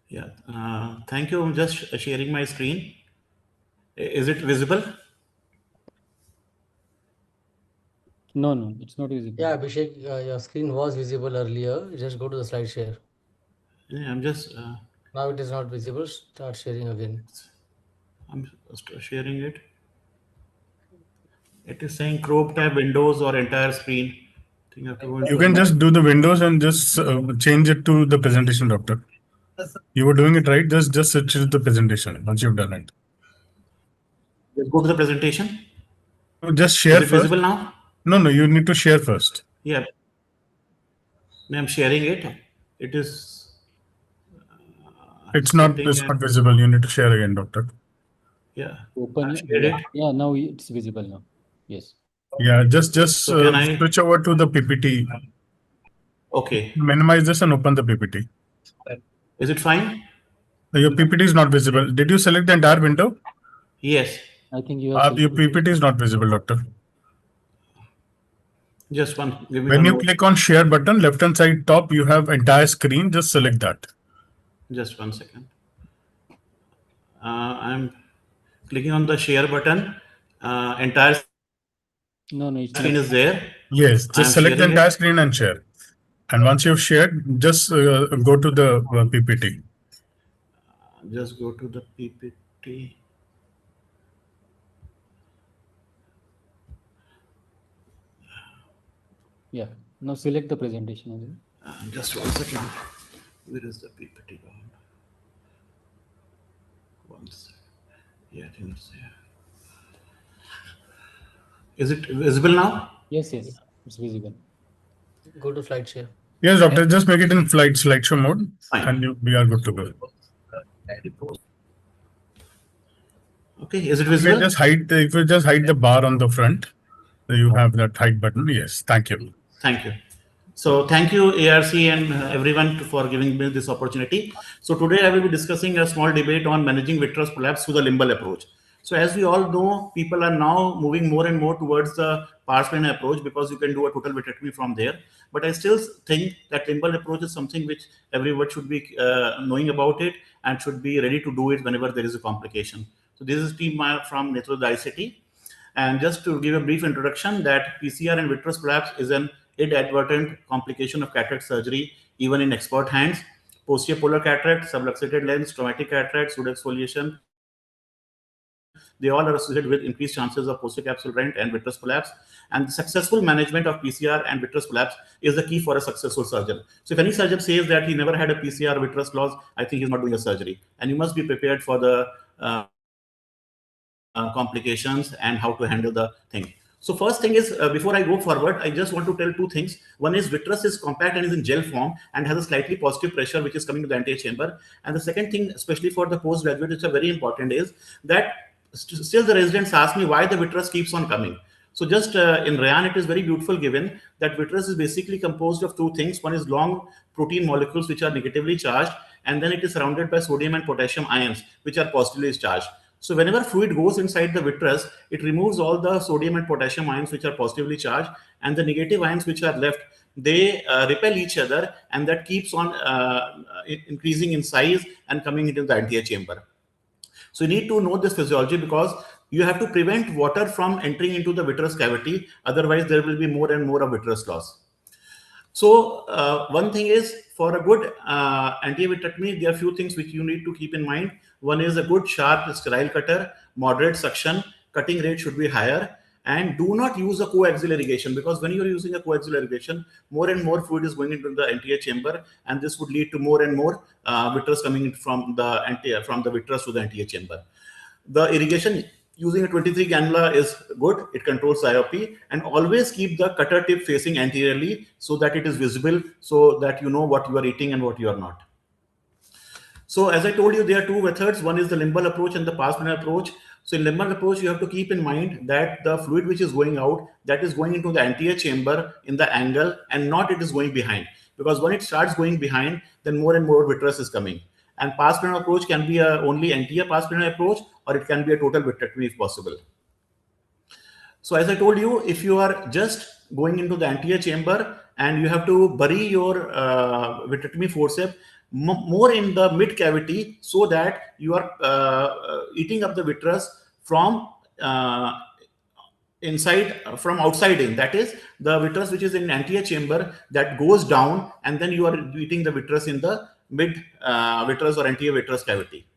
Yeah, thank you. I'm just sharing my screen. Is it visible? No, it's not visible. Yeah, Abhishek, your screen was visible earlier. Just go to the slide share. Yeah, I'm just. Now it is not visible. Start sharing again. I'm sharing it. It is saying crop tab windows or entire screen. I think I have to go into You can just do the windows and just change it to the presentation, doctor. You were doing it right. Just switch to the presentation once you've done it. Just go to the presentation. Just share Is it first. visible now? No, you need to share first. Yeah. I'm sharing it. It is. It's not visible. You need to share again, doctor. Yeah. Open I've shared it. Yeah, now it's visible now. Yes. Yeah, just So can I switch over to the PPT. Okay. Minimize this and open the PPT. Is it fine? Your PPT is not visible. Did you select the entire window? Yes. I think you have. Your PPT is not visible, doctor. Just one. Give me When one you more. click on share button, left hand side top, you have entire screen. Just select that. Just 1 second. I'm clicking on the share button. Entire No, screen is there. Yes, just select the entire screen and share. And once you've shared, just go to the PPT. Just go to the PPT. Yeah. Now select the presentation. Just 1 second. Where is the PPT? One second. Yeah, I think it's there. Is it visible now? Yes, it's visible. Go to slide share. Yes, doctor, just make it in slideshow mode. Fine. And we are good to go. Okay, is it visible? If you just hide the bar on the front, you have that hide button. Yes, thank you. Thank you. So thank you, ARC and everyone for giving me this opportunity. So today I will be discussing a small debate on managing vitreous prolapse through the limbal approach. So as we all know, people are now moving more and more towards the pars plana approach because you can do a total vitrectomy from there. But I still think that limbal approach is something which everyone should be knowing about it and should be ready to do it whenever there is a complication. So this is team from Netrodicity. And just to give a brief introduction, that PCR and vitreous prolapse is an inadvertent complication of cataract surgery, even in expert hands. Posterior polar cataract, subluxated lens, traumatic cataract, pseudoexfoliation, they all are associated with increased chances of posterior capsule rent and vitreous prolapse. And the successful management of PCR and vitreous prolapse is the key for a successful surgeon. So if any surgeon says that he never had a PCR vitreous loss, I think he's not doing a surgery. And you must be prepared for the complications and how to handle the thing. So first thing is, before I go forward, I just want to tell two things. One is vitreous is compact and is in gel form and has a slightly positive pressure which is coming to the anterior chamber. And the second thing, especially for the postgraduate, which are very important, is that still the residents ask me why the vitreous keeps on coming. So just in Rayan, it is very beautiful given that vitreous is basically composed of two things. One is long protein molecules which are negatively charged, and then it is surrounded by sodium and potassium ions which are positively charged. So whenever fluid goes inside the vitreous, it removes all the sodium and potassium ions which are positively charged, and the negative ions which are left, they repel each other, and that keeps on increasing in size and coming into the anterior chamber. So you need to know this physiology because you have to prevent water from entering into the vitreous cavity. Otherwise, there will be more and more of vitreous loss. So one thing is, for a good anterior vitrectomy, there are a few things which you need to keep in mind. One is a good sharp sterile cutter, moderate suction, cutting rate should be higher, and do not use a coaxial irrigation, because when you're using a coaxial irrigation, more and more fluid is going into the anterior chamber, and this would lead to more and more vitreous coming in from the vitreous to the anterior chamber. The irrigation using a 23 cannula is good. It controls IOP, and always keep the cutter tip facing anteriorly so that it is visible, so that you know what you are eating and what you are not. So as I told you, there are two methods. One is the limbal approach and the pars plana approach. So in limbal approach, you have to keep in mind that the fluid which is going out, that is going into the anterior chamber in the angle, and not it is going behind. Because when it starts going behind, then more and more vitreous is coming. And pars plana approach can be only anterior pars plana approach, or it can be a total vitrectomy if possible. So as I told you, if you are just going into the anterior chamber and you have to bury your vitrectomy forceps more in the mid cavity, so that you are eating up the vitreous from from outside in. That is, the vitreous which is in anterior chamber that goes down, and then you are eating the vitreous in the mid vitreous or anterior vitreous cavity.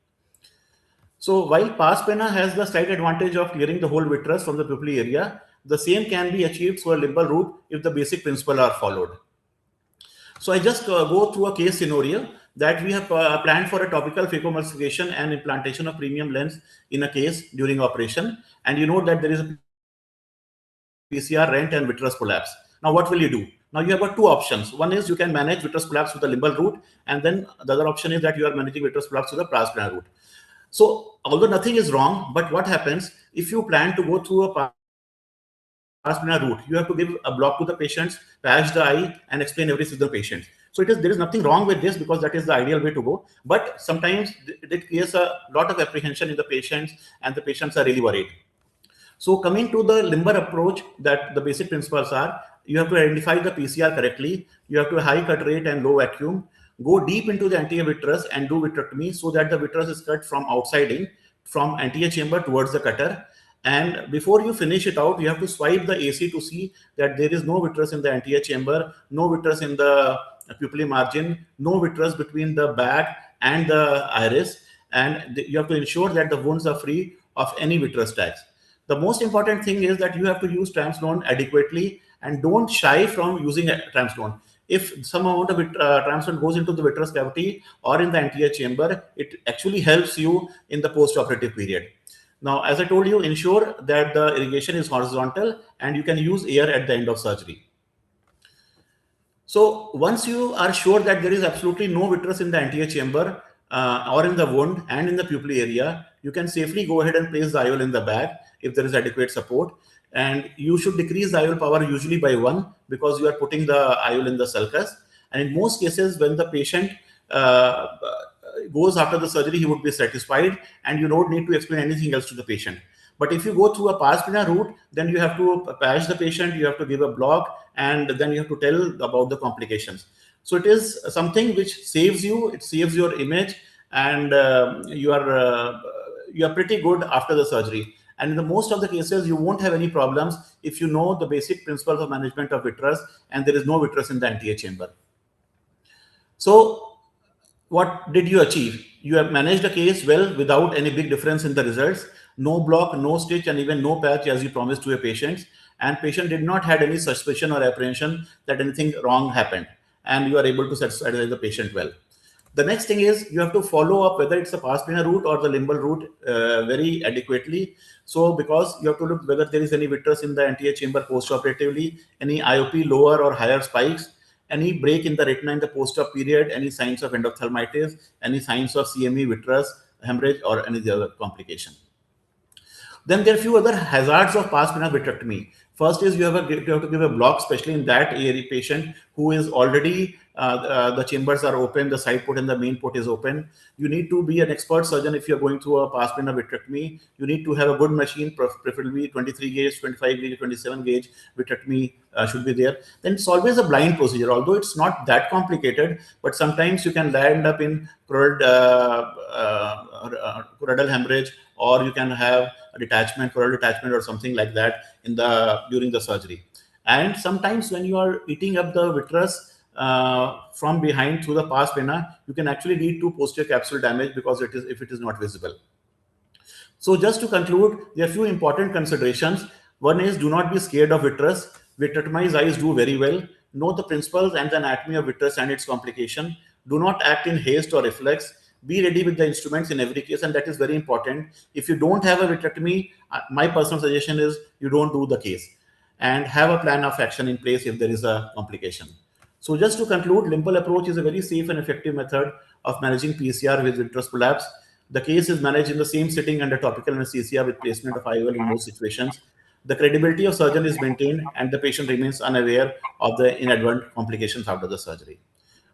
So while pars plana has the slight advantage of clearing the whole vitreous from the pupillary area, the same can be achieved through a limbal route if the basic principles are followed. So I just go through a case scenario that we have planned for a topical phacoemulsification and implantation of premium lens in a case during operation. And you know that there is a PCR rent and vitreous prolapse. Now what will you do? Now you have got two options. One is you can manage vitreous prolapse with the limbal route, and then the other option is that you are managing vitreous prolapse with the pars plana route. So although nothing is wrong, but what happens if you plan to go through a pars plana route? You have to give a block to the patients, patch the eye, and explain everything to the patient. So there is nothing wrong with this, because that is the ideal way to go. But sometimes it creates a lot of apprehension in the patients, and the patients are really worried. So coming to the limber approach, that the basic principles are, you have to identify the PCR correctly. You have to high cut rate and low vacuum. Go deep into the anterior vitreous and do vitrectomy, so that the vitreous is cut from outside in, from anterior chamber towards the cutter. And before you finish it out, you have to swipe the AC to see that there is no vitreous in the anterior chamber, no vitreous in the pupillary margin, no vitreous between the bag and the iris. And you have to ensure that the wounds are free of any vitreous tags. The most important thing is that you have to use triamcinolone adequately, and don't shy from using triamcinolone. If some amount of triamcinolone goes into the vitreous cavity or in the anterior chamber, it actually helps you in the post-operative period. Now, as I told you, ensure that the irrigation is horizontal, and you can use air at the end of surgery. So once you are sure that there is absolutely no vitreous in the anterior chamber or in the wound and in the pupillary area, you can safely go ahead and place the IOL in the bag if there is adequate support. And you should decrease the IOL power usually by 1, because you are putting the IOL in the sulcus. And in most cases, when the patient goes after the surgery, he would be satisfied, and you don't need to explain anything else to the patient. But if you go through a pars plana route, then you have to patch the patient, you have to give a block, and then you have to tell about the complications. So it is something which saves you, it saves your image, and you are pretty good after the surgery. And in the most of the cases, you won't have any problems if you know the basic principles of management of vitreous, and there is no vitreous in the anterior chamber. So what did you achieve? You have managed the case well without any big difference in the results. No block, no stitch, and even no patch, as you promised to your patients. And patient did not had any suspicion or apprehension that anything wrong happened. And you are able to satisfy the patient well. The next thing is you have to follow up whether it's a pars plana route or the limbal route very adequately. So because you have to look whether there is any vitreous in the anterior chamber post-operatively, any IOP lower or higher spikes, any break in the retina in the post-op period, any signs of endophthalmitis, any signs of CME, vitreous, hemorrhage, or any other complication. Then there are a few other hazards of pars plana vitrectomy. First is you have to give a block, especially in that area patient who is already the chambers are open, the side port and the main port is open. You need to be an expert surgeon if you're going through a pars plana vitrectomy. You need to have a good machine, preferably 23 gauge, 25 gauge, 27 gauge vitrectomy should be there. Then it's always a blind procedure, although it's not that complicated, but sometimes you can land up in choroidal hemorrhage, or you can have a detachment, choroidal detachment or something like that during the surgery. And sometimes when you are eating up the vitreous from behind through the pars plana, you can actually lead to posterior capsule damage because if it is not visible. So just to conclude, there are a few important considerations. One is do not be scared of vitreous. Vitrectomized eyes do very well. Know the principles and the anatomy of vitreous and its complication. Do not act in haste or reflex. Be ready with the instruments in every case, and that is very important. If you don't have a vitrectomy, my personal suggestion is you don't do the case, and have a plan of action in place if there is a complication. So just to conclude, limbal approach is a very safe and effective method of managing PCR with vitreous prolapse. The case is managed in the same sitting under topical anesthesia with placement of IOL in most situations. The credibility of surgeon is maintained and the patient remains unaware of the inadvertent complications after the surgery.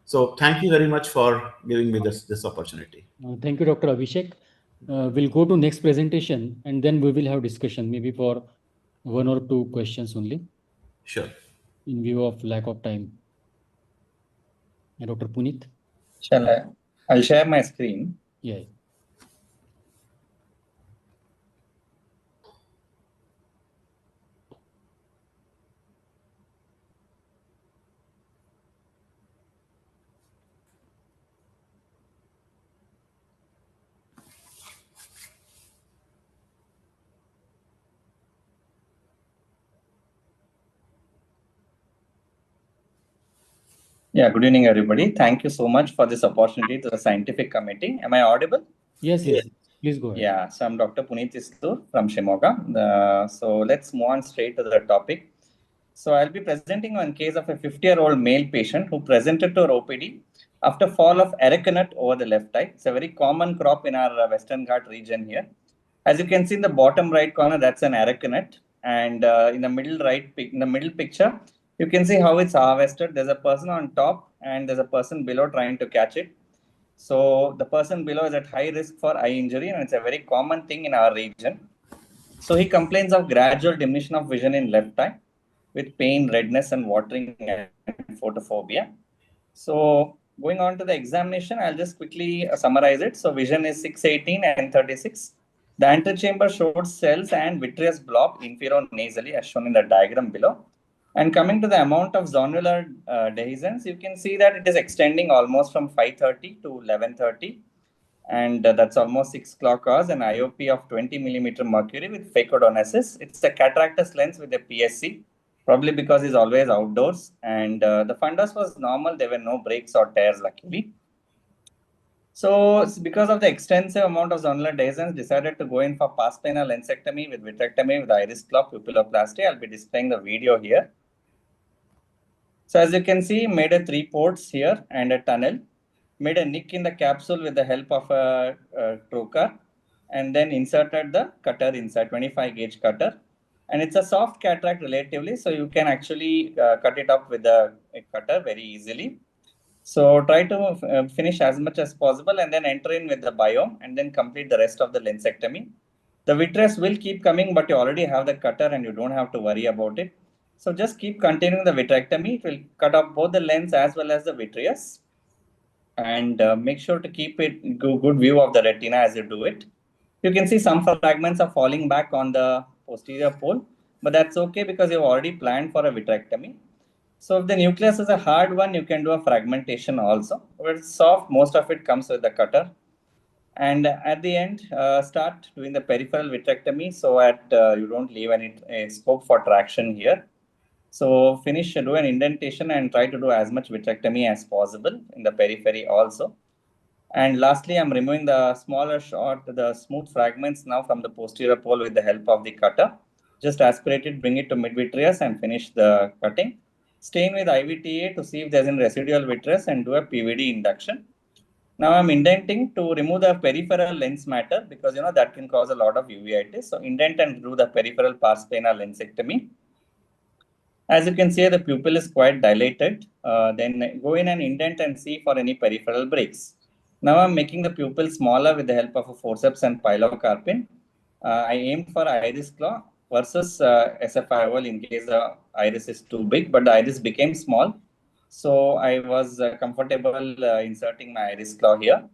So thank you very much for giving me this opportunity. Thank you, Dr. Abhishek. We'll go to next presentation and then we will have discussion, maybe for 1 or 2 questions only. Sure. In view of lack of time. Dr. Puneet. Shall I? I'll share my screen. Yeah. Yeah, good evening, everybody. Thank you so much for this opportunity to the scientific committee. Am I audible? Yes, yes. Please go ahead. Yeah, so I'm Dr. Puneet from Shimoga. So let's move on straight to the topic. So I'll be presenting on case of a 50-year-old male patient who presented to our OPD after fall of arecanut over the left eye. It's a very common crop in our Western Ghat region here. As you can see in the bottom right corner, that's an arecanut. And in the middle picture, you can see how it's harvested. There's a person on top and there's a person below trying to catch it. So the person below is at high risk for eye injury, and it's a very common thing in our region. So he complains of gradual diminution of vision in left eye with pain, redness, and watering and photophobia. So going on to the examination, I'll just quickly summarize it. So vision is 618 and 36. The antechamber showed cells and vitreous blob infero-nasally as shown in the diagram below. And coming to the amount of zonular dehiscence, you can see that it is extending almost from 530 to 1130. And that's almost 6 clock hours, an IOP of 20 millimeter mercury with phacodonesis. It's a cataractous lens with a PSC, probably because he's always outdoors. And the fundus was normal. There were no breaks or tears, luckily. So because of the extensive amount of zonular dehiscence, decided to go in for pars plana lensectomy with vitrectomy with iris claw pupilloplasty. I'll be displaying the video here. So as you can see, made a 3 ports here and a tunnel. Made a nick in the capsule with the help of a trocar, and then inserted the cutter inside, 25 gauge cutter. And it's a soft cataract relatively, so you can actually cut it up with a cutter very easily. So try to finish as much as possible and then enter in with the biome and then complete the rest of the lensectomy. The vitreous will keep coming, but you already have the cutter and you don't have to worry about it. So just keep continuing the vitrectomy. It will cut off both the lens as well as the vitreous. And make sure to keep it good view of the retina as you do it. You can see some fragments are falling back on the posterior pole, but that's okay because you've already planned for a vitrectomy. So if the nucleus is a hard one, you can do a fragmentation also. If it's soft, most of it comes with the cutter. And at the end, start doing the peripheral vitrectomy so that you don't leave any scope for traction here. So finish, do an indentation and try to do as much vitrectomy as possible in the periphery also. And lastly, I'm removing the smaller the smooth fragments now from the posterior pole with the help of the cutter. Just aspirate it, bring it to mid-vitreous and finish the cutting. Stain with IVTA to see if there's any residual vitreous and do a PVD induction. Now I'm indenting to remove the peripheral lens matter because that can cause a lot of uveitis. So indent and do the peripheral pars plana lensectomy. As you can see, the pupil is quite dilated. Then go in and indent and see for any peripheral breaks. Now I'm making the pupil smaller with the help of a forceps and pilocarpine. I aimed for iris claw versus SFIOL in case the iris is too big, but the iris became small. So I was comfortable inserting my iris claw here.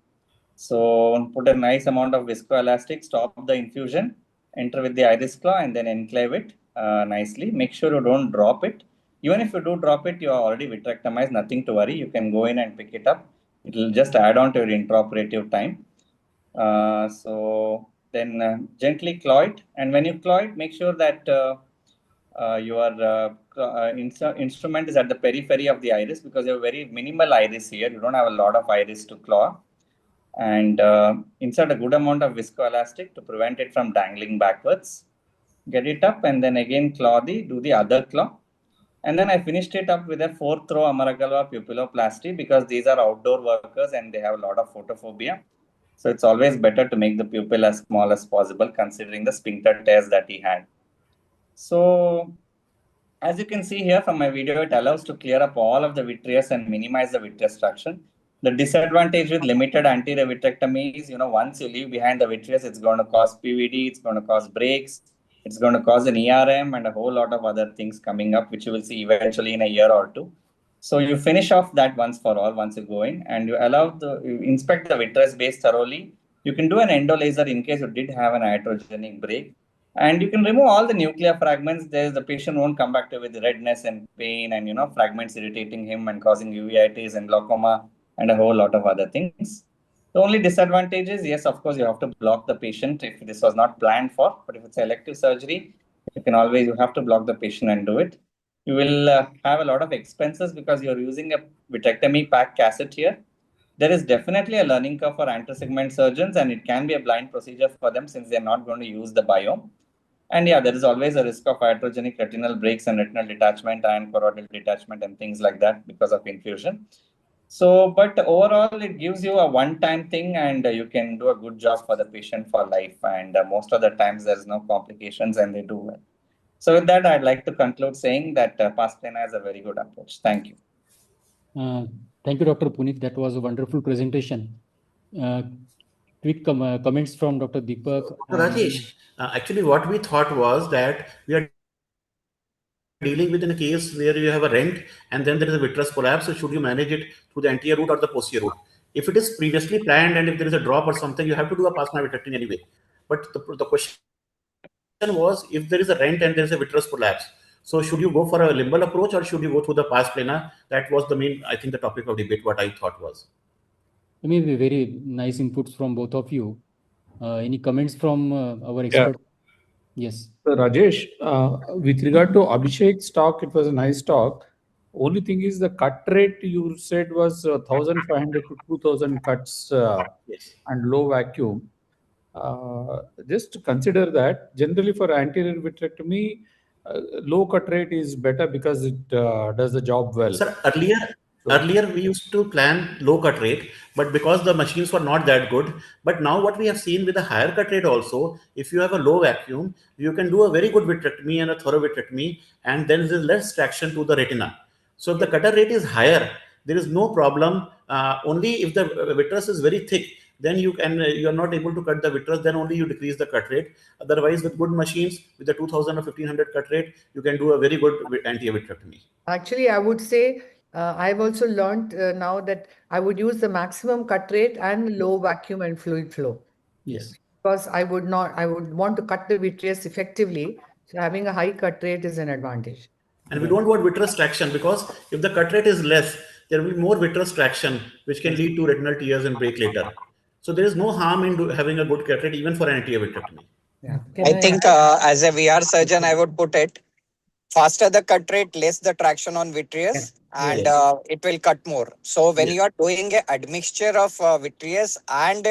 So put a nice amount of viscoelastic, stop the infusion, enter with the iris claw and then enclave it nicely. Make sure you don't drop it. Even if you do drop it, you are already vitrectomized, nothing to worry. You can go in and pick it up. It will just add on to your intraoperative time. So then gently claw it. And when you claw it, make sure that your instrument is at the periphery of the iris because you have very minimal iris here. You don't have a lot of iris to claw. and insert a good amount of viscoelastic to prevent it from dangling backwards. Get it up and then again do the other claw. And then I finished it up with a 4th row Amaragala pupilloplasty because these are outdoor workers and they have a lot of photophobia. So it's always better to make the pupil as small as possible considering the sphincter tears that he had. So as you can see here from my video, it allows to clear up all of the vitreous and minimize the vitreous structure. The disadvantage with limited anterior vitrectomy is, once you leave behind the vitreous, it's going to cause PVD, it's going to cause breaks, it's going to cause an ERM and a whole lot of other things coming up, which you will see eventually in a year or two. So you finish off that once for all, once you go in, and you inspect the vitreous base thoroughly. You can do an endolaser in case you did have an iatrogenic break. And you can remove all the nuclear fragments. The patient won't come back to with redness and pain and, fragments irritating him and causing uveitis and glaucoma and a whole lot of other things. The only disadvantage is, yes, of course, you have to block the patient if this was not planned for. But if it's elective surgery, you have to block the patient and do it. You will have a lot of expenses because you're using a vitrectomy pack cassette here. There is definitely a learning curve for anter-segment surgeons, and it can be a blind procedure for them since they're not going to use the biome. And yeah, there is always a risk of iatrogenic retinal breaks and retinal detachment and choroidal detachment and things like that because of infusion. So, but overall, it gives you a one-time thing and you can do a good job for the patient for life. And most of the times there's no complications and they do well. So with that, I'd like to conclude saying that pars plana is a very good approach. Thank you. Thank you, Dr. Puneet. That was a wonderful presentation. Quick comments from Dr. Deepak. Rajesh, actually what we thought was that we are dealing with in a case where you have a rent and then there is a vitreous collapse. So should you manage it through the anterior route or the posterior route? If it is previously planned and if there is a drop or something, you have to do a pars plana vitrectomy anyway. But the question was, if there is a rent and there is a vitreous collapse, so should you go for a limbal approach or should you go through the pars plana? That was the main, I think, the topic of debate, what I thought was. Maybe very nice inputs from both of you. Any comments from our expert? Yes. So Rajesh, with regard to Abhishek's talk, it was a nice talk. Only thing is the cut rate you said was 1,500 to 2,000 cuts yes. and low vacuum. Just consider that generally for anterior vitrectomy, low cut rate is better because it does the job well. Sir, earlier we used to plan low cut rate, but because the machines were not that good. But now what we have seen with a higher cut rate also, if you have a low vacuum, you can do a very good vitrectomy and a thorough vitrectomy, and then there is less traction to the retina. So if the cutter rate is higher, there is no problem. Only if the vitreous is very thick, then you are not able to cut the vitreous, then only you decrease the cut rate. Otherwise, with good machines, with the 2000 or 1500 cut rate, you can do a very good anterior vitrectomy. Actually, I would say I've also learned now that I would use the maximum cut rate and low vacuum and fluid flow. Yes. Because I would want to cut the vitreous effectively. So having a high cut rate is an advantage. And we don't want vitreous traction because if the cut rate is less, there will be more vitreous traction, which can lead to retinal tears and break later. So there is no harm in having a good cut rate even for anterior vitrectomy. Yeah. I think as a VR surgeon, I would put it, faster the cut rate, less the traction on vitreous, and it will cut more. So when you are doing a admixture of vitreous and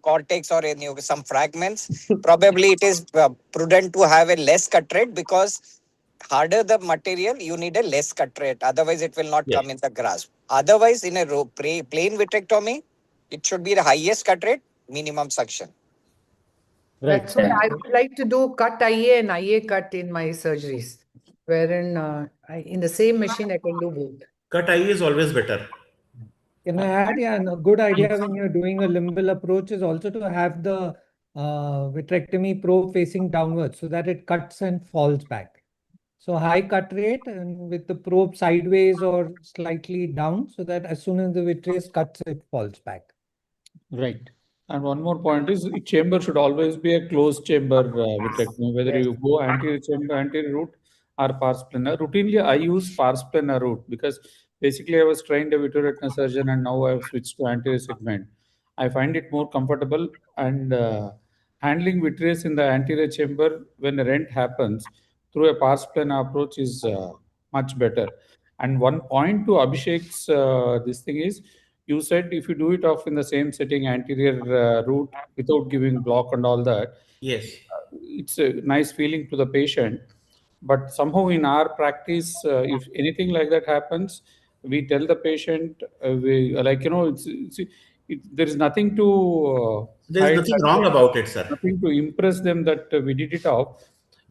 cortex or some fragments, probably it is prudent to have a less cut rate because harder the material, you need a less cut rate. Otherwise, it will not come in the grasp. Otherwise, in a plain vitrectomy, it should be the highest cut rate, minimum suction. Right. That's why I would like to do cut IA and IA cut in my surgeries, wherein in the same machine I can do both. Cut IA is always better. Can I add? Yeah, and a good idea when you're doing a limbal approach is also to have the vitrectomy probe facing downwards so that it cuts and falls back. So high cut rate and with the probe sideways or slightly down so that as soon as the vitreous cuts, it falls back. Right. And one more point is chamber should always be a closed chamber vitrectomy, whether you go anterior chamber, anterior route or pars plana. Routinely, I use pars plana route because basically I was trained a vitreoretinal surgeon and now I have switched to anterior segment. I find it more comfortable and handling vitreous in the anterior chamber when a rent happens through a pars plana approach is much better. And one point to Abhishek's this thing is, You said if you do it off in the same setting, anterior route, without giving block and all that, Yes. It's a nice feeling to the patient. But somehow in our practice, if anything like that happens, we tell the patient, there is nothing to There's hide, nothing wrong about it, sir. nothing to impress them that we did it off.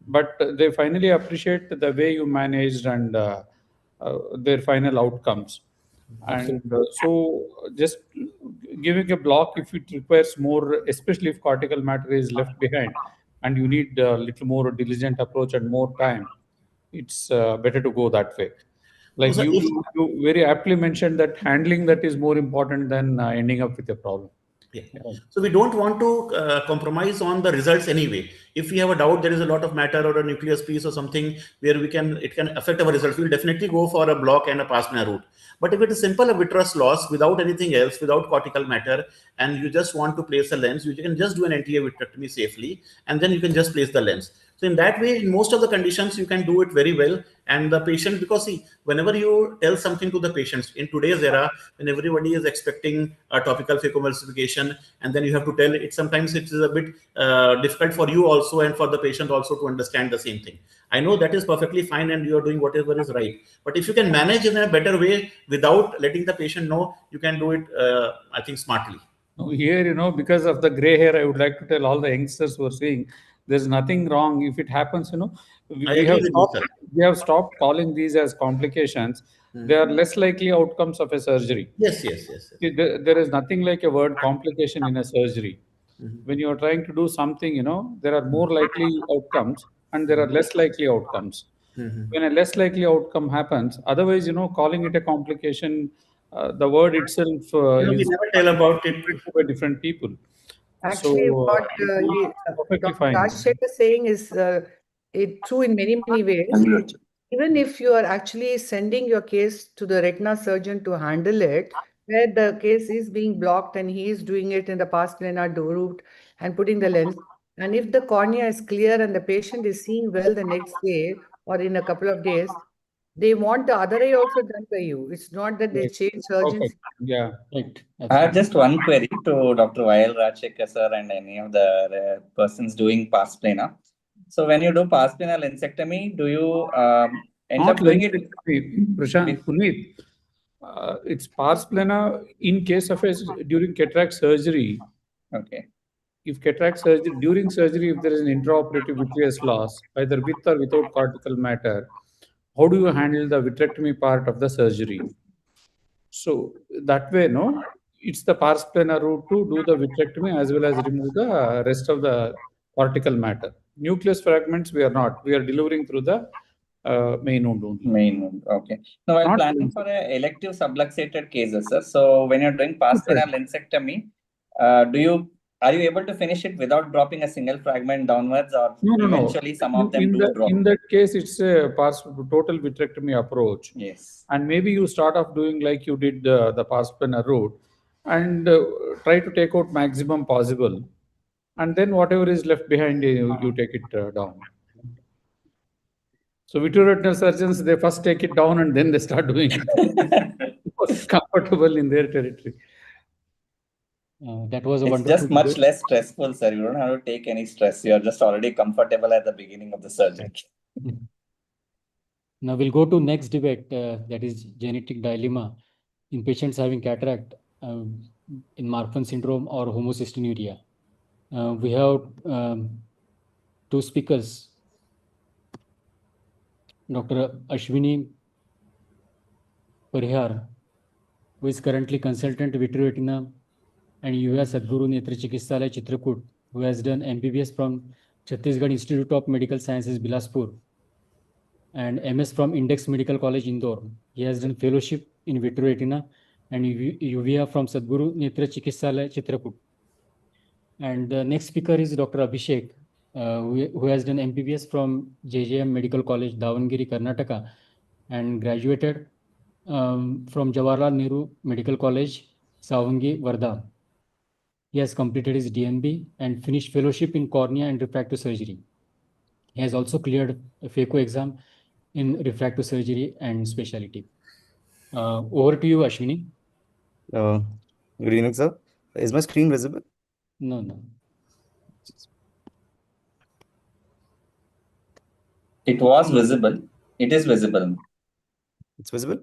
But they finally appreciate the way you managed and their final outcomes. And so just giving a block, if it requires more, especially if cortical matter is left behind and you need a little more diligent approach and more time, it's better to go that way. Like So you very aptly mentioned that handling that is more important than ending up with a problem. Yeah. So we don't want to compromise on the results anyway. If we have a doubt, there is a lot of matter or a nucleus piece or something where it can affect our results, we'll definitely go for a block and a pars-plana route. But if it is simple, a vitreous loss without anything else, without cortical matter, and you just want to place a lens, you can just do an anterior vitrectomy safely, and then you can just place the lens. So in that way, in most of the conditions, you can do it very well. And the patient, because see, whenever you tell something to the patients in today's era, when everybody is expecting a topical phacoemulsification, and then you have to tell it, sometimes it is a bit difficult for you also and for the patient also to understand the same thing. I know that is perfectly fine and you are doing whatever is right. But if you can manage in a better way without letting the patient know, you can do it, I think, smartly. Here, because of the gray hair, I would like to tell all the youngsters who are saying there's nothing wrong. If it happens, we have stopped calling these as complications. They are less likely outcomes of a surgery. Yes. There is nothing like a word complication in a surgery. When you are trying to do something, there are more likely outcomes and there are less likely outcomes. When a less likely outcome happens, otherwise, calling it a complication, the word itself we is never tell about it by different people. Actually, what perfectly Dr. fine. Rajshekar is saying is true in many ways. Even if you are actually sending your case to the retina surgeon to handle it, where the case is being blocked and he is doing it in the pars-plana route and putting the lens, and if the cornea is clear and the patient is seeing well the next day or in a couple of days, they want the other eye also done by you. It's not that they change surgeons. Yeah, right. I have just one query to Dr. Y.L. Rajshekar sir and any of the persons doing pars-plana. So when you do pars-plana lensectomy, do you end up doing it? Prashant, Puneet, it's pars-plana in case of during cataract surgery. Okay. If cataract surgery, during surgery, if there is an intraoperative vitreous loss, either with or without cortical matter, how do you handle the vitrectomy part of the surgery? So that way, it's the pars-plana route to do the vitrectomy as well as remove the rest of the cortical matter. Nucleus fragments, we are not. We are delivering through the main wound only. Main wound, okay. Now, while planning for elective subluxated cases, sir, so when you're doing pars-plana lensectomy, are you able to finish it without dropping a single fragment downwards, or eventually some of them do drop? In that case, it's a total vitrectomy approach. Yes. And maybe you start off doing like you did the pars-plana route and try to take out maximum possible. And then whatever is left behind, you take it down. So vitreoretinal surgeons, they first take it down and then they start doing it. Most comfortable in their territory. That was a It's wonderful just much debate. less stressful, sir. You don't have to take any stress. You are just already comfortable at the beginning of the surgery. Now we'll go to next debate, that is genetic dilemma in patients having cataract in Marfan syndrome or homocystinuria. We have two speakers, Dr. Ashwini Parihar, who is currently consultant vitreoretina and US Sadhguru Netra Chikitsalaya Chitrakoot, who has done MBBS from Chhattisgarh Institute of Medical Sciences, Bilaspur, and MS from Index Medical College, Indore. He has done fellowship in vitreoretina and UVA from Sadhguru Netra Chikitsalaya, Chitrakoot. And the next speaker is Dr. Abhishek, who has done MBBS from JJM Medical College, Davangere, Karnataka, and graduated from Jawaharlal Nehru Medical College, Savangi, Varda. He has completed his DMB and finished fellowship in cornea and refractive surgery. He has also cleared a phaco exam in refractive surgery and specialty. Over to you, Ashwini. Uh, Good evening, sir. Is my screen visible? No, no. It was visible. It is visible. It's visible?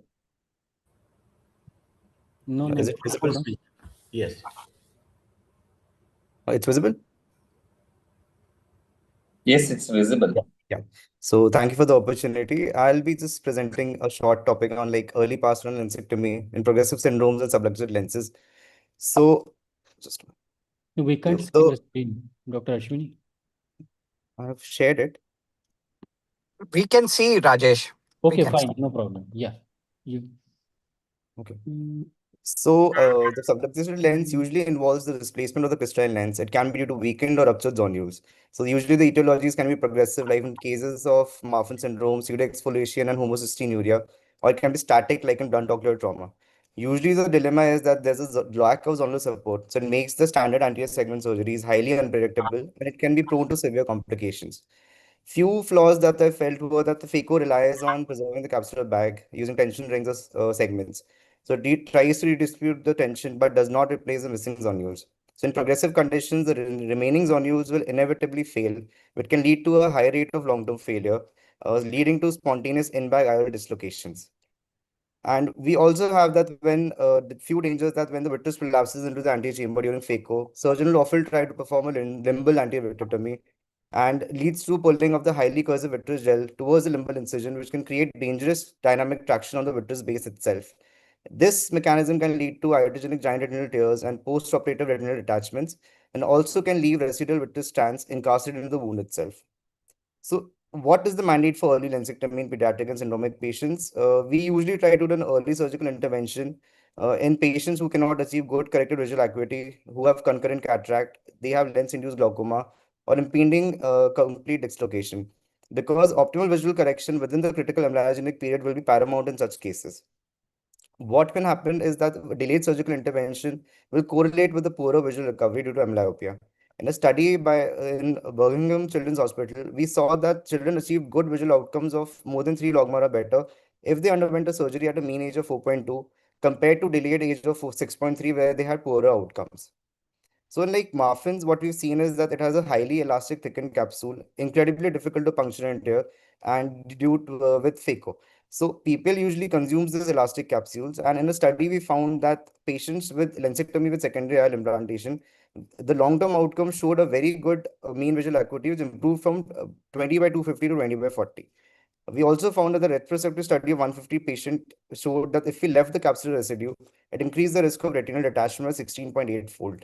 No, Is no. it visible? Yes. It's visible? Yes, it's visible. Yeah. So thank you for the opportunity. I'll be just presenting a short topic on like early pastoral lensectomy in progressive syndromes and subluxated lenses. So just We can't see so the screen, Dr. Ashwini. I have shared it. We can see, Rajesh. We Okay, can see. fine, no problem. Yeah. You. Okay. So the subluxated lens usually involves the displacement of the crystalline lens. It can be due to weakened or ruptured zonules. So usually the etiologies can be progressive, like in cases of Marfan syndrome, pseudoexfoliation, and homocystinuria, or it can be static, like in blunt ocular trauma. Usually the dilemma is that there's a lack of zonular support, so it makes the standard anterior segment surgeries highly unpredictable, and it can be prone to severe complications. Few flaws that I felt were that the phaco relies on preserving the capsular bag using tension rings as segments. So it tries to redistribute the tension but does not replace the missing zonules. So in progressive conditions, the remaining zonules will inevitably fail, which can lead to a high rate of long-term failure, leading to spontaneous in-bag IOL dislocations. And we also have that when the few dangers that when the vitreous prolapses into the anterior chamber during phaco, surgeon will often try to perform a limbal anterior vitrectomy and leads to pulling of the highly cursive vitreous gel towards the limbal incision, which can create dangerous dynamic traction on the vitreous base itself. This mechanism can lead to iatrogenic giant retinal tears and post-operative retinal detachments, and also can leave residual vitreous strands incrusted into the wound itself. So, what is the mandate for early lensectomy in pediatric and syndromic patients? We usually try to do an early surgical intervention in patients who cannot achieve good corrected visual acuity, who have concurrent cataract, they have lens-induced glaucoma, or impending complete dislocation. Because optimal visual correction within the critical embriogenic period will be paramount in such cases. What can happen is that delayed surgical intervention will correlate with the poorer visual recovery due to amblyopia. In a study in Birmingham Children's Hospital, we saw that children achieved good visual outcomes of more than 3 logMAR or better if they underwent a surgery at a mean age of 4.2 compared to delayed age of 6.3 where they had poorer outcomes. So in like Marfan's, what we've seen is that it has a highly elastic thickened capsule, incredibly difficult to puncture and tear, and due to with phaco. So people usually consumes these elastic capsules, and in a study we found that patients with lensectomy with secondary eye implantation, the long-term outcome showed a very good mean visual acuity, which improved from 20 by 250 to 20 by 40. We also found that the retrospective study of 150 patients showed that if we left the capsular residue, it increased the risk of retinal detachment by 16.8-fold.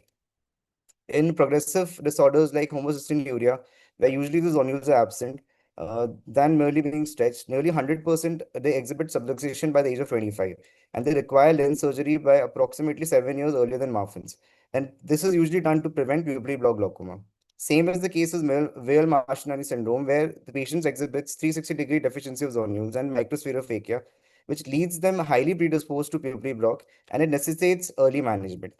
In progressive disorders like homocystinuria, where usually the zonules are absent, than merely being stretched, nearly 100% they exhibit subluxation by the age of 25, and they require lens surgery by approximately 7 years earlier than Marfan's. And this is usually done to prevent pupillary block glaucoma. Same as the case is Weil-Marchnani syndrome, where the patient exhibits 360-degree deficiency of zonules and microspherophakia, which leads them highly predisposed to pupillary block, and it necessitates early management.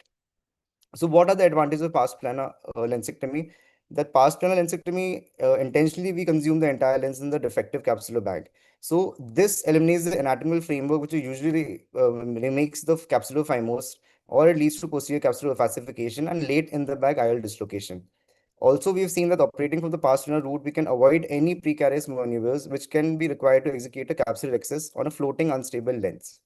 So what are the advantages of pars plana lensectomy? That pars plana lensectomy, intentionally we consume the entire lens in the defective capsular bag. So this eliminates the anatomical framework, which usually makes the capsular phimose, or it leads to posterior capsular falsification and late in the bag IOL dislocation. Also, we've seen that operating from the pars plana route, we can avoid any precarious maneuvers which can be required to execute a capsular excess on a floating unstable lens.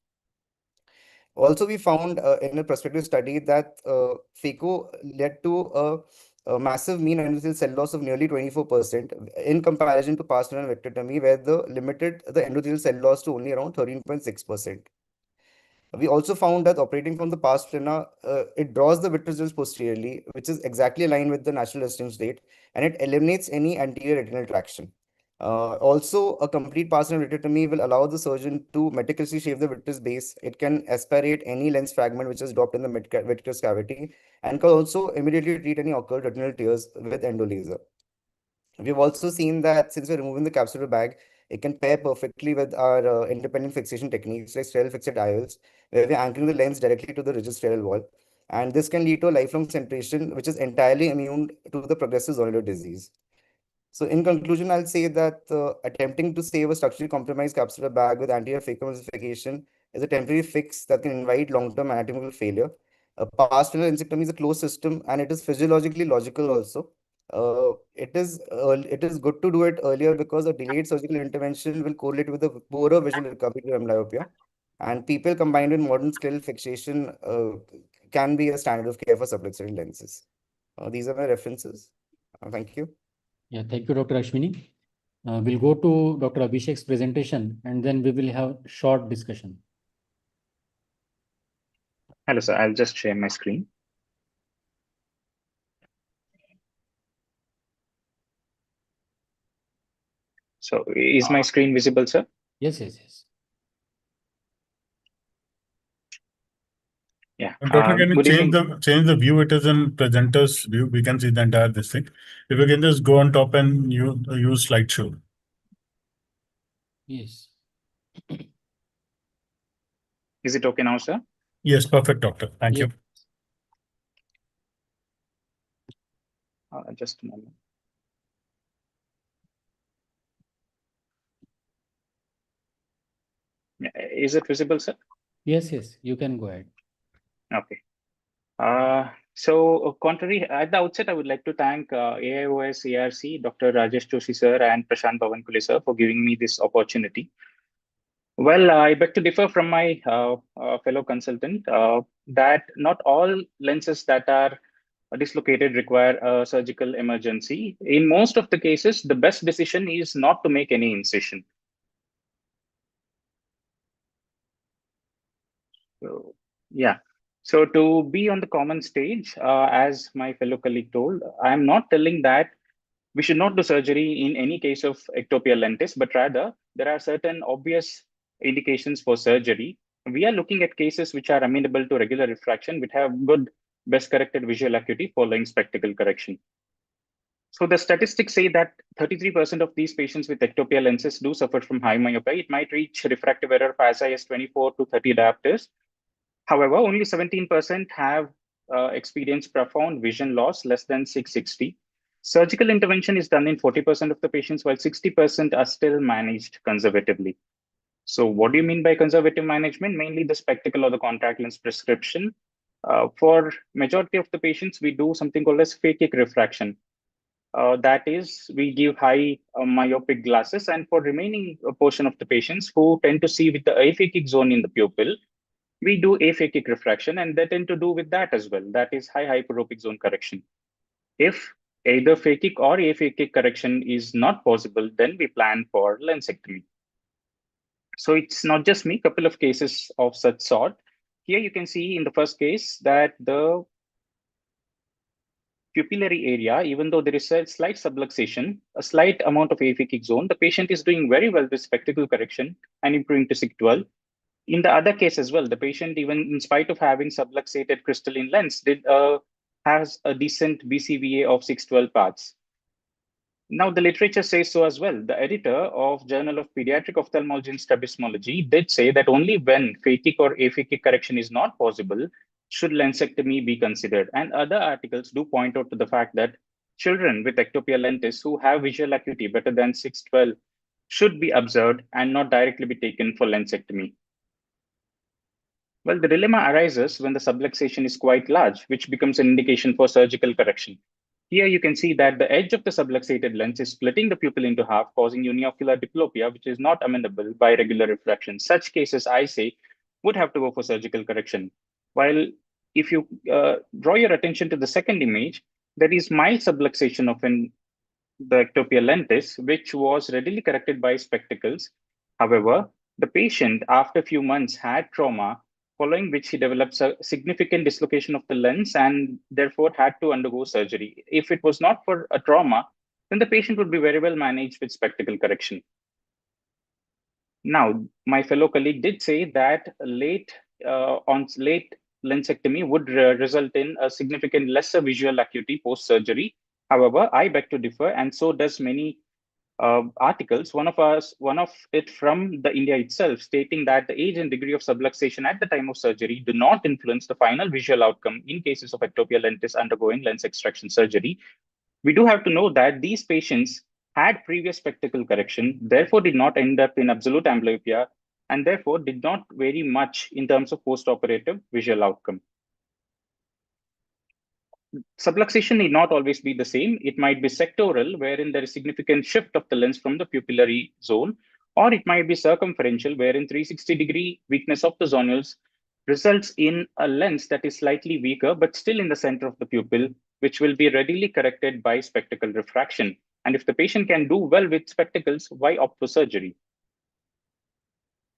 Also, we found in a prospective study that phaco led to a massive mean endothelial cell loss of nearly 24% in comparison to pars plana vitrectomy, where the limited the endothelial cell loss to only around 13.6%. We also found that operating from the pars plana, it draws the vitreous gels posteriorly, which is exactly aligned with the natural resting state, and it eliminates any anterior retinal traction. Also, a complete pars plana vitrectomy will allow the surgeon to meticulously shave the vitreous base. It can aspirate any lens fragment which is dropped in the vitreous cavity, and can also immediately treat any occurred retinal tears with endolaser. We've also seen that since we're removing the capsular bag, it can pair perfectly with our independent fixation techniques like sterile fixed IOLs, where we're anchoring the lens directly to the rigid sterile wall. And this can lead to a lifelong centration, which is entirely immune to the progressive zonular disease. So in conclusion, I'll say that attempting to save a structurally compromised capsular bag with anterior phacoemulsification is a temporary fix that can invite long-term anatomical failure. A past failure lensectomy is a closed system, and it is physiologically logical also. It is good to do it earlier because a delayed surgical intervention will correlate with a poorer visual recovery to amblyopia. And people combined with modern scleral fixation can be a standard of care for subluxated lenses. These are my references. Thank you. Yeah, thank you, Dr. Ashwini. We'll go to Dr. Abhishek's presentation and then we will have short discussion. Hello, sir. I'll just share my screen. So is my screen visible, sir? Yes, yes, yes. Yeah. Doctor, can you Good evening. change the view? It is in presenter's view. We can see the entire this thing. If you can just go on top and use slideshow. Yes. Is it okay now, sir? Yes, perfect, doctor. Thank you. Just a moment. Is it visible, sir? Yes, yes, you can go ahead. Okay. So contrary, at the outset, I would like to thank AIOS ARC, Dr. Rajesh Joshi, sir, and Prashant Bavankule, sir, for giving me this opportunity. Well, I beg to differ from my fellow consultant that not all lenses that are dislocated require a surgical emergency. In most of the cases, the best decision is not to make any incision. So, yeah. So to be on the common stage, as my fellow colleague told, I'm not telling that we should not do surgery in any case of ectopia lentis, but rather there are certain obvious indications for surgery. We are looking at cases which are amenable to regular refraction, which have good best corrected visual acuity following spectacle correction. So the statistics say that 33% of these patients with ectopia lenses do suffer from high myopia. It might reach refractive error of as high as 24 to 30 diopters. However, only 17% have experienced profound vision loss less than 660. Surgical intervention is done in 40% of the patients, while 60% are still managed conservatively. So what do you mean by conservative management? Mainly the spectacle or the contact lens prescription. For majority of the patients, we do something called as phakic refraction. That is, we give high myopic glasses, and for remaining portion of the patients who tend to see with the aphakic zone in the pupil, we do aphakic refraction, and they tend to do with that as well. That is high hyperopic zone correction. If either phakic or aphakic correction is not possible, then we plan for lensectomy. So it's not just me, couple of cases of such sort. Here you can see in the first case that the pupillary area, even though there is a slight subluxation, a slight amount of aphakic zone, the patient is doing very well with spectacle correction and improving to SIG12. In the other case as well, the patient, even in spite of having subluxated crystalline lens, has a decent BCVA of 612 parts. Now, the literature says so as well. The editor of Journal of Pediatric Ophthalmology and Strabismology did say that only when phakic or aphakic correction is not possible should lensectomy be considered. And other articles do point out to the fact that children with ectopia lentis who have visual acuity better than 612 should be observed and not directly be taken for lensectomy. Well, the dilemma arises when the subluxation is quite large, which becomes an indication for surgical correction. Here you can see that the edge of the subluxated lens is splitting the pupil into half, causing uniocular diplopia, which is not amenable by regular refraction. Such cases, I say, would have to go for surgical correction. While if you draw your attention to the second image, there is mild subluxation of the ectopia lentis, which was readily corrected by spectacles. However, the patient, after a few months, had trauma, following which he developed a significant dislocation of the lens and therefore had to undergo surgery. If it was not for a trauma, then the patient would be very well managed with spectacle correction. Now, my fellow colleague did say that late lensectomy would result in a significant lesser visual acuity post-surgery. However, I beg to differ, and so does many articles, one of it from the India itself, stating that the age and degree of subluxation at the time of surgery do not influence the final visual outcome in cases of ectopia lentis undergoing lens extraction surgery. We do have to know that these patients had previous spectacle correction, therefore did not end up in absolute amblyopia, and therefore did not vary much in terms of post-operative visual outcome. Subluxation need not always be the same. It might be sectoral, wherein there is significant shift of the lens from the pupillary zone, or it might be circumferential, wherein 360-degree weakness of the zonules results in a lens that is slightly weaker, but still in the center of the pupil, which will be readily corrected by spectacle refraction. And if the patient can do well with spectacles, why opt for surgery?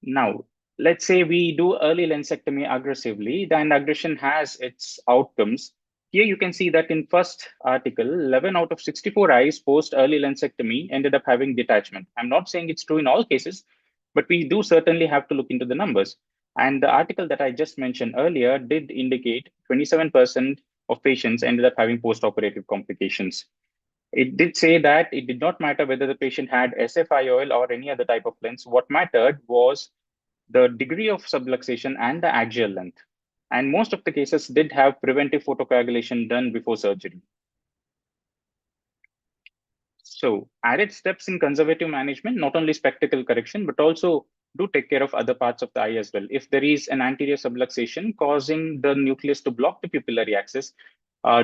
Now, let's say we do early lensectomy aggressively, then aggression has its outcomes. Here you can see that in first article, 11 out of 64 eyes post early lensectomy ended up having detachment. I'm not saying it's true in all cases, but we do certainly have to look into the numbers. And the article that I just mentioned earlier did indicate 27% of patients ended up having post-operative complications. It did say that it did not matter whether the patient had SFIOL or any other type of lens. What mattered was the degree of subluxation and the axial length. And most of the cases did have preventive photocoagulation done before surgery. So added steps in conservative management, not only spectacle correction, but also do take care of other parts of the eye as well. If there is an anterior subluxation causing the nucleus to block the pupillary axis,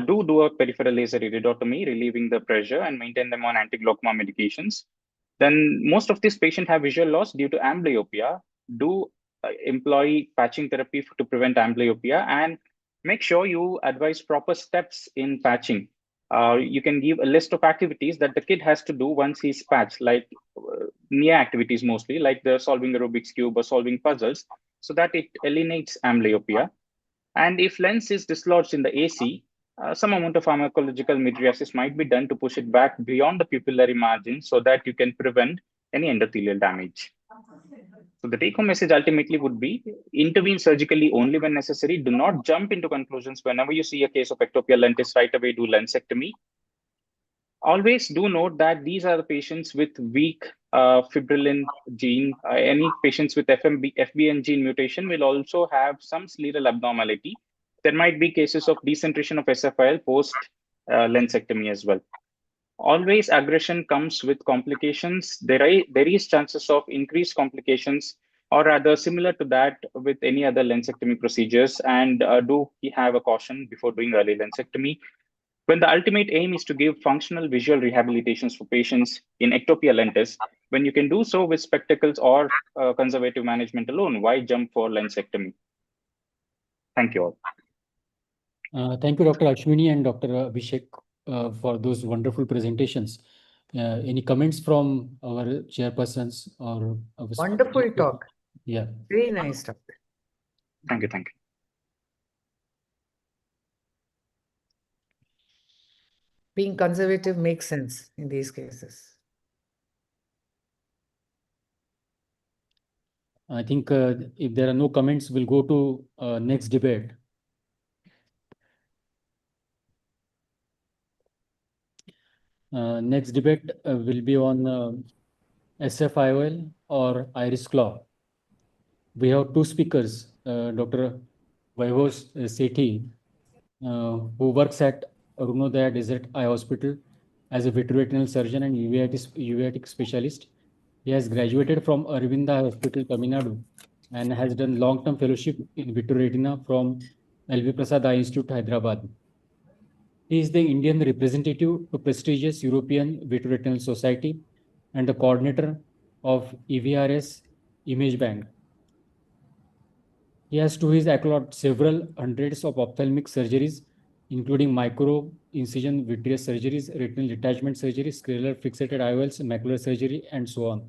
do a peripheral laser iridotomy, relieving the pressure and maintain them on anti-glaucoma medications. Then most of these patients have visual loss due to amblyopia. Do employ patching therapy to prevent amblyopia, and make sure you advise proper steps in patching. You can give a list of activities that the kid has to do once he's patched, like near activities mostly, like the solving a Rubik's Cube or solving puzzles, so that it eliminates amblyopia. And if lens is dislodged in the AC, some amount of pharmacological mydriasis might be done to push it back beyond the pupillary margin so that you can prevent any endothelial damage. So the take-home message ultimately would be intervene surgically only when necessary. Do not jump into conclusions. Whenever you see a case of ectopia lentis, right away do lensectomy. Always do note that these are the patients with weak fibrillin gene. Any patients with FBN gene mutation will also have some scleral abnormality. There might be cases of decentration of SFIL post lensectomy as well. Always aggression comes with complications. There is chances of increased complications, or rather similar to that with any other lensectomy procedures, and do have a caution before doing early lensectomy. When the ultimate aim is to give functional visual rehabilitations for patients in ectopia lentis, when you can do so with spectacles or conservative management alone, why jump for lensectomy? Thank you all. Thank you, Dr. Ashwini and Dr. Abhishek, for those wonderful presentations. Any comments from our chairpersons or our Wonderful talk. Yeah. Very nice talk. Thank you. Thank you. Being conservative makes sense in these cases. I think if there are no comments, we'll go to next debate. Next debate will be on SFIOL or iris claw. We have two speakers, Dr. Vaibhav Sethi, who works at Arunodaya Desert Eye Hospital as a vitreoretinal surgeon and uveitic specialist. He has graduated from Aravinda Hospital, Tamil Nadu, and has done long-term fellowship in vitreoretina from LV Prasad Eye Institute, Hyderabad. He is the Indian representative to prestigious European Vitreoretinal Society and the coordinator of EVRS Image Bank. He has to his accolade several hundreds of ophthalmic surgeries, including micro incision vitreous surgeries, retinal detachment surgery, scleral fixated IOLs, macular surgery, and so on.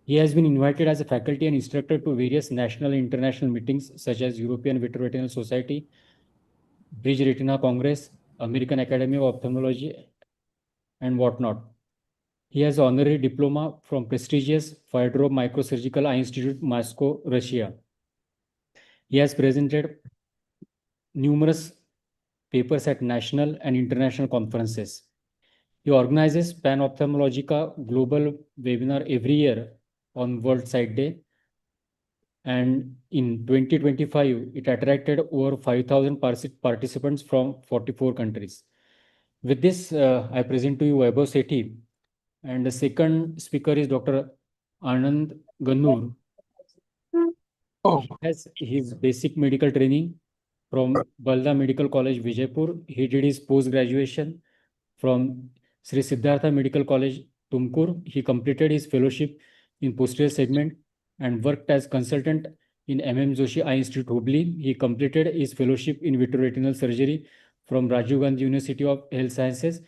He has been invited as a faculty and instructor to various national and international meetings such as European Vitreoretinal Society, Bridge Retina Congress, American Academy of Ophthalmology, and whatnot. He has an honorary diploma from prestigious Fyodorov Microsurgical Eye Institute, Moscow, Russia. He has presented numerous papers at national and international conferences. He organizes Pan-Ophthalmologica Global Webinar every year on World Sight Day. And in 2025, it attracted over 5,000 participants from 44 countries. With this, I present to you Vaibhav Sethi. And the second speaker is Dr. Anand Gannur, He has his basic medical training from Balda Medical College, Vijaypur. He did his post-graduation from Sri Siddhartha Medical College, Tumkur. He completed his fellowship in posterior segment and worked as consultant in MM Joshi Eye Institute, Hubli. He completed his fellowship in vitreoretinal surgery from Rajiv Gandhi University of Health Sciences.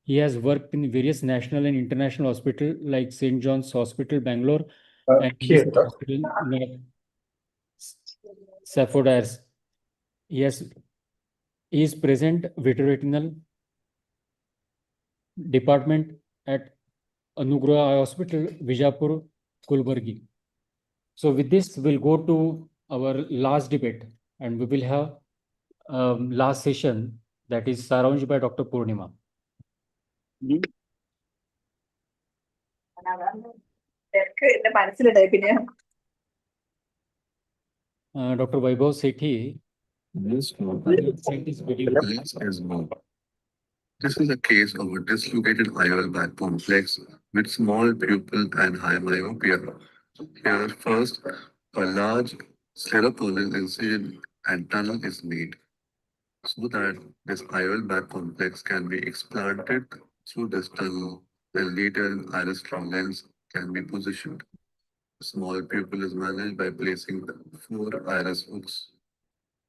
He has worked in various national and international hospitals like St. John's Hospital, Bangalore, and Hospital, Saffordires. Yes, he is present vitreoretinal department at Anugrah Eye Hospital, Vijaypur, Kulburgi. So with this, we'll go to our last debate, and we will have last session that is arranged by Dr. Purnima. Dr. Vaibhav Sethi. This is a case of a dislocated IOL back complex with small pupil and high myopia. Here, first, a large sclerocorneal incision and tunnel is made so that this IOL back complex can be explanted through this tunnel and later an iris lens can be positioned. The small pupil is managed by placing 4 iris hooks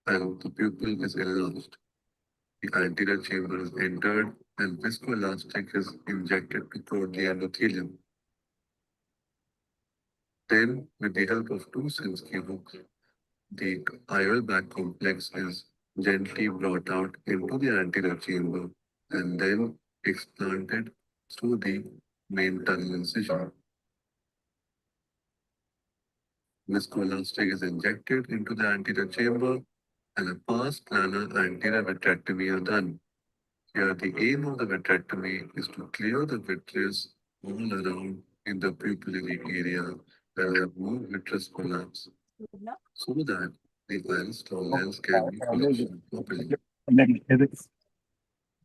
and the pupil is enlarged. The anterior chamber is entered and viscoelastic is injected to coat the endothelium. Then, with the help of 2 Sinskey hooks, the IOL back complex is gently brought out into the anterior chamber and then explanted through the main tunnel incision. Viscoelastic is injected into the anterior chamber and a pars plana anterior vitrectomy is done. Here, the aim of the vitrectomy is to clear the vitreous all around in the pupillary area and have no vitreous collapse so that the iris lens can be positioned properly. The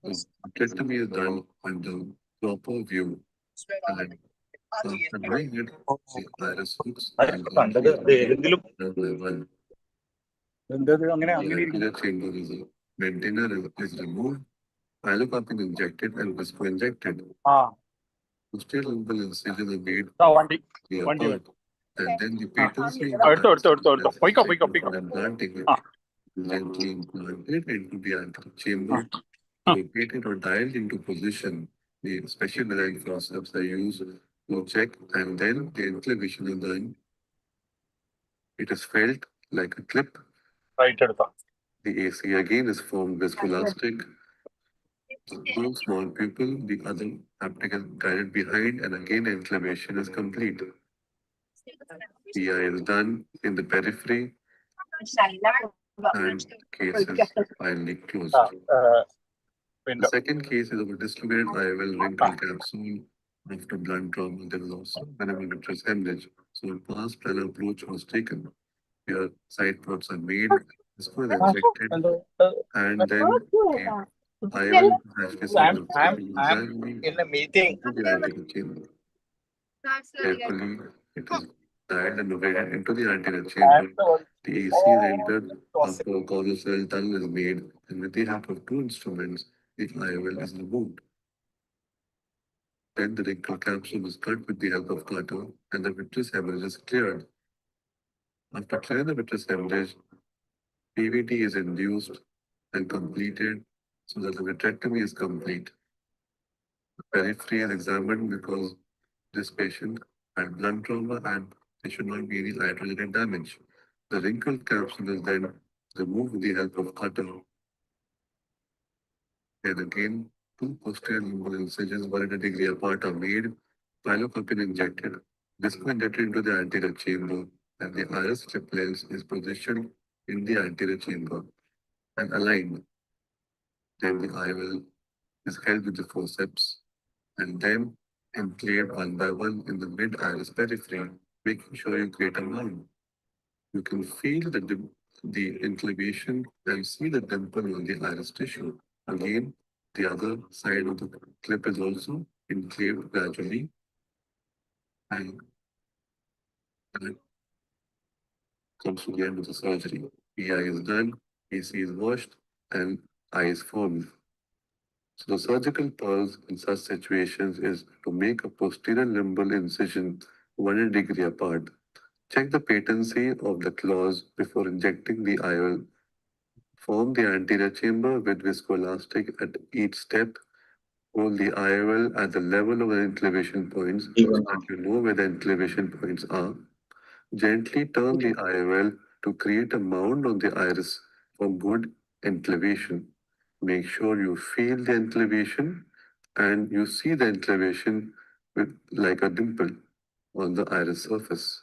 vitrectomy is done under proper view and after doing it, the iris hooks and one by one. The anterior chamber is a maintainer is removed, pilocarpine injected and visco injected. Posterior lumbal incision is made clear part, and then the patency implanting it gently implanted into the anterior chamber, located or dialed into position. The special design forceps are used to check, and then the inclination is done. It is felt like a clip. The AC again is formed viscoelastic. One small pupil, the other haptic is guided behind, and again inflammation is complete. The eye is done in the periphery, and the case is finally closed. The second case is of a dislocated IOL wrinkle capsule after blunt trauma. There was also minimal vitreous hemorrhage. So a pars plana approach was taken. Here, side ports are made, visco is injected, and then the IOL I'm in a meeting. Carefully, it is dialed and located into the anterior chamber. The AC is entered after a causal cell tunnel is made, and with the help of 2 instruments, the IOL is removed. Then the wrinkle capsule is cut with the help of cutter, and the vitreous hemorrhage is cleared. After clearing the vitreous hemorrhage, PVT is induced and completed so that the vitrectomy is complete. The periphery is examined because this patient had blunt trauma and there should not be any eye-related damage. The wrinkle capsule is then removed with the help of cutter. And again, 2 posterior lumbal incisions 1 degree apart are made, pilocarpine injected, visco injected into the anterior chamber, and the iris strip lens is positioned in the anterior chamber and aligned. Then the IOL is held with the forceps and then enclaved 1 by 1 in the mid-iris periphery, making sure you create a line. You can feel the inclination and see the dimple on the iris tissue. Again, the other side of the clip is also enclaved gradually. And comes to the end of the surgery. PI is done, PC is washed, and eye is formed. So the surgical pulse in such situations is to make a posterior limbal incision 1 degree apart. Check the patency of the claws before injecting the IOL. Form the anterior chamber with viscoelastic at each step. Hold the IOL at the level of the inclination points so that you know where the inclination points are. Gently turn the IOL to create a mound on the iris for good inclination. Make sure you feel the inclination and you see the inclination with like a dimple on the iris surface.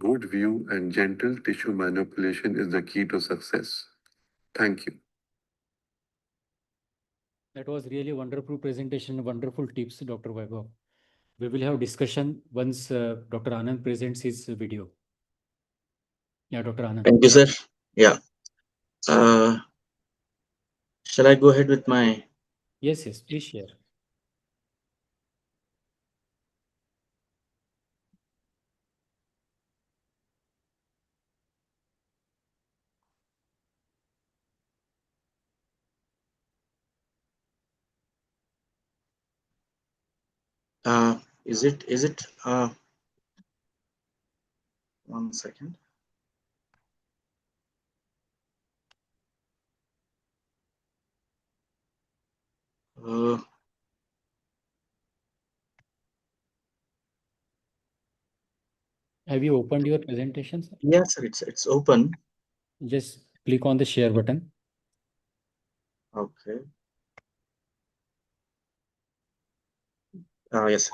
Good view and gentle tissue manipulation is the key to success. Thank you. That was really wonderful presentation, wonderful tips, Dr. Vaibhav. We will have discussion once Dr. Anand presents his video. Yeah, Dr. Anand. Thank you, sir. Yeah. Shall I go ahead with my? Yes, yes, please share. Is it 1 second? Have you opened your presentation, sir? Yes, sir, it's open. Just click on the share button. Okay. Yes.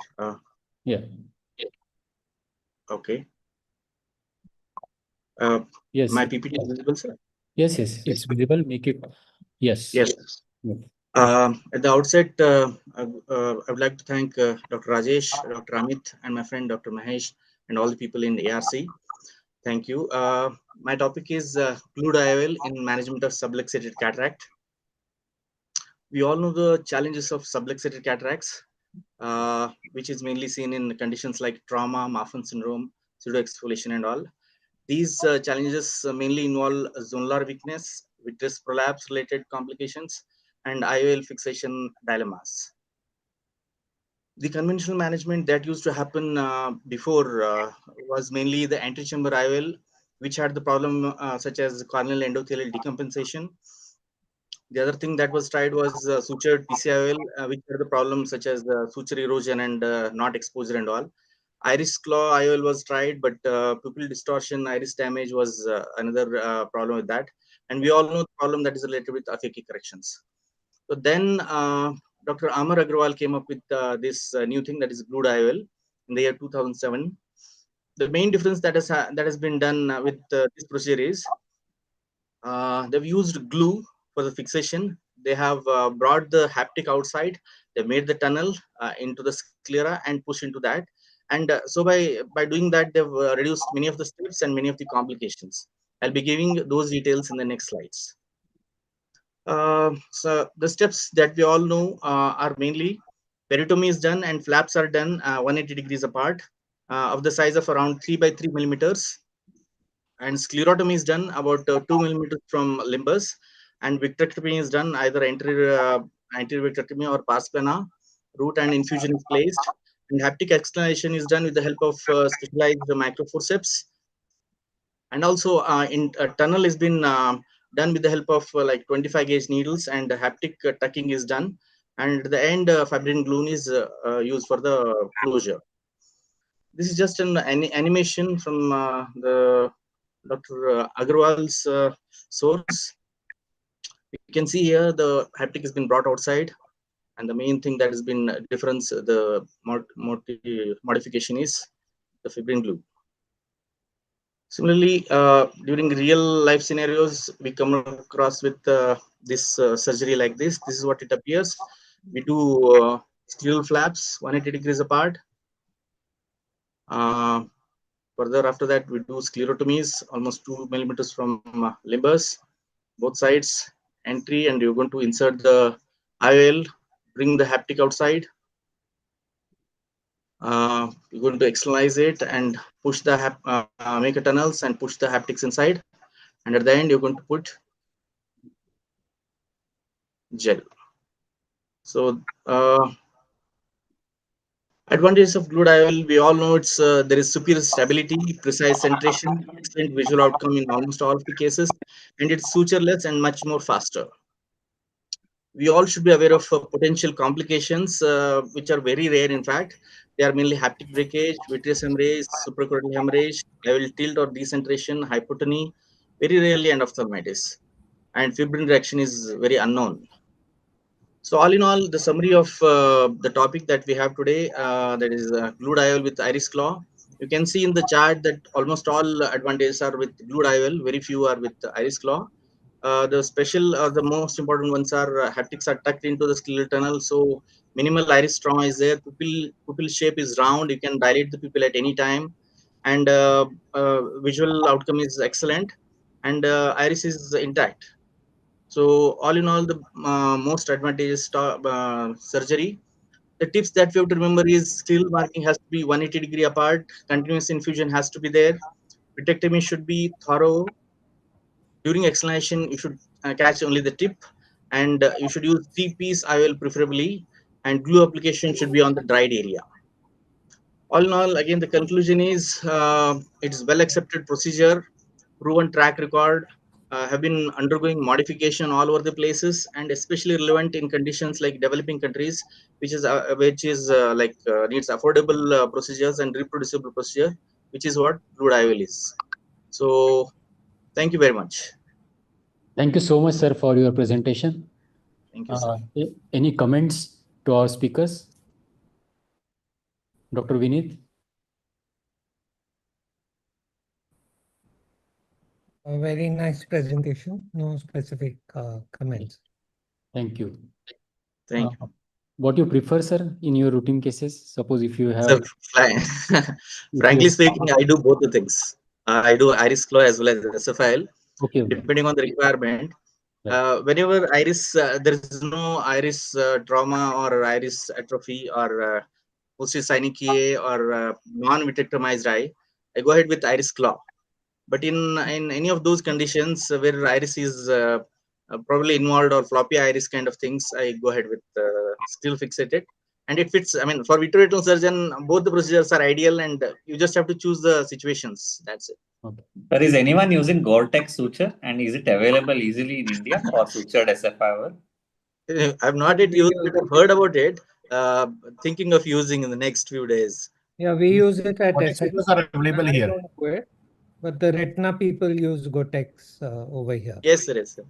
Yeah. Okay. Yes. My PPT is visible, sir? Yes, yes, it's visible. Make it. Yes. Yes. Yeah. At the outset, I would like to thank Dr. Rajesh, Dr. Amit, and my friend Dr. Mahesh, and all the people in ARC. Thank you. My topic is glued IOL in management of subluxated cataract. We all know the challenges of subluxated cataracts, which is mainly seen in conditions like trauma, Marfan syndrome, pseudoexfoliation, and all. These challenges mainly involve zonular weakness, vitreous prolapse related complications, and IOL fixation dilemmas. The conventional management that used to happen before was mainly the antechamber IOL, which had the problem such as corneal endothelial decompensation. The other thing that was tried was sutured PCIOL, which had the problems such as suture erosion and not exposure and all. Iris claw IOL was tried, but pupil distortion, iris damage was another problem with that. And we all know the problem that is related with aphakic corrections. So then Dr. Amar Agrawal came up with this new thing that is glued IOL in the year 2007. The main difference that has been done with this procedure is they've used glue for the fixation. They have brought the haptic outside. They made the tunnel into the sclera and pushed into that. And so by doing that, they've reduced many of the steps and many of the complications. I'll be giving those details in the next slides. So the steps that we all know are mainly peritomy is done and flaps are done 180 degrees apart of the size of around 3 by 3 millimeters. And sclerotomy is done about 2 millimeters from limbus, and vitrectomy is done either anterior vitrectomy or pars plana. Root and infusion is placed, and haptic externalization is done with the help of specialized microforceps. And also in tunnel has been done with the help of like 25 gauge needles, and haptic tucking is done, and at the end fibrin glue is used for the closure. This is just an animation from the Dr. Agrawal's source. You can see here the haptic has been brought outside, and the main thing that has been difference, the modification is the fibrin glue. Similarly, during real life scenarios, we come across with this surgery like this. This is what it appears. We do scleral flaps 180 degrees apart. Further after that, we do sclerotomies almost 2 millimeters from limbus, both sides, entry, and you're going to insert the IOL, bring the haptic outside. You're going to externalize it and push the make a tunnels and push the haptics inside. And at the end, you're going to put gel. So advantages of glued IOL, we all know it's there is superior stability, precise centration, excellent visual outcome in almost all of the cases, and it's sutureless and much more faster. We all should be aware of potential complications, which are very rare. In fact, they are mainly haptic breakage, vitreous hemorrhage, suprachoroidal hemorrhage, IOL tilt or decentration, hypotony, very rarely endophthalmitis, and fibrin reaction is very unknown. So all in all, the summary of the topic that we have today, that is glued IOL with iris claw. You can see in the chart that almost all advantages are with glued IOL, very few are with iris claw. The special or the most important ones are haptics are tucked into the scleral tunnel, so minimal iris trauma is there. Pupil shape is round. You can dilate the pupil at any time, and visual outcome is excellent, and iris is intact. So all in all, the most advantageous surgery. The tips that we have to remember is steel marking has to be 180-degree apart. Continuous infusion has to be there. Vitrectomy should be thorough. During externalization, you should catch only the tip, and you should use 3-piece IOL preferably, and glue application should be on the dried area. All in all, again, the conclusion is it's well accepted procedure, proven track record, have been undergoing modification all over the places, and especially relevant in conditions like developing countries, which is needs affordable procedures and reproducible procedure, which is what glued IOL is. So thank you very much. Thank you so much, sir, for your presentation. Thank you, sir. Any comments to our speakers? Dr. Vineet? A very nice presentation. No specific comments. Thank you. Thank you. What do you prefer, sir, in your routine cases? Suppose if you have... So, frankly speaking, I do both the things. I do iris claw as well as SFIL, depending on the requirement. Whenever iris, there is no iris trauma or iris atrophy or multisynechia or non-vitrectomized eye, I go ahead with iris claw. But in any of those conditions where iris is probably involved or floppy iris kind of things, I go ahead with still fixated. And it fits. I mean, for vitreoretinal surgeon, both the procedures are ideal, and you just have to choose the situations. That's it. Okay. But is anyone using Gore-Tex suture, and is it available easily in India for sutured SFIOL? I've not yet used it. I've heard about it. Thinking of using in the next few days. Yeah, we use it at Gore-Tex are available I here. don't know it, but the retina people use Gore-Tex over here. Yes, sir. Yes, sir.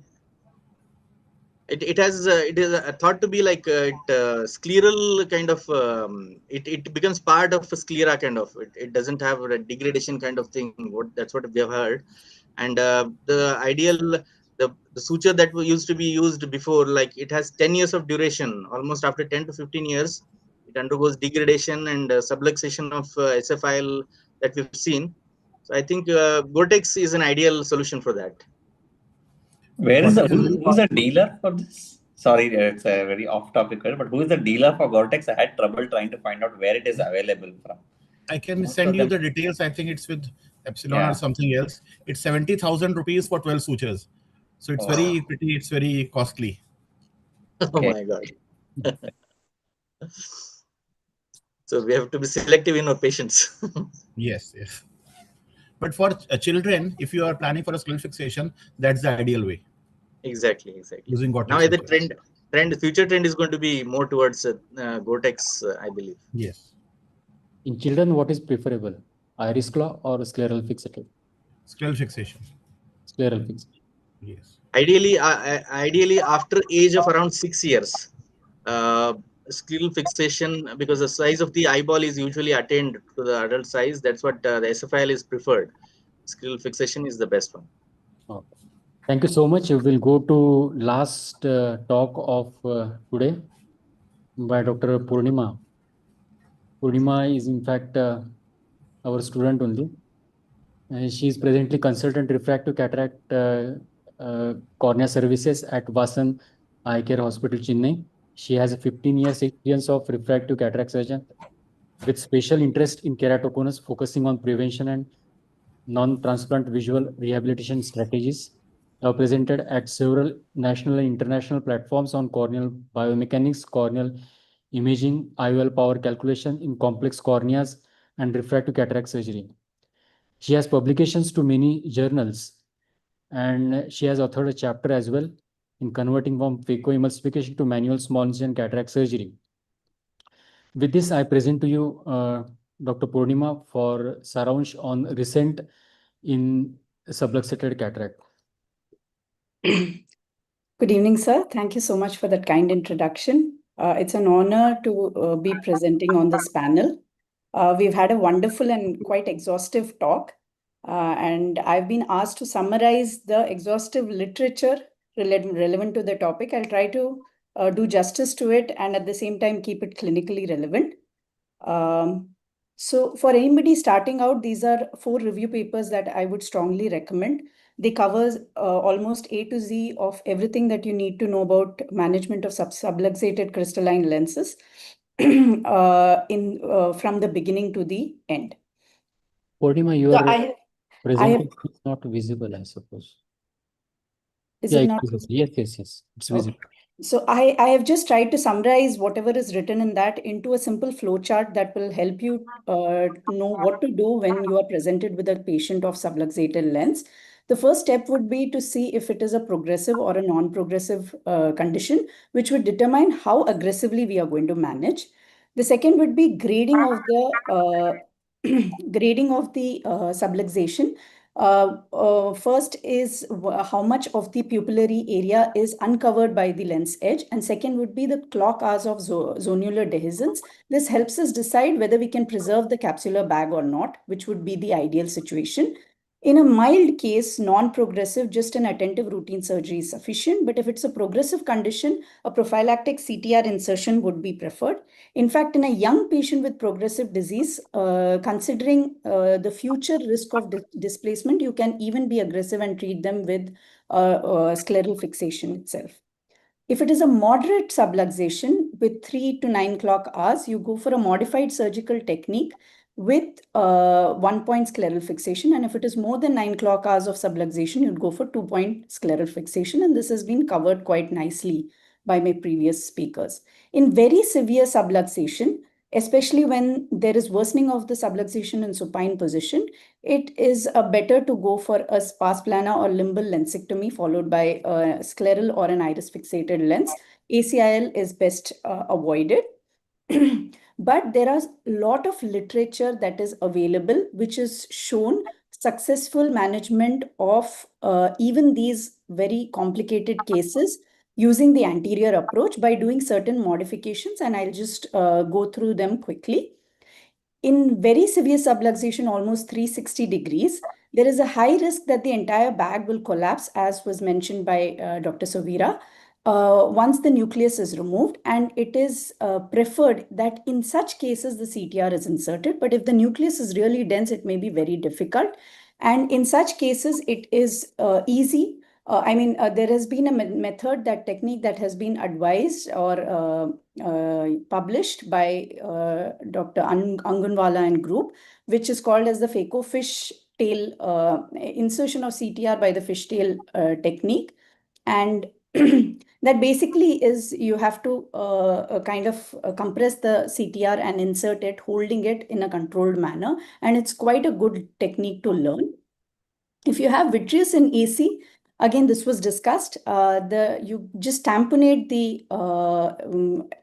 It is thought to be like scleral kind of. It becomes part of a sclera kind of. It doesn't have a degradation kind of thing. That's what we have heard. And the ideal the suture that used to be used before, like it has 10 years of duration. Almost after 10 to 15 years, it undergoes degradation and subluxation of SFIL that we've seen. So I think Gore-Tex is an ideal solution for that. Where is who's the dealer for this? Sorry, it's a very off-topic, but who is the dealer for Gore-Tex? I had trouble trying to find out where it is available from. I can send you the details. I think it's with Epsilon or something else. It's 70,000 rupees for 12 sutures. So it's very pretty. It's very costly. Oh my God. So we have to be selective in our patients. Yes, yes. But for children, if you are planning for a scleral fixation, that's the ideal way. Exactly. Using Gore-Tex. Now the future trend is going to be more towards Gore-Tex, I believe. Yes. In children, what is preferable? Iris claw or scleral fixation? Scleral fixation. Scleral fixation. Yes. Ideally, after age of around 6 years, scleral fixation, because the size of the eyeball is usually attained to the adult size. That's what the SFIL is preferred. Scleral fixation is the best one. Okay. Thank you so much. We will go to last talk of today by Dr. Purnima. Purnima is in fact our student only. She is presently consultant refractive cataract cornea services at Vasan Eye Care Hospital, Chennai. She has a 15 years experience of refractive cataract surgeon. with special interest in keratoconus, focusing on prevention and non-transplant visual rehabilitation strategies. Have presented at several national and international platforms on corneal biomechanics, corneal imaging, IOL power calculation in complex corneas, and refractive cataract surgery. She has publications to many journals, and she has authored a chapter as well in converting from phacoemulsification to manual small incision cataract surgery. With this, I present to you Dr. Purnima for Saransh on recent in subluxated cataract. Good evening, sir. Thank you so much for that kind introduction. It's an honor to be presenting on this panel. We've had a wonderful and quite exhaustive talk, and I've been asked to summarize the exhaustive literature relevant to the topic. I'll try to do justice to it and at the same time keep it clinically relevant. So for anybody starting out, these are 4 review papers that I would strongly recommend. They cover almost A to Z of everything that you need to know about management of subluxated crystalline lenses from the beginning to the end. Purnima, your So presentation is not visible, I suppose. Is Yeah, it not it's visible. visible? Yes, it's Okay. visible. So I have just tried to summarize whatever is written in that into a simple flowchart that will help you know what to do when you are presented with a patient of subluxated lens. The first step would be to see if it is a progressive or a non-progressive condition, which would determine how aggressively we are going to manage. The second would be grading of the subluxation. First is how much of the pupillary area is uncovered by the lens edge, and second would be the clock hours of zonular dehiscence. This helps us decide whether we can preserve the capsular bag or not, which would be the ideal situation. In a mild case, non-progressive, just an attentive routine surgery is sufficient. But if it's a progressive condition, a prophylactic CTR insertion would be preferred. In fact, in a young patient with progressive disease, considering the future risk of displacement, you can even be aggressive and treat them with scleral fixation itself. If it is a moderate subluxation with 3 to 9 clock hours, you go for a modified surgical technique with 1-point scleral fixation. And if it is more than 9 clock hours of subluxation, you'd go for 2-point scleral fixation. And this has been covered quite nicely by my previous speakers. In very severe subluxation, especially when there is worsening of the subluxation in supine position, it is better to go for a sparse planar or limbal lensectomy followed by a scleral or an iris fixated lens. ACIL is best avoided. But there are a lot of literature that is available, which has shown successful management of even these very complicated cases using the anterior approach by doing certain modifications, and I'll just go through them quickly. In very severe subluxation, almost 360 degrees, there is a high risk that the entire bag will collapse, as was mentioned by Dr. Sovira, once the nucleus is removed, and it is preferred that in such cases the CTR is inserted. But if the nucleus is really dense, it may be very difficult. And in such cases, it is easy. There has been a technique that has been advised or published by Dr. Angunwala and group, which is called as the phaco fishtail insertion of CTR by the fishtail technique. And that basically is you have to compress the CTR and insert it, holding it in a controlled manner. And it's quite a good technique to learn. If you have vitreous in AC, again, this was discussed. You just tamponade the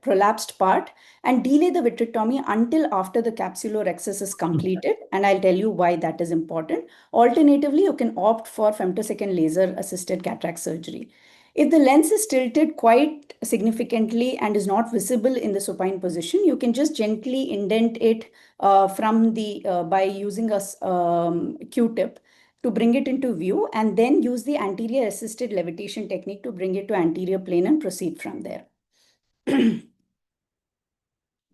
prolapsed part and delay the vitrectomy until after the capsular excess is completed. And I'll tell you why that is important. Alternatively, you can opt for femtosecond laser-assisted cataract surgery. If the lens is tilted quite significantly and is not visible in the supine position, you can just gently indent it by using a Q-tip to bring it into view, and then use the anterior assisted levitation technique to bring it to anterior plane and proceed from there.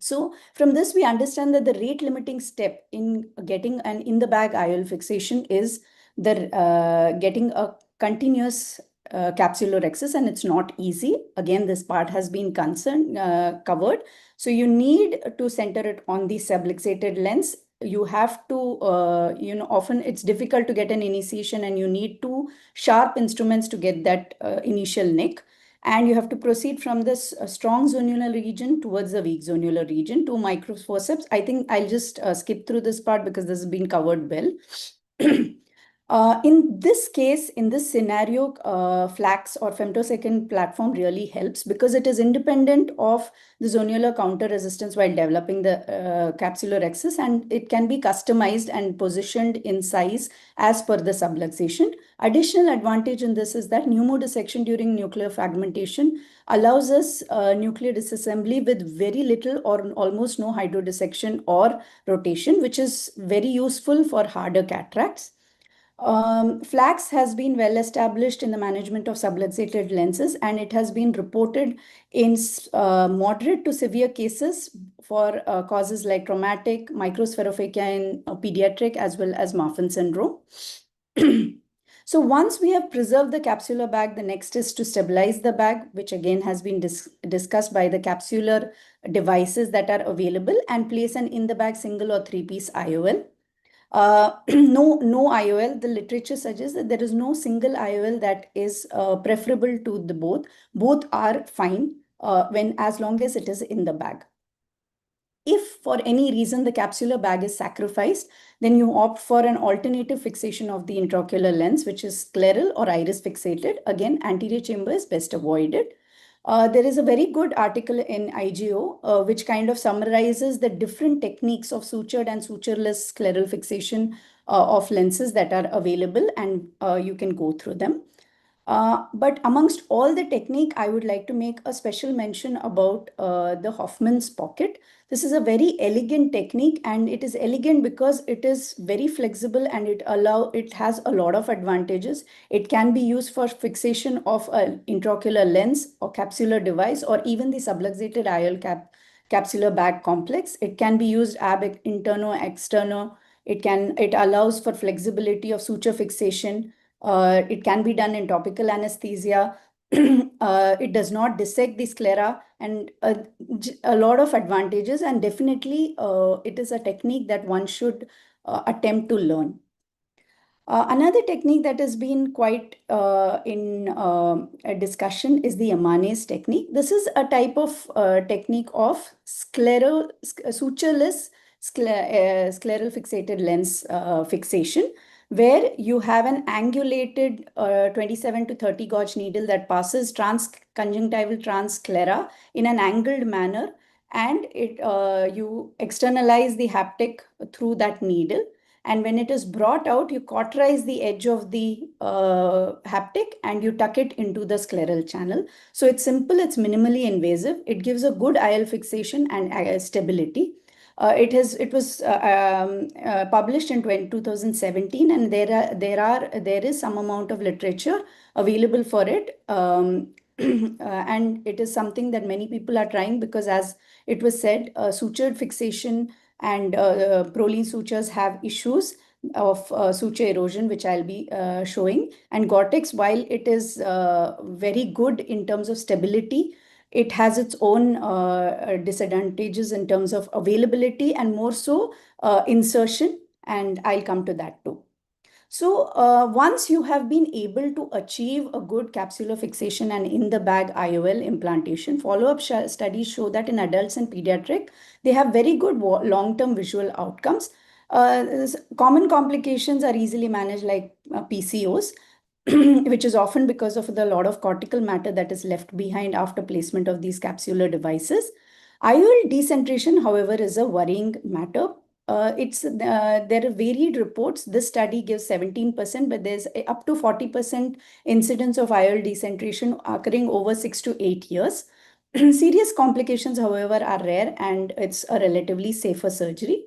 So from this, we understand that the rate limiting step in getting an in the bag IOL fixation is getting a continuous capsular excess, and it's not easy. Again, this part has been covered. So you need to center it on the subluxated lens. You have to, often it's difficult to get an initiation, and you need two sharp instruments to get that initial nick. And you have to proceed from this strong zonular region towards the weak zonular region, 2 microforceps. I think I'll just skip through this part because this has been covered well. In this case, in this scenario, FLAX or femtosecond platform really helps because it is independent of the zonular counter resistance while developing the capsular excess, and it can be customized and positioned in size as per the subluxation. Additional advantage in this is that pneumodissection during nuclear fragmentation allows us nuclear disassembly with very little or almost no hydrodissection or rotation, which is very useful for harder cataracts. FLAX has been well established in the management of subluxated lenses, and it has been reported in moderate to severe cases for causes like traumatic, microspherophakia in pediatric, as well as Marfan syndrome. So once we have preserved the capsular bag, the next is to stabilize the bag, which again has been discussed by the capsular devices that are available, and place an in-the-bag single or 3-piece IOL. No IOL. The literature suggests that there is no single IOL that is preferable to the both. Both are fine as long as it is in the bag. If for any reason the capsular bag is sacrificed, then you opt for an alternative fixation of the intraocular lens, which is scleral or iris fixated. Again, anterior chamber is best avoided. There is a very good article in IGO, which kind of summarizes the different techniques of sutured and sutureless scleral fixation of lenses that are available, and you can go through them. But amongst all the technique, I would like to make a special mention about the Hoffman's pocket. This is a very elegant technique, and it is elegant because it is very flexible and it has a lot of advantages. It can be used for fixation of an intraocular lens or capsular device, or even the subluxated IOL capsular bag complex. It can be used ab interno, externo. It allows for flexibility of suture fixation. It can be done in topical anesthesia. It does not dissect the sclera, and a lot of advantages, and definitely it is a technique that one should attempt to learn. Another technique that has been quite in a discussion is the Amane's technique. This is a type of technique of sutureless scleral fixated lens fixation, where you have an angulated 27 to 30 gauge needle that passes transconjunctival transsclera in an angled manner, and you externalize the haptic through that needle. And when it is brought out, you cauterize the edge of the haptic and you tuck it into the scleral channel. So it's simple, it's minimally invasive. It gives a good IOL fixation and stability. It was published in 2017, and there is some amount of literature available for it. And it is something that many people are trying because, as it was said, sutured fixation and proline sutures have issues of suture erosion, which I'll be showing. And Gore-Tex, while it is very good in terms of stability, it has its own disadvantages in terms of availability and more so insertion, and I'll come to that too. So once you have been able to achieve a good capsular fixation and in the bag IOL implantation, follow-up studies show that in adults and pediatric, they have very good long-term visual outcomes. Common complications are easily managed, like PCOs, which is often because of the lot of cortical matter that is left behind after placement of these capsular devices. IOL decentration, however, is a worrying matter. There are varied reports. This study gives 17%, but there's up to 40% incidence of IOL decentration occurring over 6 to 8 years. Serious complications, however, are rare, and it's a relatively safer surgery.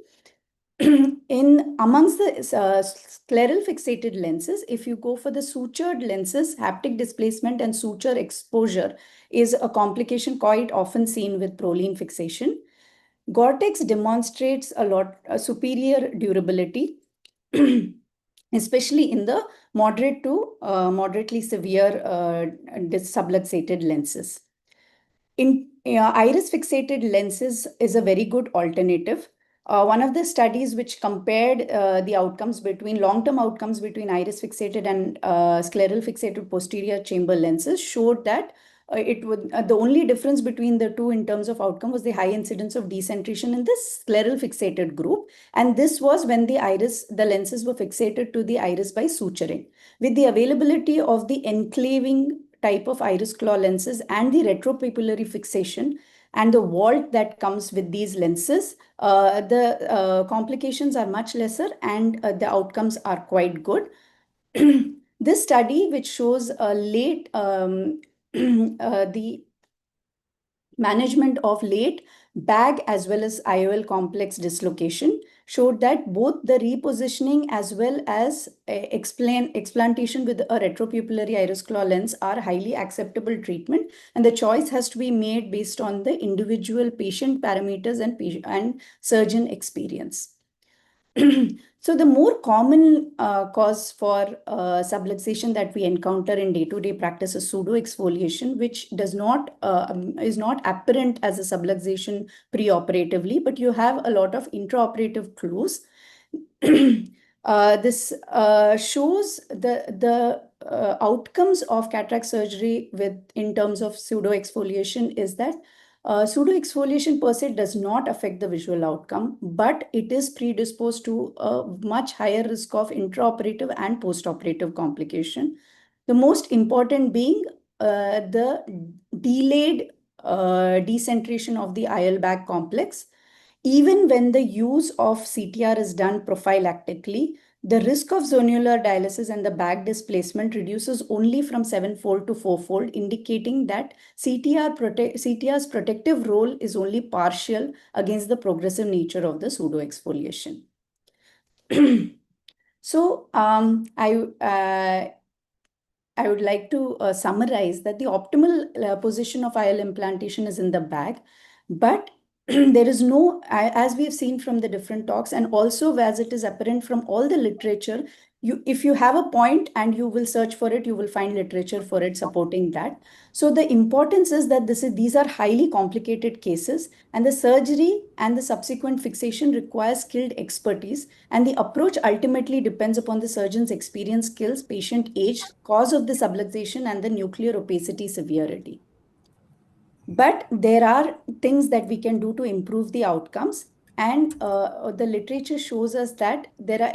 Amongst the scleral fixated lenses, if you go for the sutured lenses, haptic displacement and suture exposure is a complication quite often seen with proline fixation. Gore-Tex demonstrates a superior durability. especially in the moderate to moderately severe subluxated lenses. In iris fixated lenses is a very good alternative. One of the studies which compared the outcomes between long-term outcomes between iris fixated and scleral fixated posterior chamber lenses showed that the only difference between the two in terms of outcome was the high incidence of decentration in this scleral fixated group. And this was when the lenses were fixated to the iris by suturing. With the availability of the enclaving type of iris claw lenses and the retropupillary fixation and the vault that comes with these lenses, the complications are much lesser and the outcomes are quite good. This study, which shows late the management of late bag as well as IOL complex dislocation, showed that both the repositioning as well as explantation with a retropupillary iris claw lens are highly acceptable treatment, and the choice has to be made based on the individual patient parameters and surgeon experience. So the more common cause for subluxation that we encounter in day-to-day practice is pseudo-exfoliation, which is not apparent as a subluxation preoperatively, but you have a lot of intraoperative clues. This shows the outcomes of cataract surgery in terms of pseudo-exfoliation is that pseudo-exfoliation per se does not affect the visual outcome, but it is predisposed to a much higher risk of intraoperative and postoperative complication. The most important being the delayed decentration of the IL bag complex. Even when the use of CTR is done prophylactically, the risk of zonular dialysis and the bag displacement reduces only from 7-fold to 4-fold, indicating that CTR's protective role is only partial against the progressive nature of the pseudo-exfoliation. So I would like to summarize that the optimal position of IL implantation is in the bag, but there is no, as we have seen from the different talks, and also as it is apparent from all the literature, if you have a point and you will search for it, you will find literature for it supporting that. So the importance is that these are highly complicated cases, and the surgery and the subsequent fixation requires skilled expertise, and the approach ultimately depends upon the surgeon's experience, skills, patient age, cause of the subluxation, and the nuclear opacity severity. But there are things that we can do to improve the outcomes. And the literature shows us that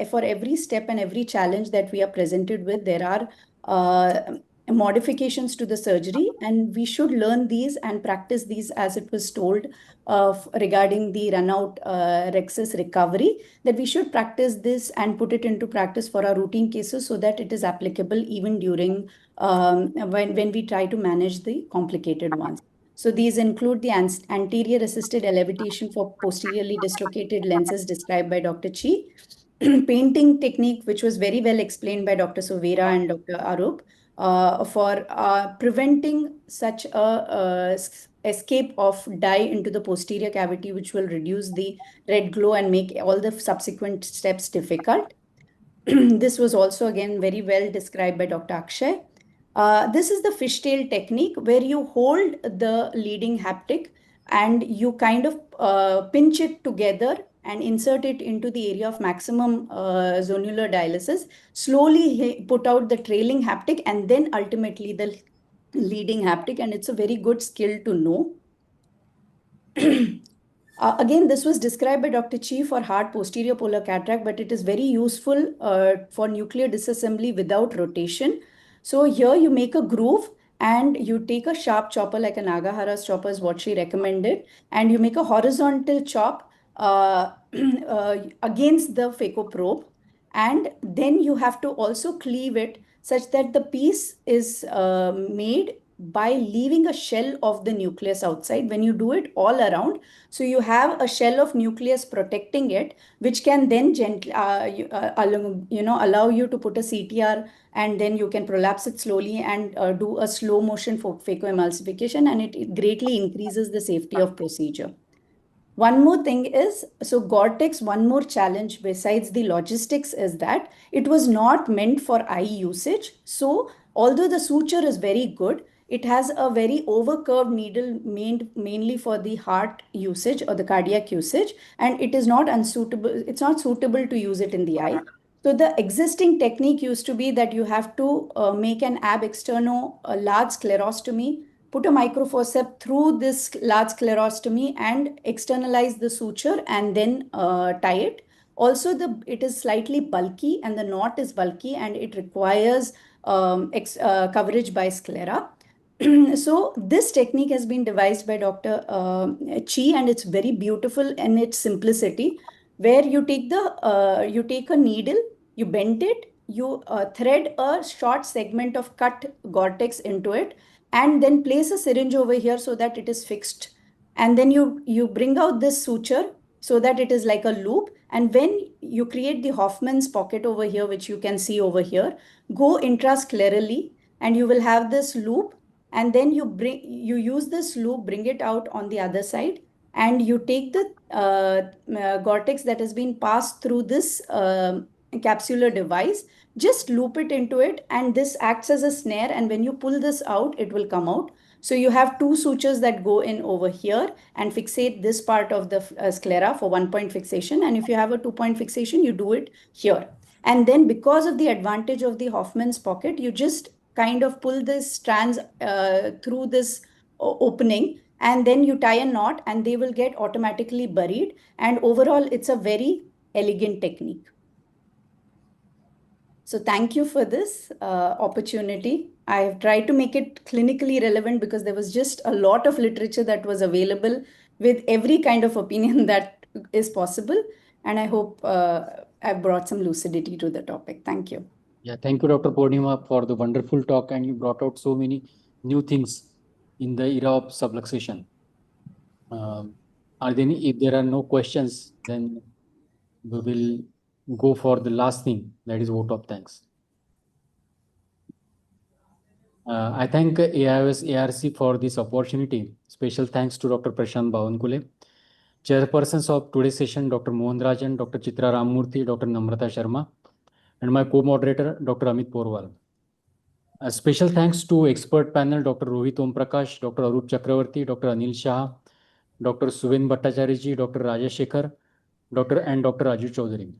for every step and every challenge that we are presented with, there are modifications to the surgery, and we should learn these and practice these as it was told regarding the runout rhexis recovery, that we should practice this and put it into practice for our routine cases so that it is applicable even during when we try to manage the complicated ones. So these include the anterior assisted levitation for posteriorly dislocated lenses described by Dr. Chi, painting technique, which was very well explained by Dr. Suvera and Dr. Arup, for preventing such a escape of dye into the posterior cavity, which will reduce the red glow and make all the subsequent steps difficult. This was also again very well described by Dr. Akshay. This is the fishtail technique where you hold the leading haptic and you kind of pinch it together and insert it into the area of maximum zonular dialysis, slowly put out the trailing haptic and then ultimately the leading haptic, and it's a very good skill to know. Again, this was described by Dr. Chi for hard posterior polar cataract, but it is very useful for nuclear disassembly without rotation. So here you make a groove and you take a sharp chopper like a Nagahara's chopper is what she recommended, and you make a horizontal chop against the phaco probe, and then you have to also cleave it such that the piece is made by leaving a shell of the nucleus outside when you do it all around. So you have a shell of nucleus protecting it, which can then gently, allow you to put a CTR, and then you can prolapse it slowly and do a slow motion phacoemulsification, and it greatly increases the safety of procedure. One more thing is, so Gore-Tex, one more challenge besides the logistics is that it was not meant for eye usage. So although the suture is very good, it has a very overcurved needle mainly for the heart usage or the cardiac usage, and it is not unsuitable. It's not suitable to use it in the eye. So the existing technique used to be that you have to make an ab externo large sclerostomy, put a microforceps through this large sclerostomy and externalize the suture and then tie it. Also, it is slightly bulky and the knot is bulky and it requires coverage by sclera. So this technique has been devised by Dr. Chi, and it's very beautiful in its simplicity, where you take a needle, you bend it, you thread a short segment of cut Gore-Tex into it, and then place a syringe over here so that it is fixed. And then you bring out this suture so that it is like a loop. And when you create the Hoffman's pocket over here, which you can see over here, go intrasclerally, and you will have this loop. And then you use this loop, bring it out on the other side, and you take the Gore-Tex that has been passed through this capsular device, just loop it into it, and this acts as a snare, and when you pull this out, it will come out. So you have two sutures that go in over here and fixate this part of the sclera for 1-point fixation, and if you have a 2-point fixation, you do it here. And then because of the advantage of the Hoffman's pocket, you just kind of pull this strands through this opening, and then you tie a knot and they will get automatically buried. And overall, it's a very elegant technique. So thank you for this opportunity. I have tried to make it clinically relevant because there was just a lot of literature that was available with every kind of opinion that is possible. And I hope I've brought some lucidity to the topic. Thank you. Yeah, thank you, Dr. Purnima, for the wonderful talk, and you brought out so many new things in the era of subluxation. If there are no questions, then we will go for the last thing, that is vote of thanks. I thank AIOS ARC for this opportunity. Special thanks to Dr. Prashant Bavankule, chairpersons of today's session, Dr. Mohan Rajan, Dr. Chitra Ramurthy, Dr. Namrata Sharma, and my co-moderator, Dr. Amit Porwal. A special thanks to expert panel, Dr. Rohit Om Prakash, Dr. Arup Chakravarti, Dr. Anil Shah, Dr. Suven Bhattacharya, Dr. Rajesh Shekhar, Dr. Raju Chaudhary.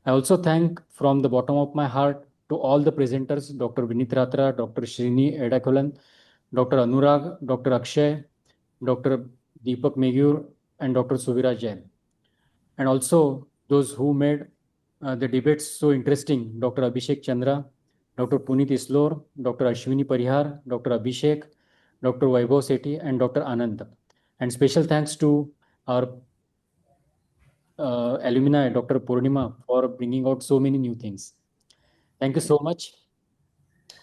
I also thank from the bottom of my heart to all the presenters, Dr. Vinit Ratra, Dr. Srini Edakulan, Dr. Anurag, Dr. Akshay, Dr. Deepak Meghur, and Dr. Suvira Jain. And also those who made the debates so interesting, Dr. Abhishek Chandra, Dr. Puneet Islor, Dr. Ashwini Parihar, Dr. Abhishek, Dr. Vaibhav Sethi, and Dr. Anand. And special thanks to our alumni, Dr. Purnima, for bringing out so many new things. Thank you so much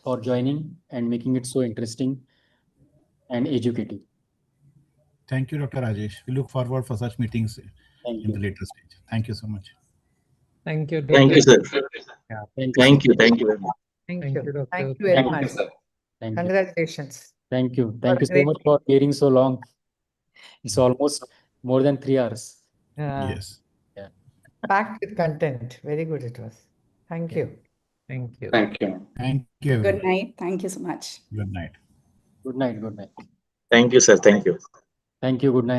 for joining and making it so interesting and educative. Thank you, Dr. Rajesh. We look forward for such meetings in the later stage. Thank you so much. Thank you. Thank you, sir. Yeah, Thank you. Thank you very much. Thank Thank you. you, Dr. Thank you very Thank much. you, sir. Thank you. Congratulations. Thank you. For Thank you so great- much for bearing so long. It's almost more than 3 hours. Yes. Yeah. Packed with content. Very good it was. Thank you. Thank you. Thank you. Thank you. Good night. Thank you so much. Good night. Good night. Good night. Thank you, sir. Thank you. Thank you. Good night.